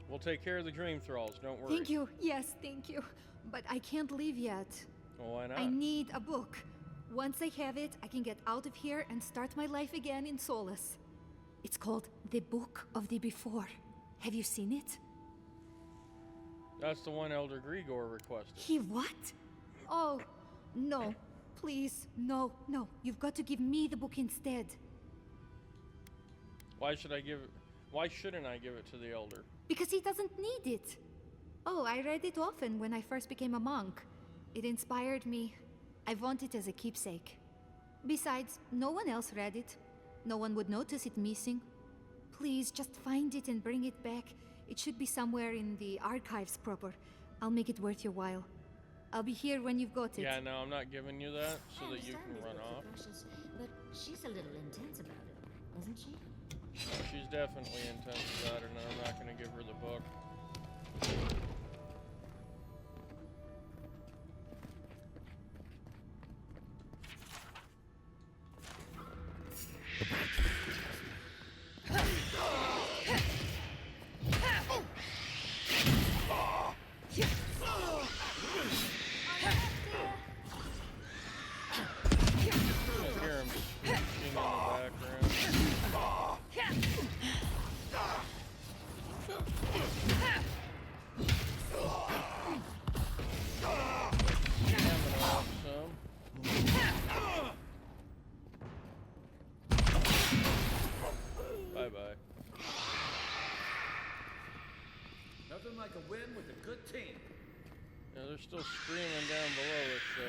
[SPEAKER 1] We'll take care of the dream thralls, don't worry.
[SPEAKER 8] Thank you, yes, thank you. But I can't leave yet.
[SPEAKER 1] Well, why not?
[SPEAKER 8] I need a book. Once I have it, I can get out of here and start my life again in Solace. It's called The Book of the Before. Have you seen it?
[SPEAKER 1] That's the one Elder Grigor requested.
[SPEAKER 8] He what? Oh, no. Please, no, no. You've got to give me the book instead.
[SPEAKER 1] Why shouldn't I give it to the Elder?
[SPEAKER 8] Because he doesn't need it. Oh, I read it often when I first became a monk. It inspired me. I want it as a keepsake. Besides, no one else read it. No one would notice it missing. Please, just find it and bring it back. It should be somewhere in the archives proper. I'll make it worth your while. I'll be here when you've got it.
[SPEAKER 1] Yeah, no, I'm not giving you that so that you can run off.
[SPEAKER 4] Precious, but she's a little intense about it, isn't she?
[SPEAKER 1] She's definitely intense about it, and I'm not going to give her the book.
[SPEAKER 15] Nothing like a win with a good team.
[SPEAKER 1] Yeah, they're still screaming down below us, so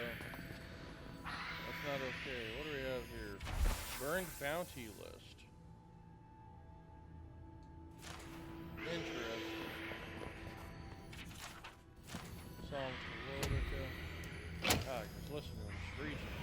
[SPEAKER 1] that's not okay. What do we have here? Burned bounty list. Interesting. Song for Lodica. God, just listen to him screeching.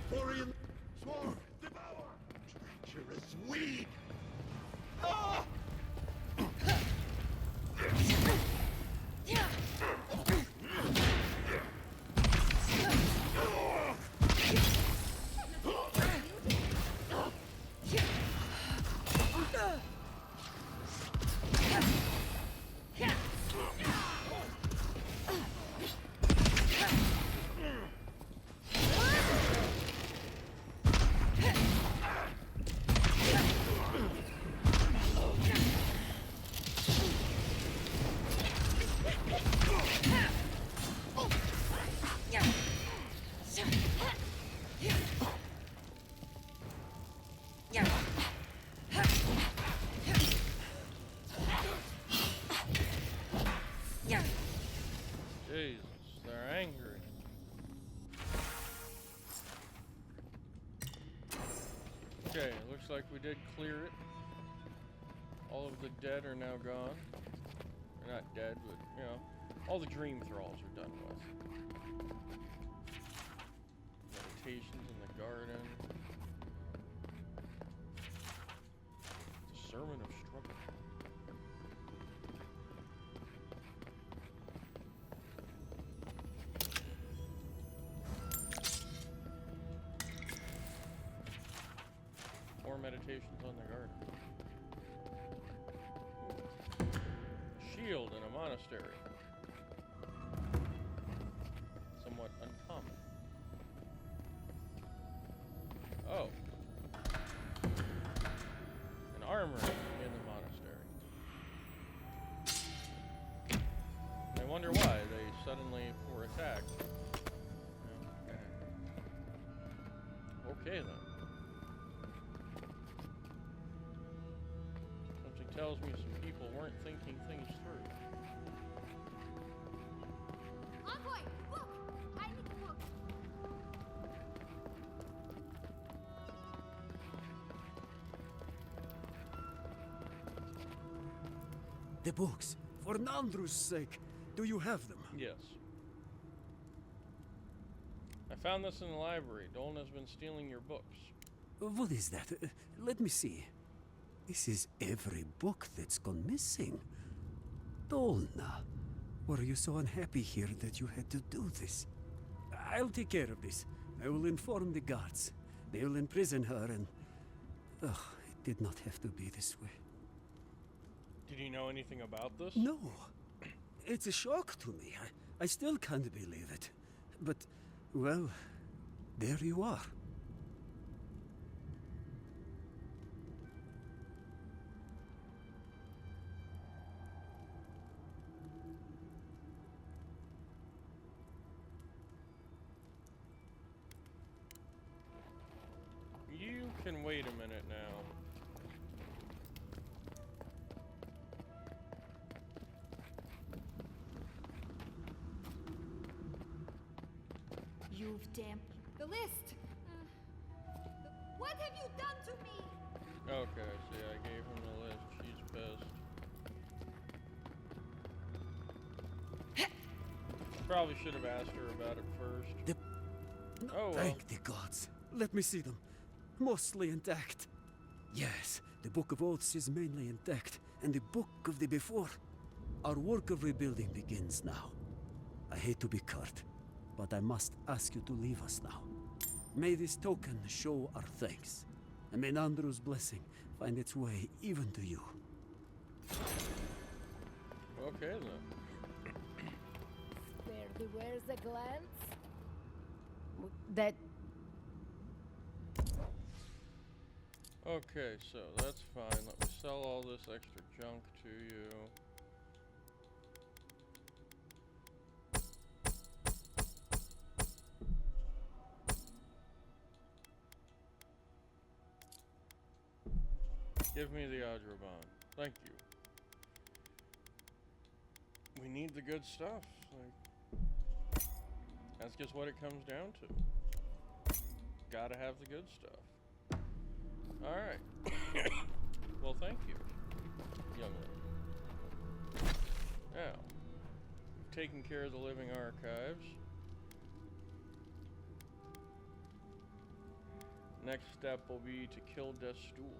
[SPEAKER 19] Swarm! Devour! Treacherous weed! Ah! Jesus, they're angry. Okay, looks like we did clear it. All of the dead are now gone. They're not dead, but, you know, all the dream thralls are done with. Meditations in the garden.
[SPEAKER 1] Sermon of Struggle. More meditations on the garden. Shield in a monastery. Somewhat uncommon. Oh. An armory in the monastery. I wonder why they suddenly were attacked. Okay then. Something tells me some people weren't thinking things through.
[SPEAKER 8] Envoy, book! I need a book.
[SPEAKER 14] The books, for Nandru's sake. Do you have them?
[SPEAKER 1] Yes. I found this in the library. Dolan has been stealing your books.
[SPEAKER 14] What is that? Let me see. This is every book that's gone missing. Dolna, were you so unhappy here that you had to do this? I'll take care of this. I will inform the guards. They will imprison her and... Ugh, it did not have to be this way.
[SPEAKER 1] Did you know anything about this?
[SPEAKER 14] No. It's a shock to me. I still can't believe it. But, well, there you are.
[SPEAKER 1] You can wait a minute now.
[SPEAKER 8] You've damned the list. What have you done to me?
[SPEAKER 1] Okay, see, I gave him the list. She's pissed. Probably should have asked her about it first. Oh, well.
[SPEAKER 14] Thank the gods. Let me see them. Mostly intact. Yes, the Book of Oaths is mainly intact, and the Book of the Before. Our work of rebuilding begins now. I hate to be curt, but I must ask you to leave us now. May this token show our thanks, and may Nandru's blessing find its way even to you.
[SPEAKER 1] Okay then.
[SPEAKER 12] Spare the wears a glance? That...
[SPEAKER 1] Okay, so that's fine. Let me sell all this extra junk to you. Give me the Adraban. Thank you. We need the good stuff. Like, that's just what it comes down to. Gotta have the good stuff. Alright. Well, thank you, young lady. Now, we've taken care of the living archives. Next step will be to kill Destool.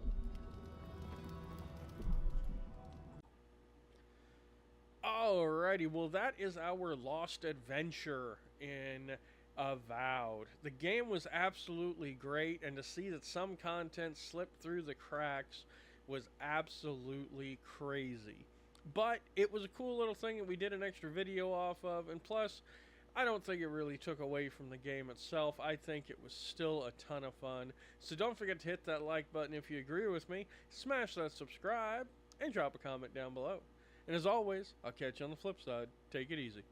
[SPEAKER 1] Alrighty, well that is our lost adventure in Avowed. The game was absolutely great, and to see that some content slipped through the cracks was absolutely crazy. But it was a cool little thing that we did an extra video off of, and plus, I don't think it really took away from the game itself. I think it was still a ton of fun. So don't forget to hit that like button if you agree with me, smash that subscribe, and drop a comment down below. And as always, I'll catch you on the flip side. Take it easy.